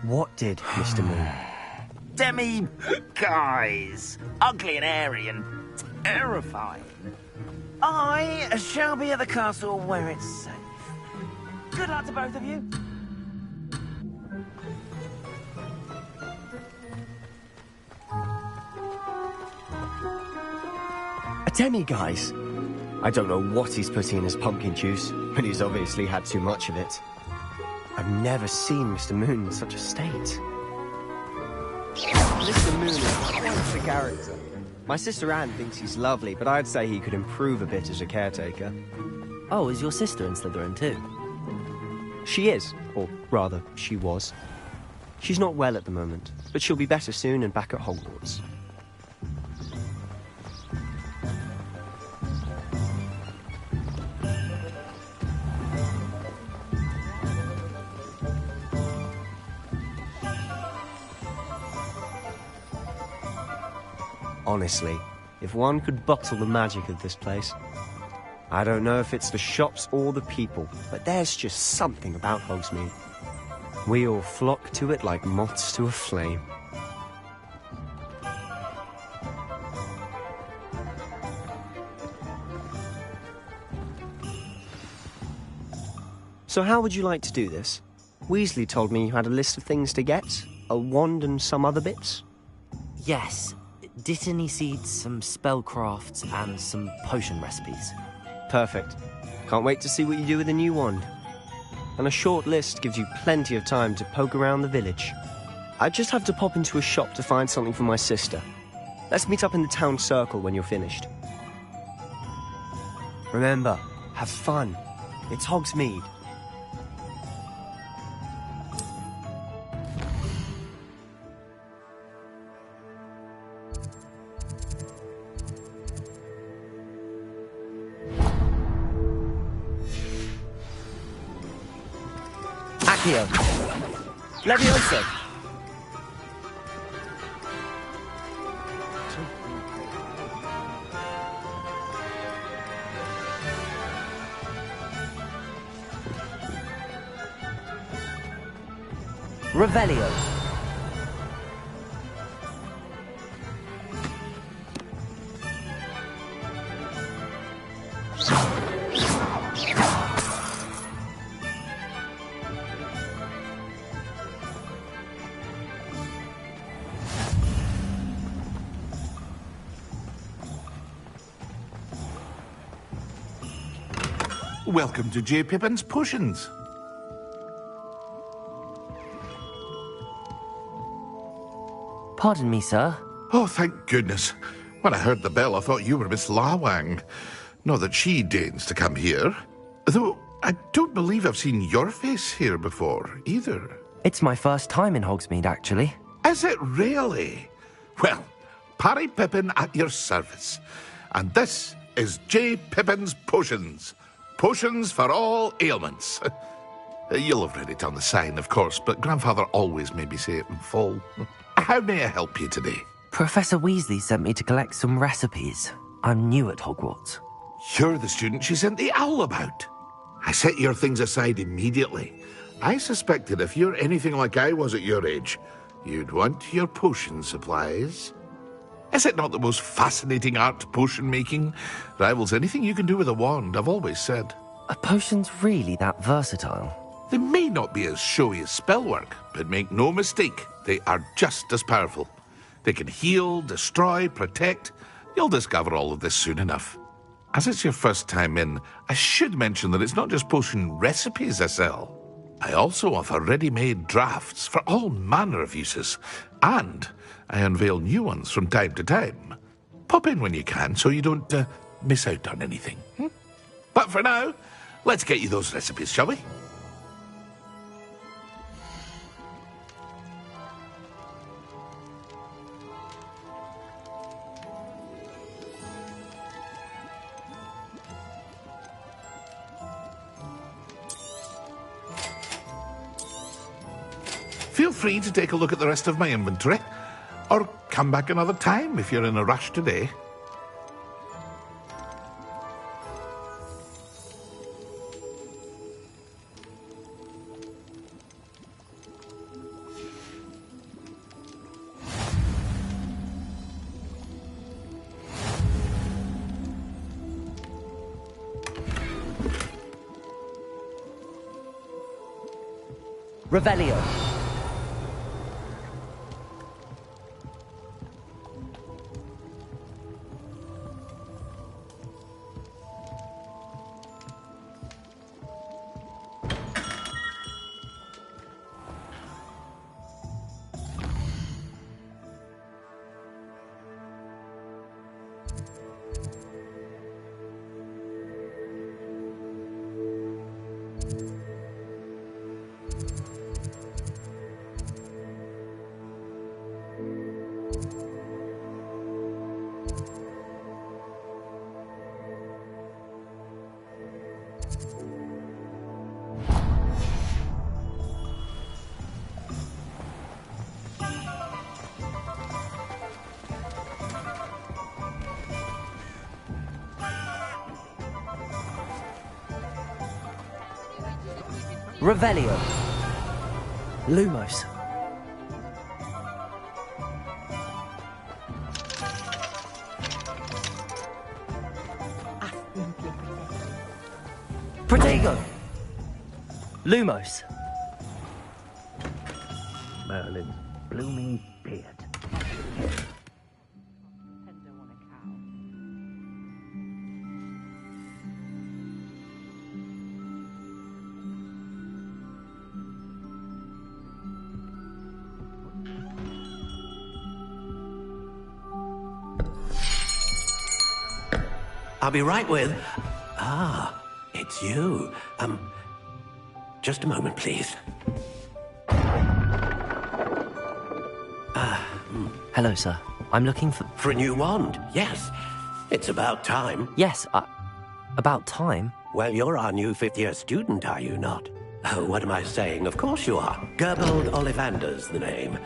What did, Mr. Moon? Demi-guys. Ugly and airy and terrifying. I shall be at the castle where it's safe. Good luck to both of you. A demi-guise? I don't know what he's putting in his pumpkin juice, but he's obviously had too much of it. I've never seen Mr. Moon in such a state. Mr. Moon is quite a character. My sister Anne thinks he's lovely, but I'd say he could improve a bit as a caretaker. Oh, is your sister in Slytherin too? She is, or rather, she was. She's not well at the moment, but she'll be better soon and back at Hogwarts. Honestly, if one could bottle the magic of this place. I don't know if it's the shops or the people, but there's just something about Hogsmeade. We all flock to it like moths to a flame. So how would you like to do this? Weasley told me you had a list of things to get, a wand and some other bits. Yes. Dittany seeds, some spellcrafts, and some potion recipes. Perfect. Can't wait to see what you do with the new wand. And a short list gives you plenty of time to poke around the village. I just have to pop into a shop to find something for my sister. Let's meet up in the town circle when you're finished. Remember, have fun. It's Hogsmeade. Accio! Leviosa! Revelio. Welcome to J. Pippin's Potions. Pardon me, sir. Oh, thank goodness. When I heard the bell, I thought you were Miss Lawang. Not that she deigns to come here. Though, I don't believe I've seen your face here before, either. It's my first time in Hogsmeade, actually. Is it really? Well, Parry Pippin at your service. And this is J. Pippin's Potions. Potions for all ailments. You'll have read it on the sign, of course, but Grandfather always made me say it in full. How may I help you today? Professor Weasley sent me to collect some recipes. I'm new at Hogwarts. You're the student she sent the owl about. I set your things aside immediately. I suspected if you're anything like I was at your age, you'd want your potion supplies. Is it not the most fascinating art, potion making? Rivals anything you can do with a wand, I've always said. Are potions really that versatile? They may not be as showy as spellwork, but make no mistake, they are just as powerful. They can heal, destroy, protect. You'll discover all of this soon enough. As it's your first time in, I should mention that it's not just potion recipes I sell. I also offer ready-made drafts for all manner of uses, and I unveil new ones from time to time. Pop in when you can so you don't miss out on anything. But for now, let's get you those recipes, shall we? Feel free to take a look at the rest of my inventory, or come back another time if you're in a rush today. Revelio. Revelio. Lumos. Protego. Lumos. Merlin's blooming beard. I'll be right with... Ah, it's you. Just a moment, please. Hello, sir. I'm looking for... For a new wand, yes. It's about time. Yes, about time? Well, you're our new fifth-year student, are you not? Oh, what am I saying? Of course you are. Gerbold Ollivander's the name.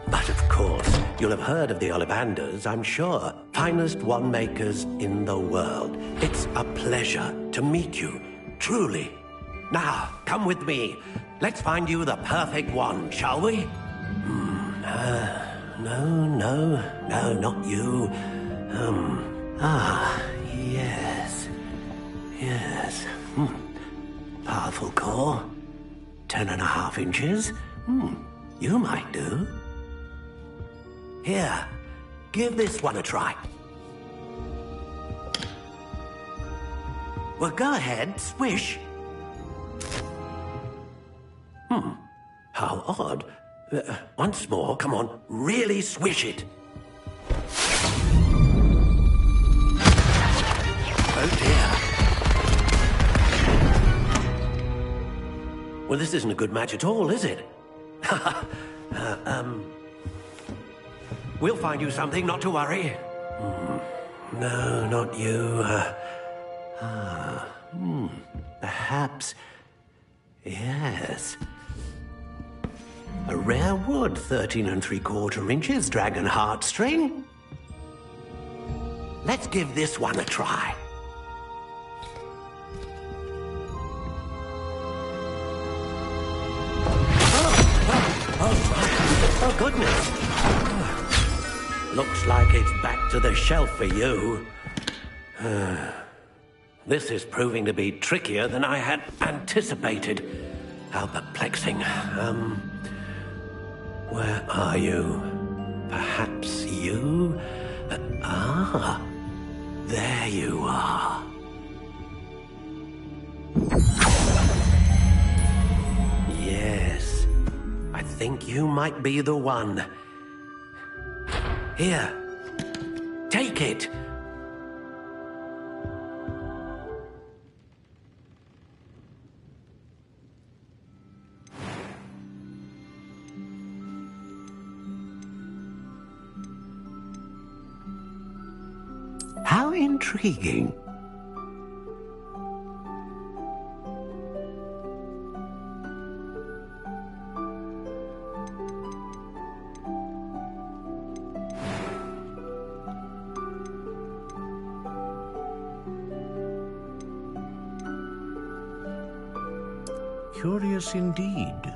But of course, you'll have heard of the Ollivanders, I'm sure. Finest wand makers in the world. It's a pleasure to meet you, truly. Now, come with me. Let's find you the perfect one, shall we? No, not you. Yes. Powerful core. 10.5 inches. You might do. Here, give this one a try. Well, go ahead, swish. How odd. Once more, come on, really swish it. Oh dear. Well, this isn't a good match at all, is it? We'll find you something, not to worry. No, not you. Perhaps... Yes. A rare wood, 13 3/4 inches, dragon heartstring. Let's give this one a try. Oh, goodness. Looks like it's back to the shelf for you. This is proving to be trickier than I had anticipated. How perplexing. Where are you? Perhaps you? There you are. Yes, I think you might be the one. Here, take it. How intriguing. Curious indeed.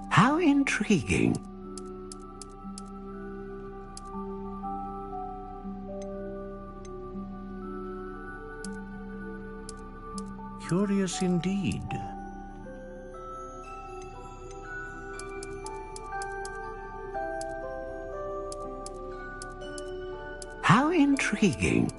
How intriguing. Curious indeed. How intriguing.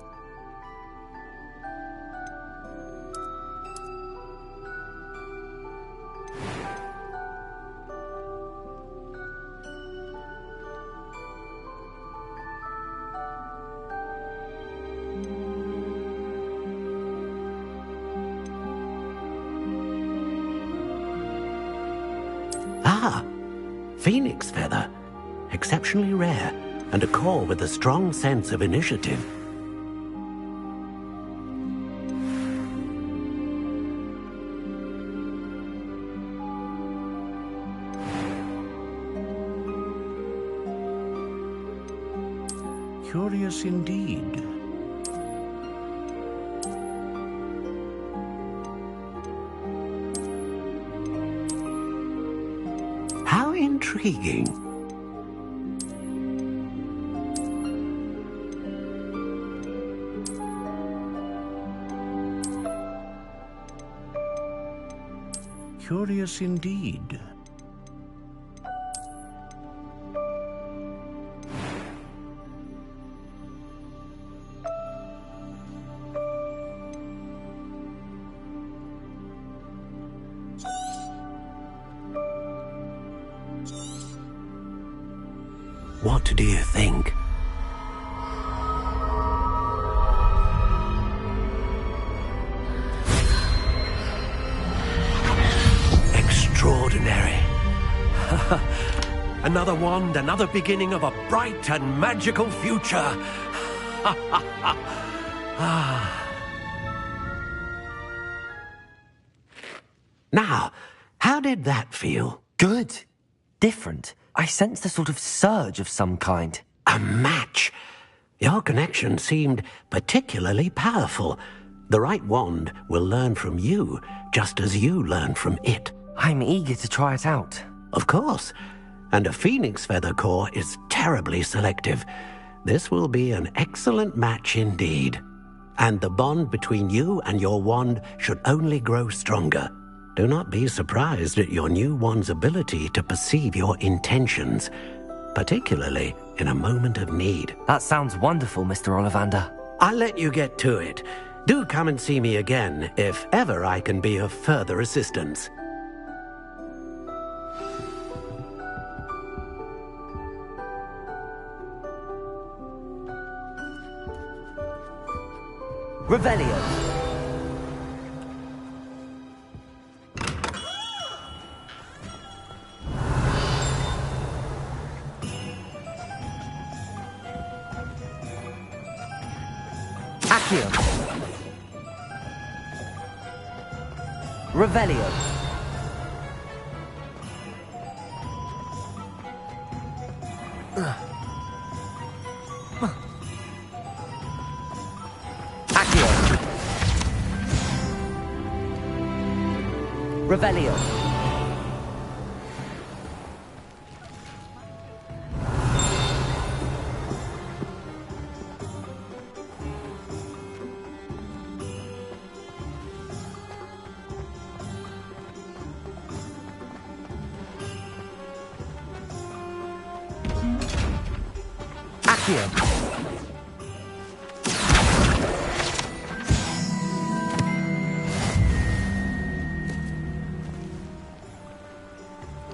Phoenix feather. Exceptionally rare, and a core with a strong sense of initiative. Curious indeed. How intriguing. Curious indeed. What do you think? Extraordinary. Another wand, another beginning of a bright and magical future. Now, how did that feel? Good. different. I sensed a sort of surge of some kind. A match? Your connection seemed particularly powerful. The right wand will learn from you, just as you learn from it. I'm eager to try it out. Of course. And a phoenix feather core is terribly selective. This will be an excellent match indeed. And the bond between you and your wand should only grow stronger. Do not be surprised at your new wand's ability to perceive your intentions, particularly in a moment of need. That sounds wonderful, Mr. Ollivander. I'll let you get to it. Do come and see me again if ever I can be of further assistance. Revelio. Accio. Revelio. Accio. Revelio. Accio.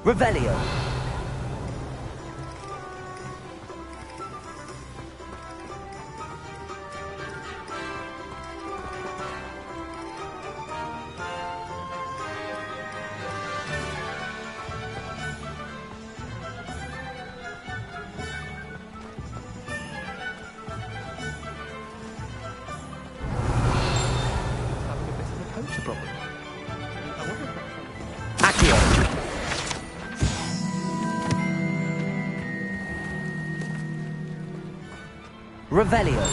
Revelio. Accio. Revelio.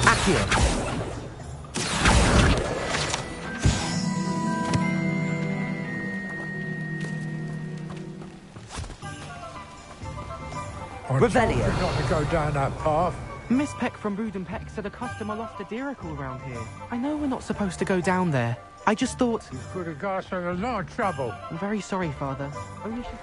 Accio. Revelio. Not to go down that path. Miss Peck from Ruden Peck said a customer lost a deeracle around here. I know we're not supposed to go down there. I just thought... You could have got us in a lot of trouble. I'm very sorry, Father. Only she said...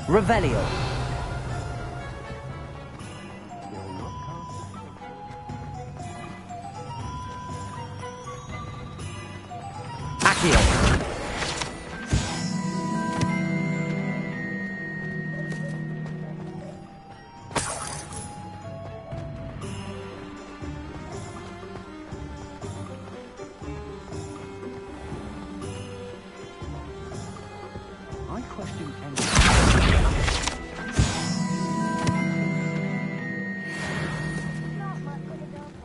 Revelio. Accio. I question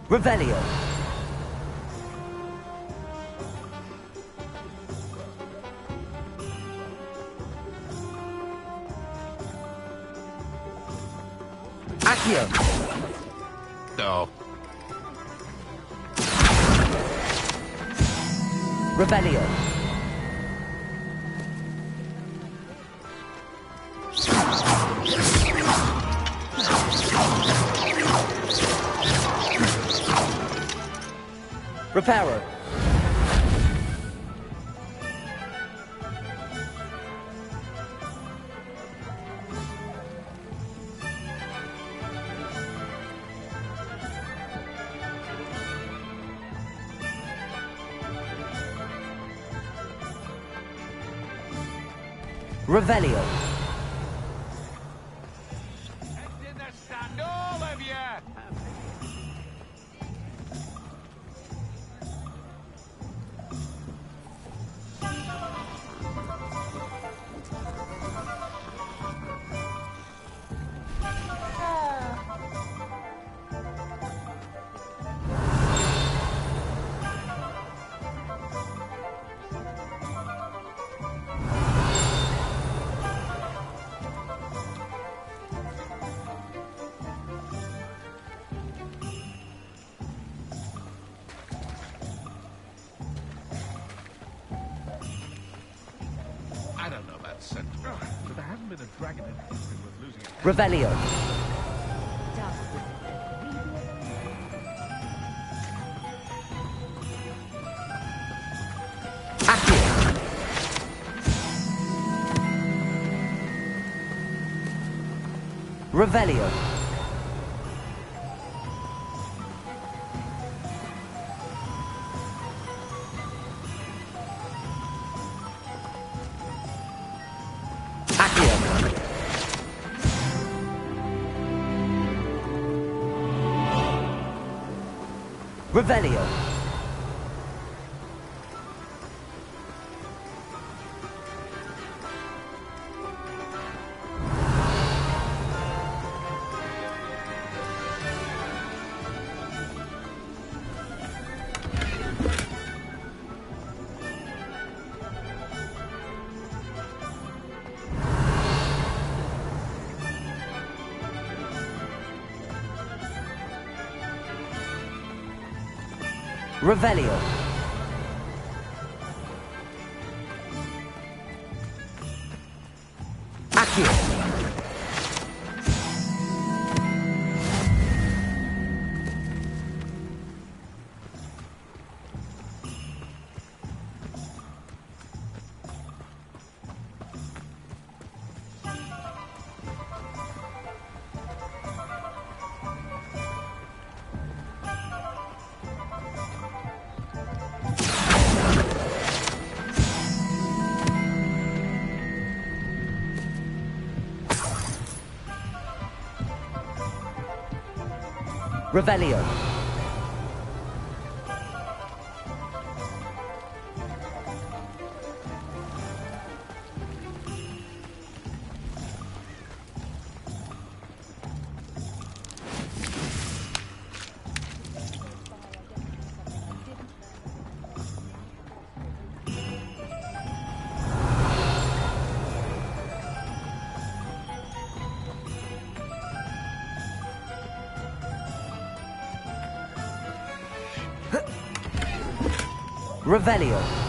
Revelio. Accio. No. Revelio. Reparo. Revelio. I don't know about scent, but there hasn't been a dragon in history worth losing it. Revelio. Revelio. Revelio. Revelio. Accio. Revelio. Revelio.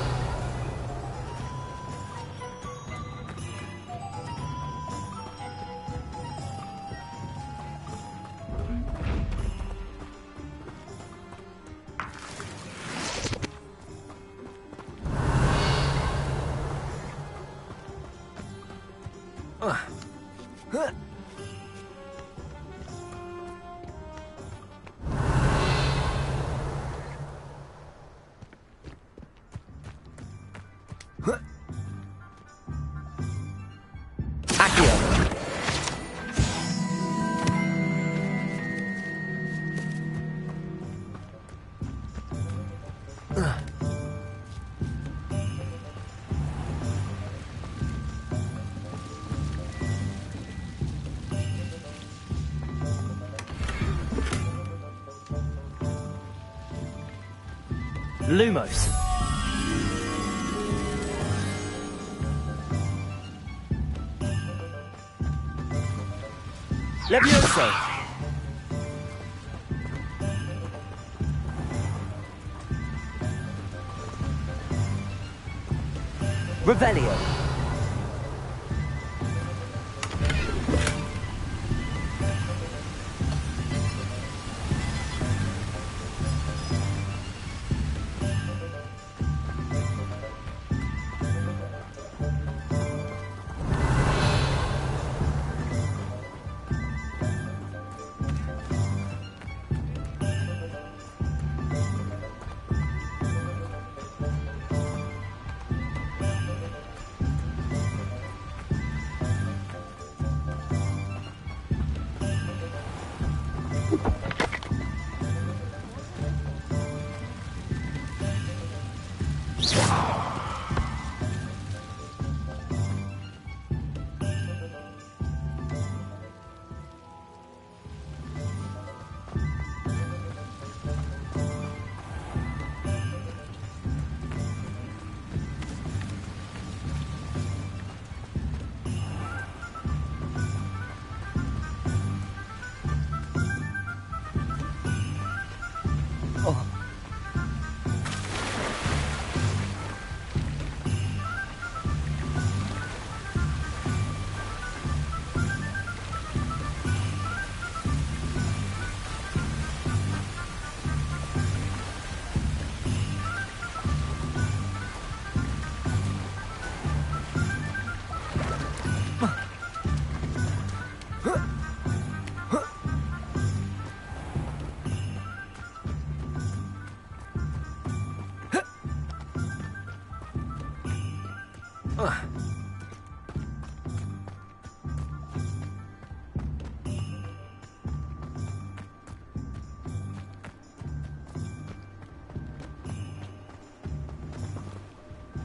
Lumos. Levioso. Revelio.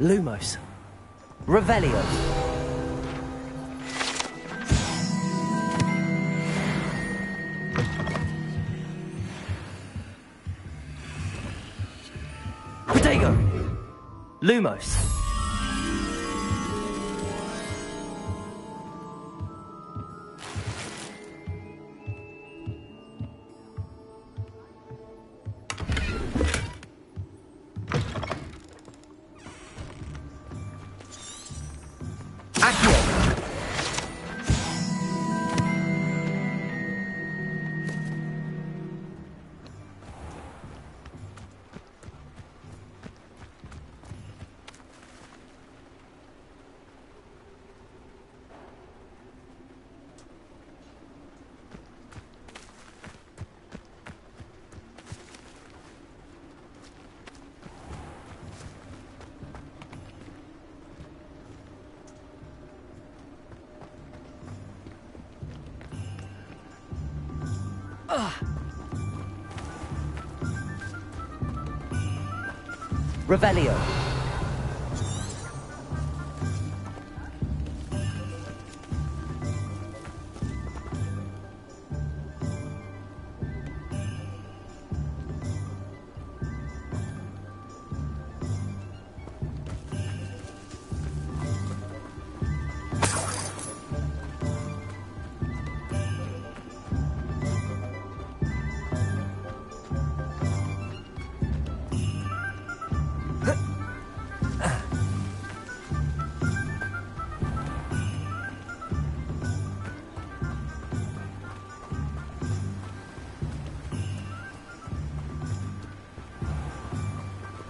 Lumos. Revelio. Protego. Lumos. Revelio.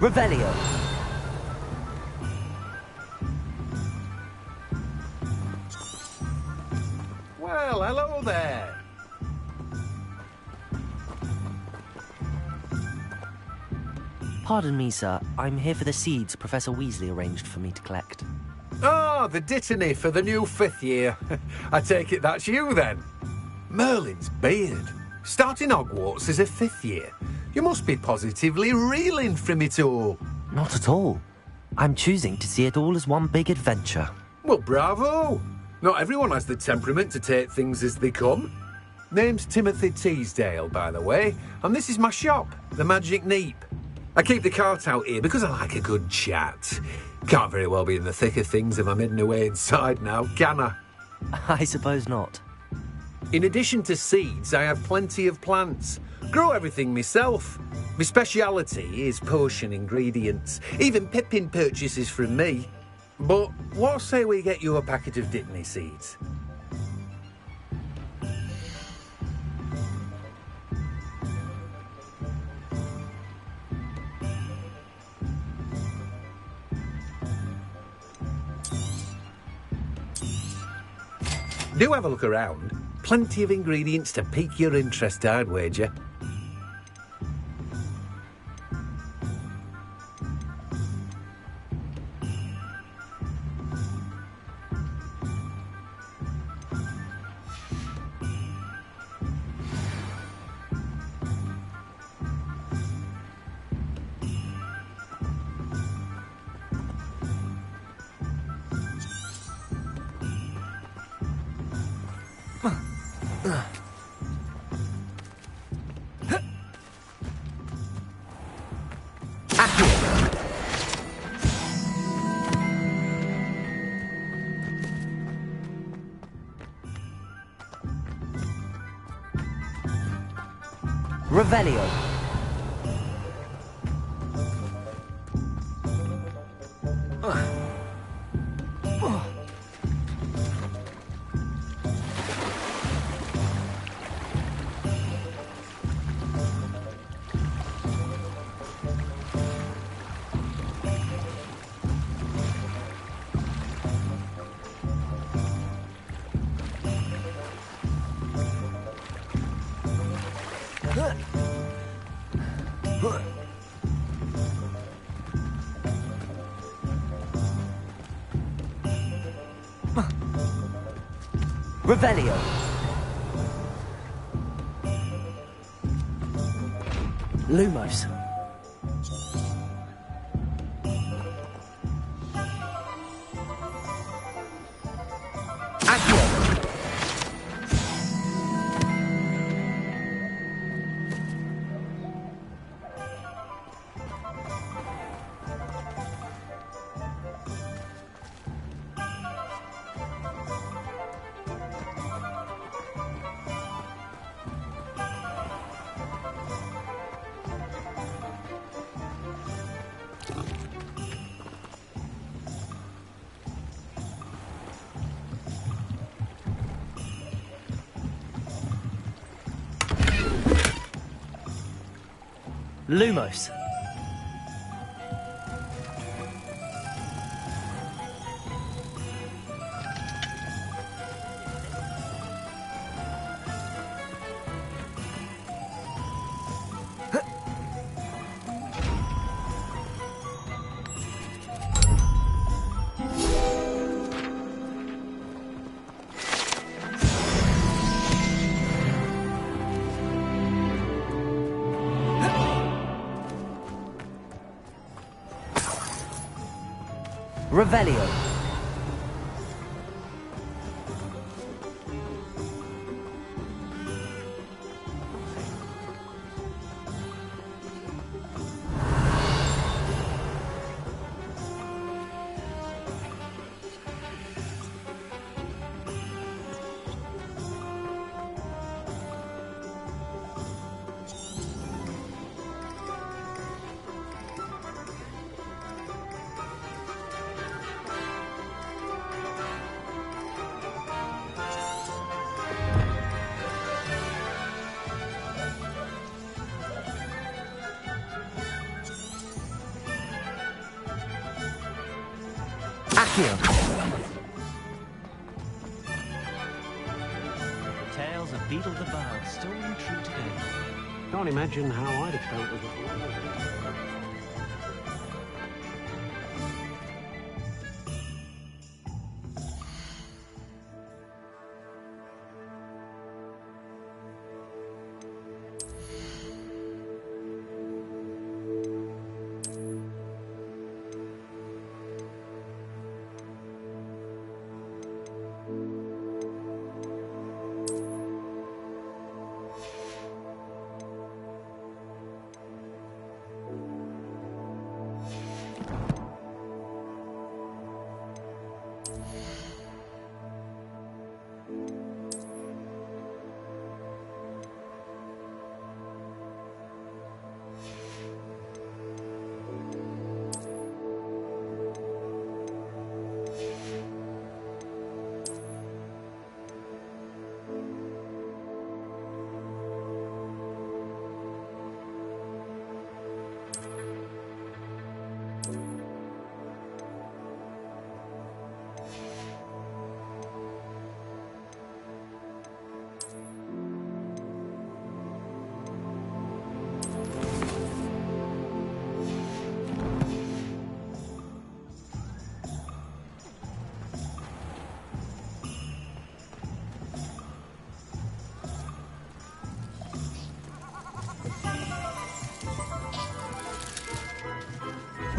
Revelio. Well, hello there. Pardon me, sir. I'm here for the seeds Professor Weasley arranged for me to collect. Ah, the dittany for the new 5th year. I take it that's you, then. Merlin's beard. Starting Hogwarts as a 5th year. You must be positively reeling from it all. Not at all. I'm choosing to see it all as one big adventure. Well, bravo. Not everyone has the temperament to take things as they come. Name's Timothy Teasdale, by the way, and this is my shop, the Magic Neep. I keep the cart out here because I like a good chat. Can't very well be in the thick of things if I'm hidden away inside now, can I? I suppose not. In addition to seeds, I have plenty of plants. Grow everything myself. My speciality is potion ingredients. Even Pippin purchases from me. But what say we get you a packet of dittany seeds? Do have a look around. Plenty of ingredients to pique your interest, I'd wager. Revelio. Revelio. Lumos. Lumos. Revelio. Tales of Beetle the Bard still ring true today. Can't imagine how I'd have felt as a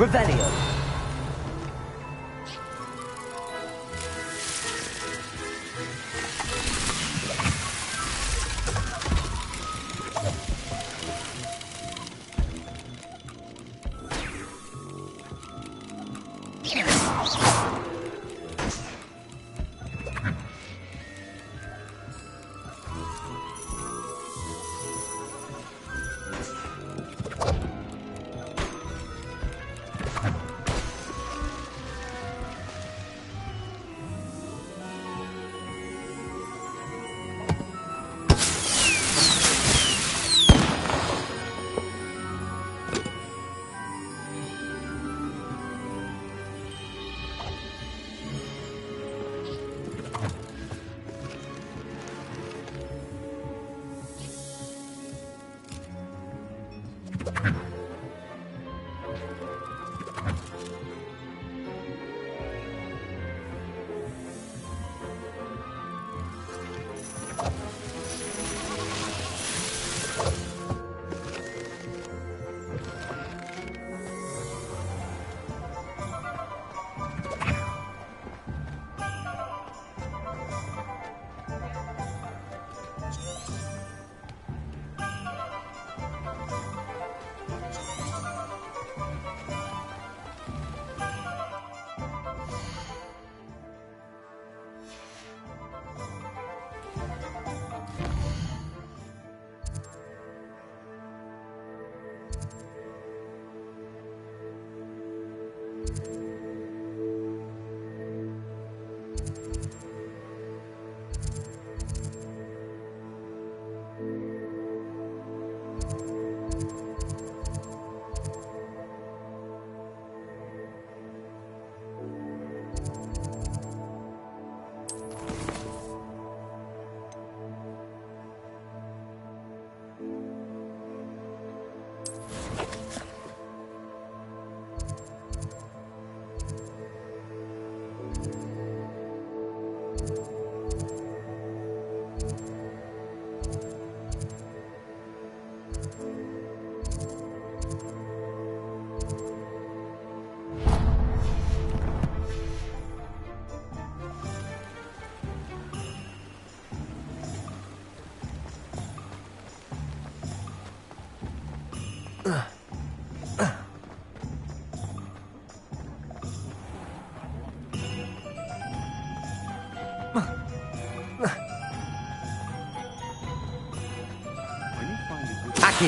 Revelio.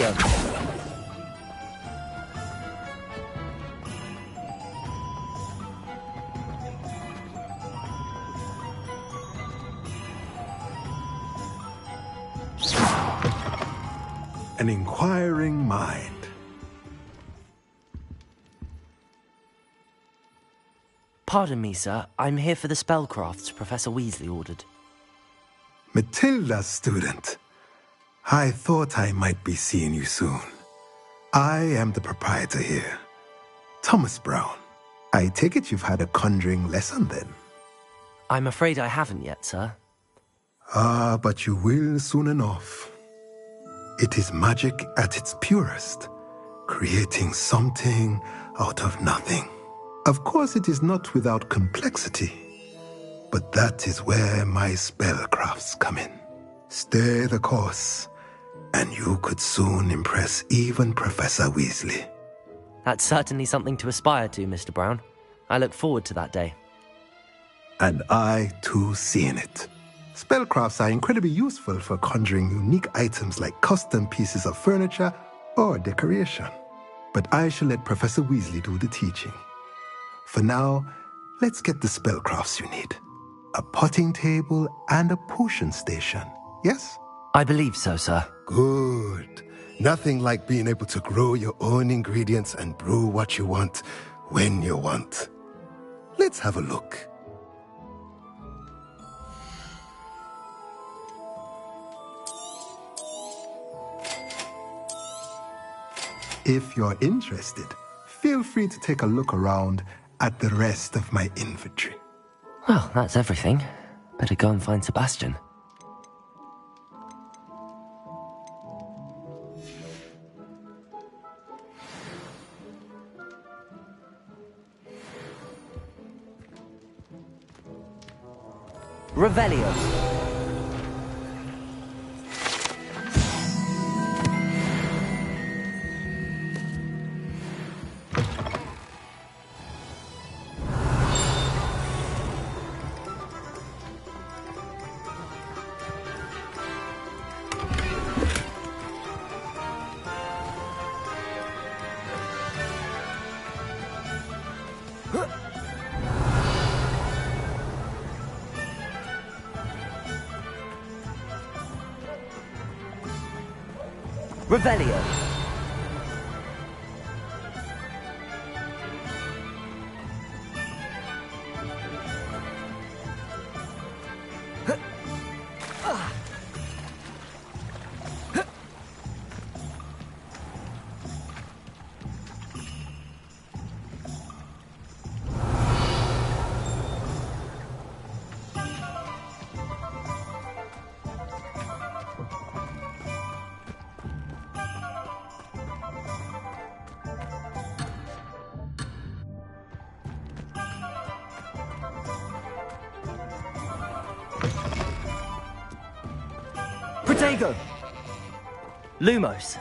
Revelio. An inquiring mind. Pardon me, sir. I'm here for the spellcrafts Professor Weasley ordered. Matilda's student. I thought I might be seeing you soon. I am the proprietor here, Thomas Brown. I take it you've had a conjuring lesson then? I'm afraid I haven't yet, sir. Ah, but you will soon enough. It is magic at its purest, creating something out of nothing. Of course, it is not without complexity, but that is where my spellcrafts come in. Stay the course, and you could soon impress even Professor Weasley. That's certainly something to aspire to, Mr. Brown. I look forward to that day. And I, too, see in it. Spellcrafts are incredibly useful for conjuring unique items like custom pieces of furniture or decoration. But I shall let Professor Weasley do the teaching. For now, let's get the spellcrafts you need. A potting table and a potion station, yes? I believe so, sir. Good. Nothing like being able to grow your own ingredients and brew what you want, when you want. Let's have a look. If you're interested, feel free to take a look around at the rest of my inventory. Well, that's everything. Better go and find Sebastian. Revelio. Revelio. Protego! Lumos.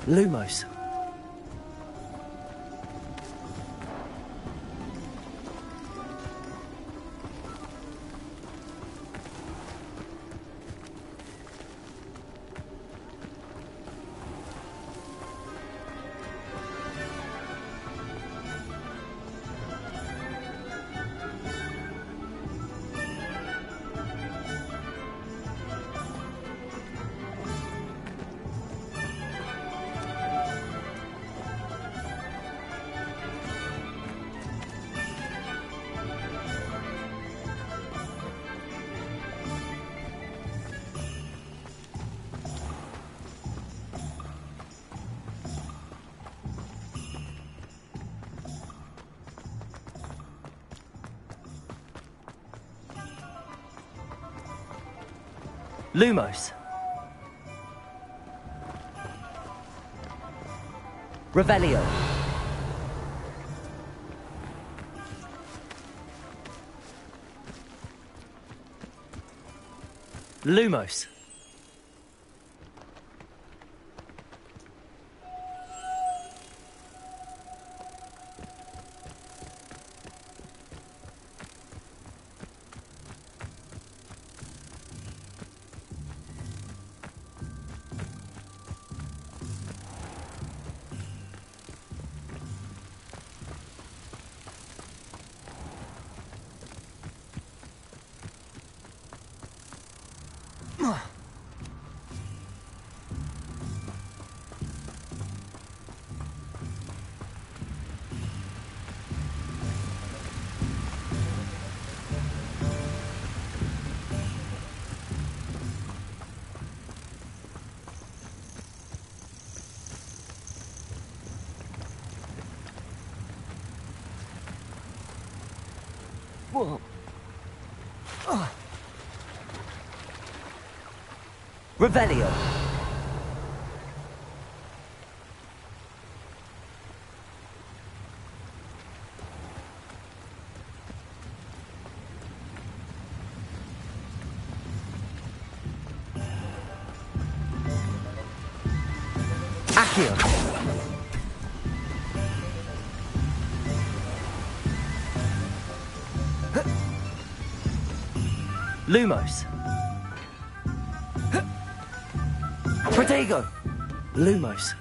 Lumos. Lumos. Revelio. Lumos. Whoa. Revelio. Accio. Lumos. Protego. Lumos.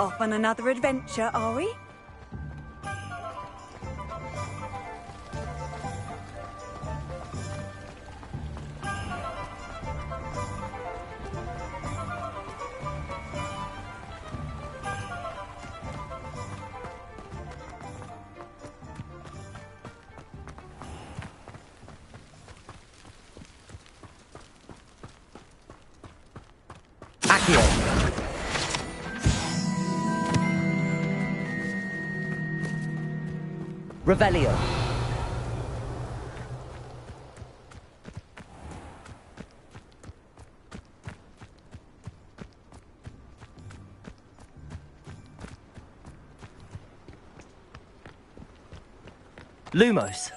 Off on another adventure, are we? Accio. Revelio. Lumos.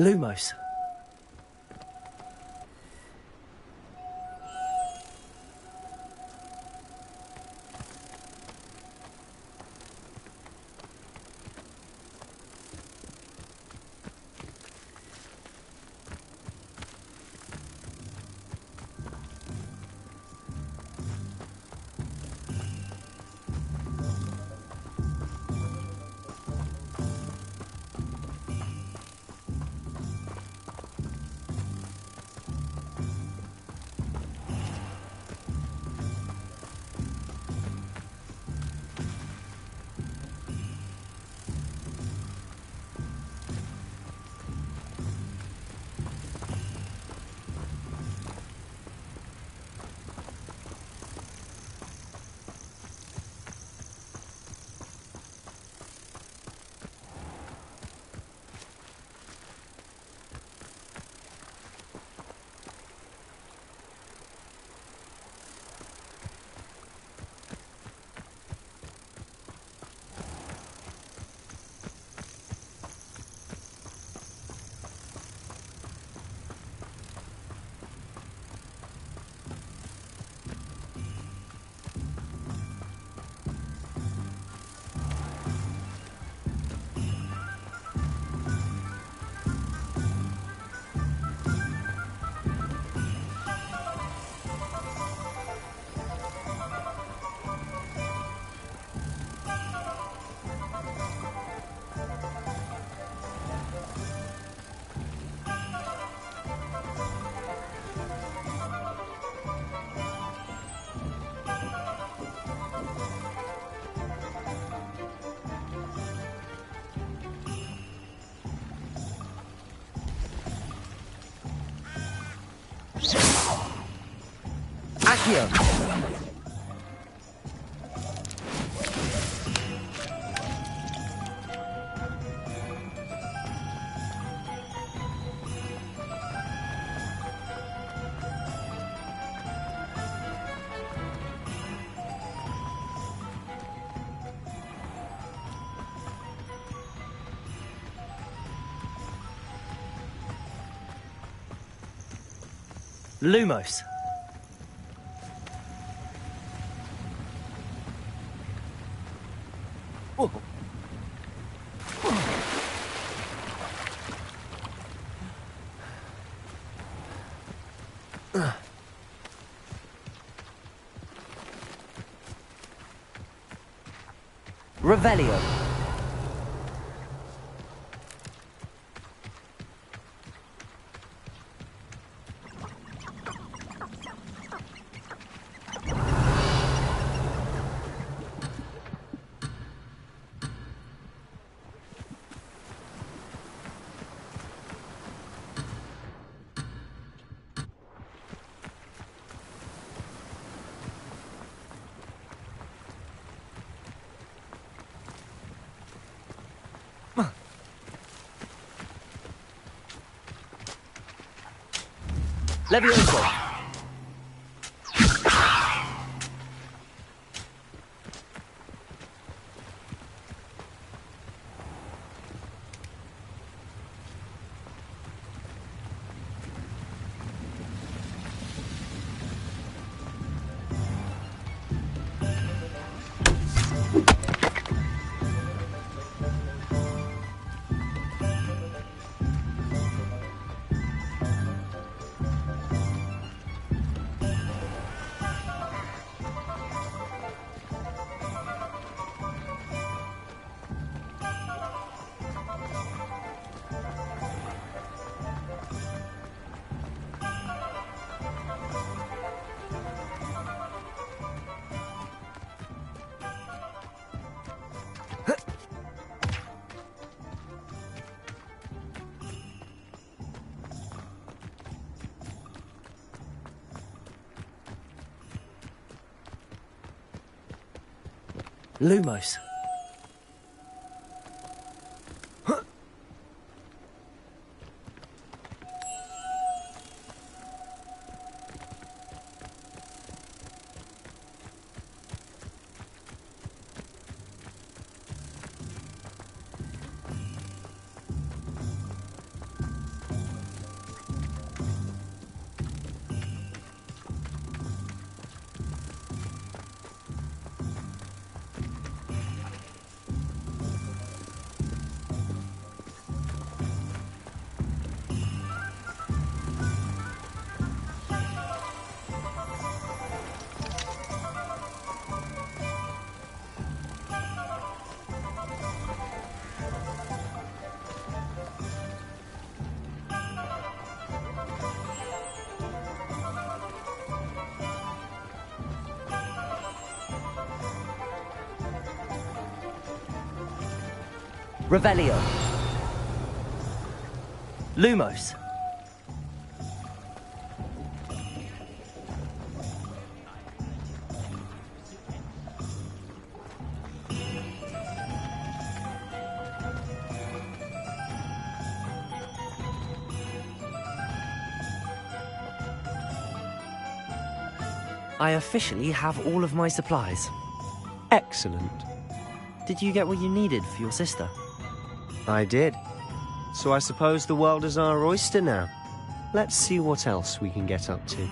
Lumos. Accio. Lumos. Whoa. Revelio. Levioso. Lumos. Revelio. Lumos. I officially have all of my supplies. Excellent. Did you get what you needed for your sister? I did. So I suppose the world is our oyster now. Let's see what else we can get up to.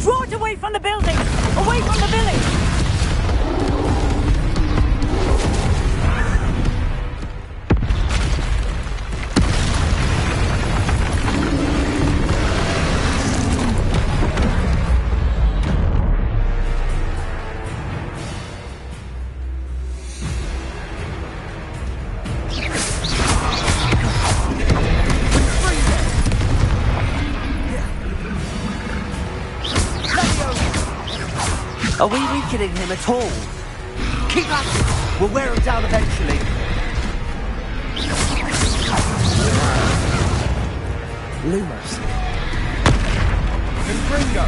Draw it away from the building! Away from the village! Are we weakening him at all? Keep at it! We'll wear him down eventually. Lumos. Confringo.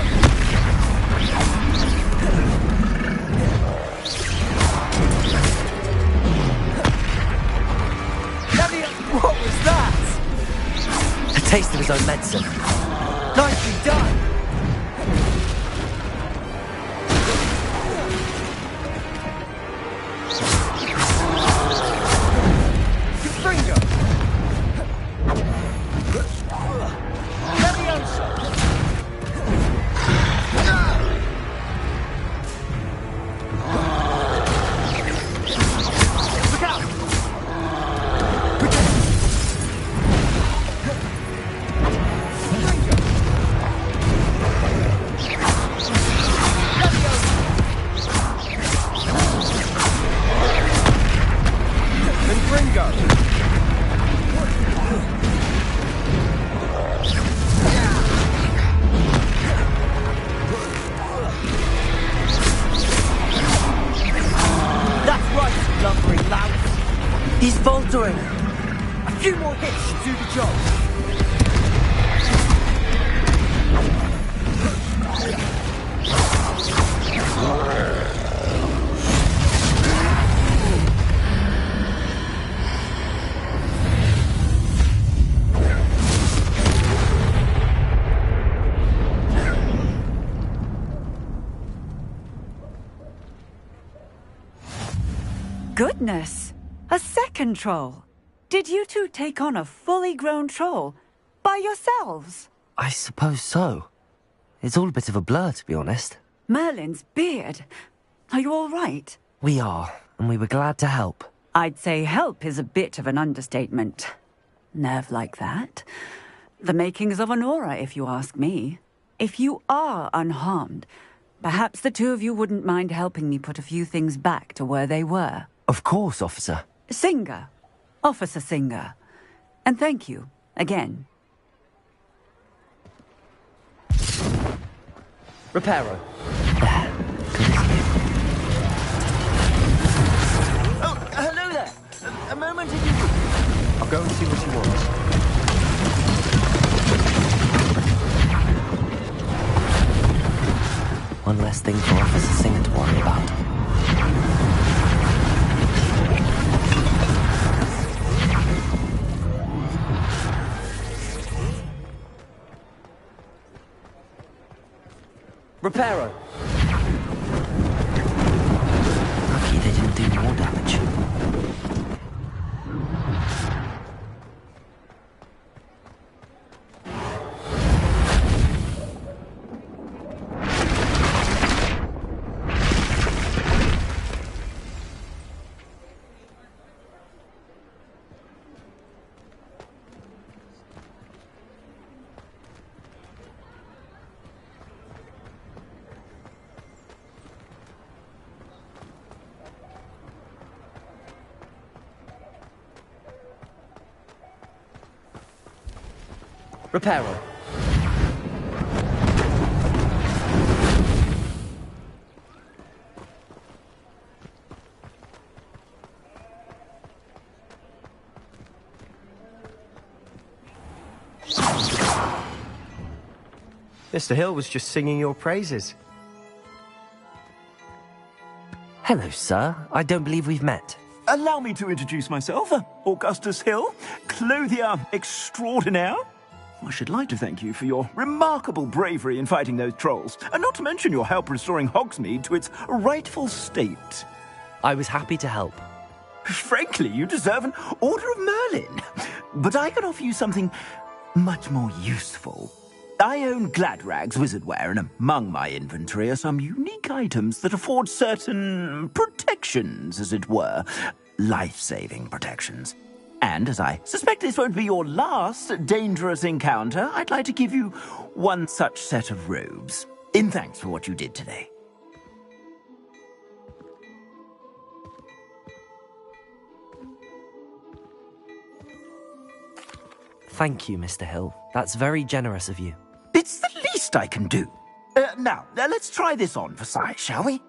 What was that? A taste of his own medicine. Nicely done! He's faltering. A few more hits should do the job. Goodness! A second troll! Did you two take on a fully grown troll by yourselves? I suppose so. It's all a bit of a blur, to be honest. Merlin's beard. Are you all right? We are, and we were glad to help. I'd say help is a bit of an understatement. Nerve like that. The makings of an aura, if you ask me. If you are unharmed, perhaps the two of you wouldn't mind helping me put a few things back to where they were. Of course, officer. Singer. Officer Singer. And thank you, again. Reparo. Oh, hello there. A moment if you would. I'll go and see what she wants. One less thing for Officer Singer to worry about. Reparo. Lucky they didn't do more damage. Repair all. Mr. Hill was just singing your praises. Hello, sir. I don't believe we've met. Allow me to introduce myself, Augustus Hill, clothier extraordinaire. I should like to thank you for your remarkable bravery in fighting those trolls, and not to mention your help restoring Hogsmeade to its rightful state. I was happy to help. Frankly, you deserve an Order of Merlin. But I can offer you something much more useful. I own Gladrag's wizardware, and among my inventory are some unique items that afford certain protections, as it were. Life-saving protections. And as I suspect this won't be your last dangerous encounter, I'd like to give you one such set of robes, in thanks for what you did today. Thank you, Mr. Hill. That's very generous of you. It's the least I can do. Now, let's try this on for size, shall we?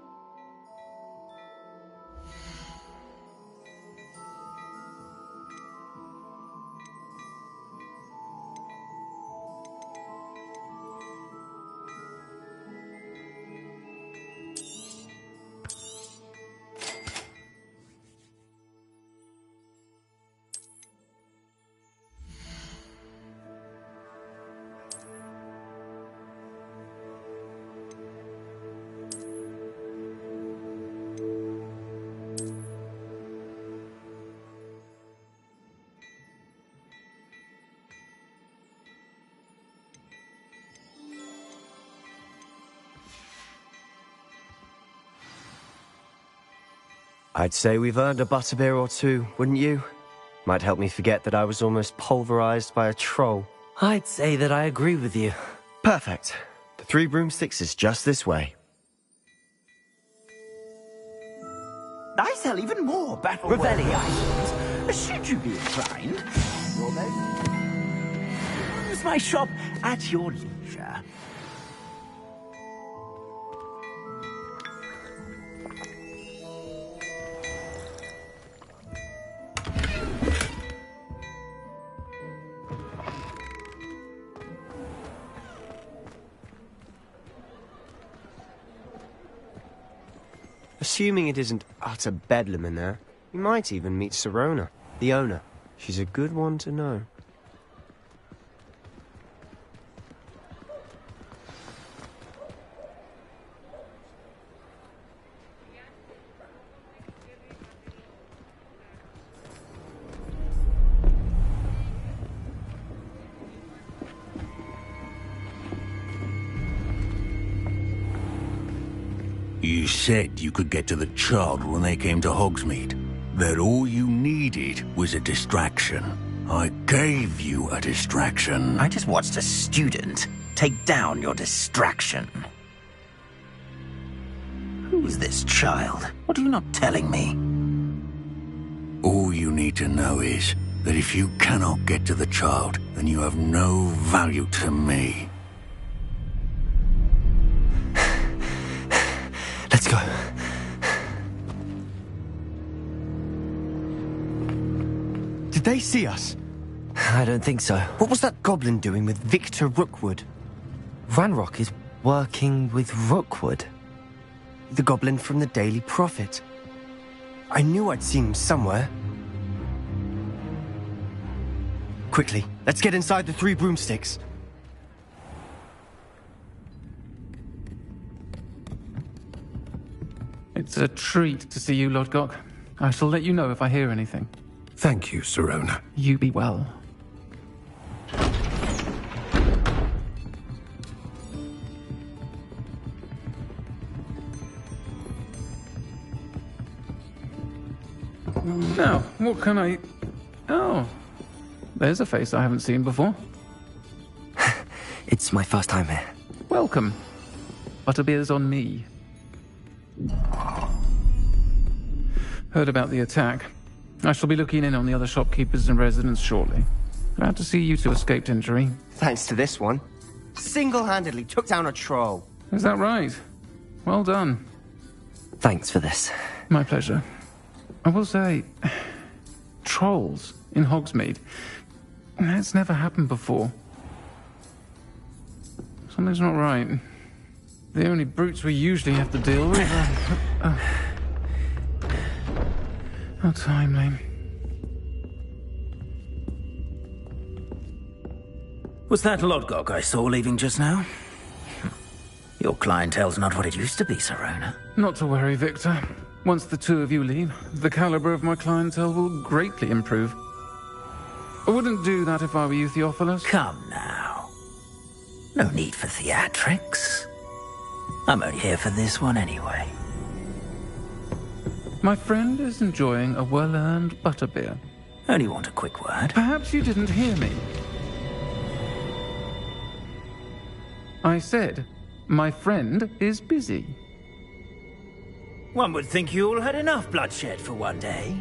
I'd say we've earned a butterbeer or two, wouldn't you? Might help me forget that I was almost pulverized by a troll. I'd say that I agree with you. Perfect. The 3 broomsticks is just this way. I sell even more Battle Revelli items, should you be inclined. Use my shop at your leisure. Assuming it isn't utter bedlam in there, you might even meet Sirona, the owner. She's a good one to know. You said you could get to the child when they came to Hogsmeade. That all you needed was a distraction. I gave you a distraction. I just watched a student take down your distraction. Who's this child? What are you not telling me? All you need to know is that if you cannot get to the child, then you have no value to me. Let's go. Did they see us? I don't think so. What was that goblin doing with Victor Rookwood? Ranrock is working with Rookwood. The goblin from the Daily Prophet. I knew I'd seen him somewhere. Quickly, let's get inside the 3 broomsticks. It's a treat to see you, Lodgok. I shall let you know if I hear anything. Thank you, Sirona. You be well. Now, what can I... Oh, there's a face I haven't seen before. It's my first time here. Welcome. Butterbeer's on me. Heard about the attack. I shall be looking in on the other shopkeepers and residents shortly. Glad to see you two escaped injury. Thanks to this one. Single-handedly took down a troll. Is that right? Well done. Thanks for this. My pleasure. I will say, trolls in Hogsmeade. That's never happened before. Something's not right. The only brutes we usually have to deal with are... How timely. Was that Lodgok I saw leaving just now? Your clientele's not what it used to be, Sirona. Not to worry, Victor. Once the two of you leave, the caliber of my clientele will greatly improve. I wouldn't do that if I were you, Theophilus. Come now. No need for theatrics. I'm only here for this one anyway. My friend is enjoying a well-earned butterbeer. Only want a quick word. Perhaps you didn't hear me. I said, my friend is busy. One would think you all had enough bloodshed for one day.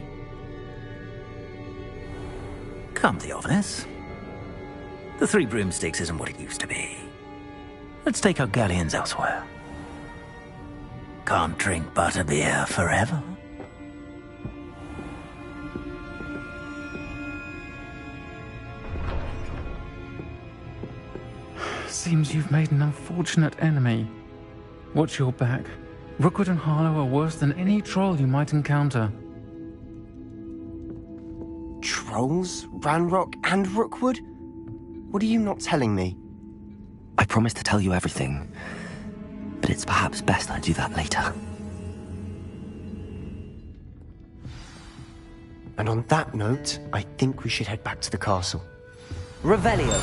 Come, Theophilus. The Three Broomsticks isn't what it used to be. Let's take our galleons elsewhere. Can't drink butterbeer forever. Seems you've made an unfortunate enemy. Watch your back. Rookwood and Harlow are worse than any troll you might encounter. Trolls? Ranrock and Rookwood? What are you not telling me? I promised to tell you everything, but it's perhaps best I do that later. And on that note, I think we should head back to the castle. Revelio.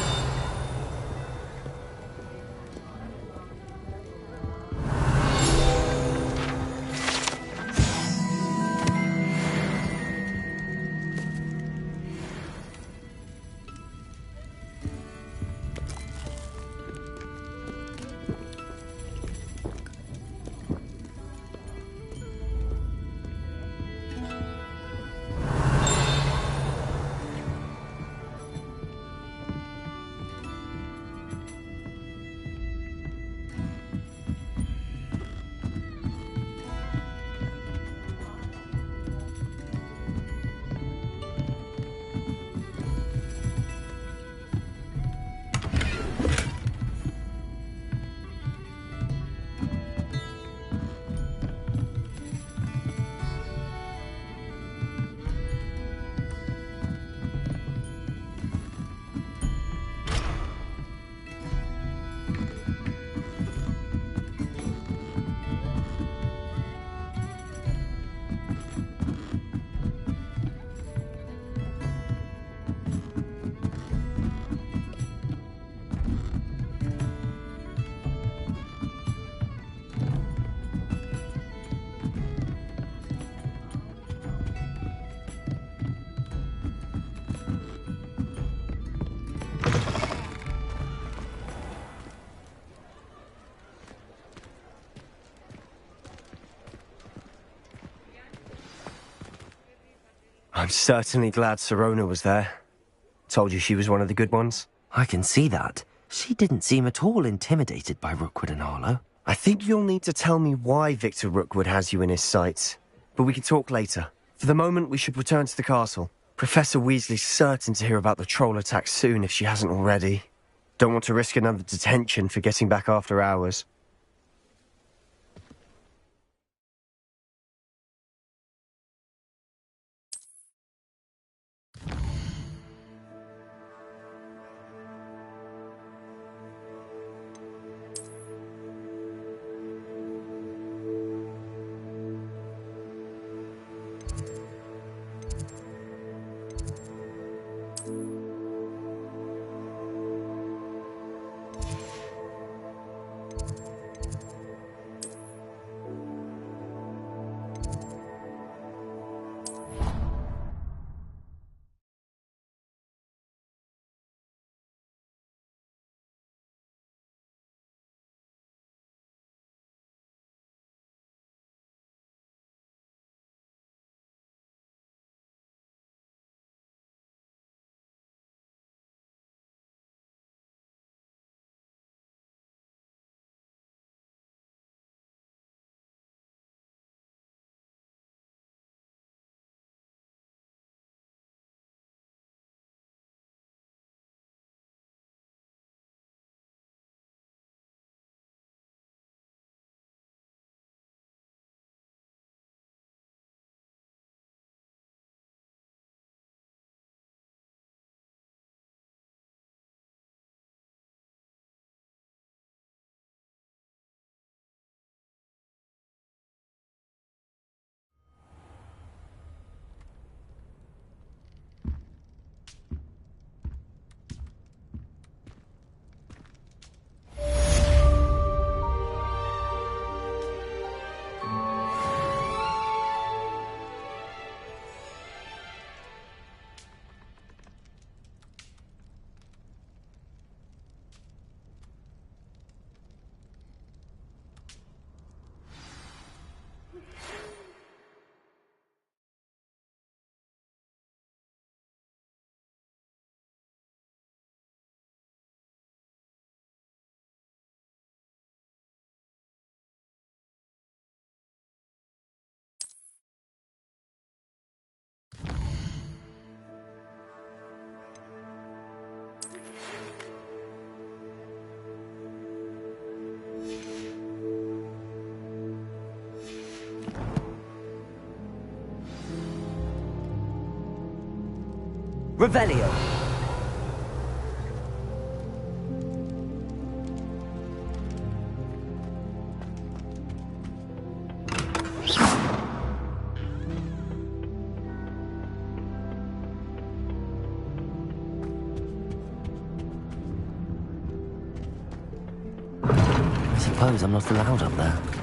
I'm certainly glad Sirona was there. Told you she was one of the good ones. I can see that. She didn't seem at all intimidated by Rookwood and Harlow. I think you'll need to tell me why Victor Rookwood has you in his sights. But we can talk later. For the moment, we should return to the castle. Professor Weasley's certain to hear about the troll attack soon if she hasn't already. Don't want to risk another detention for getting back after hours. Revelio. I suppose I'm not allowed up there.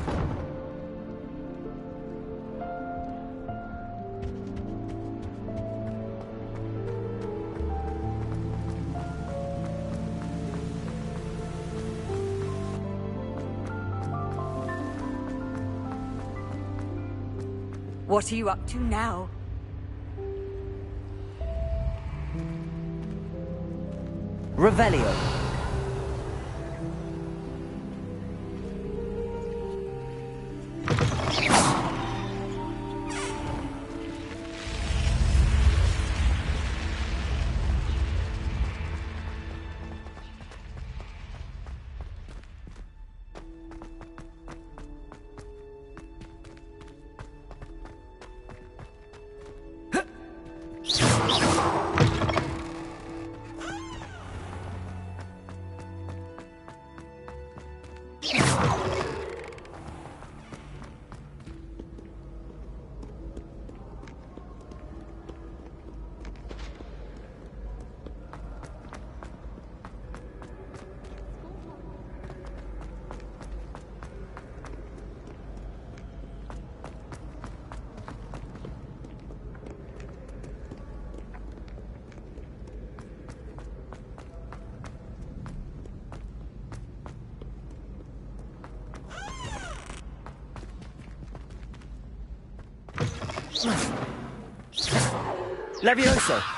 What are you up to now? Revelio. Levioso!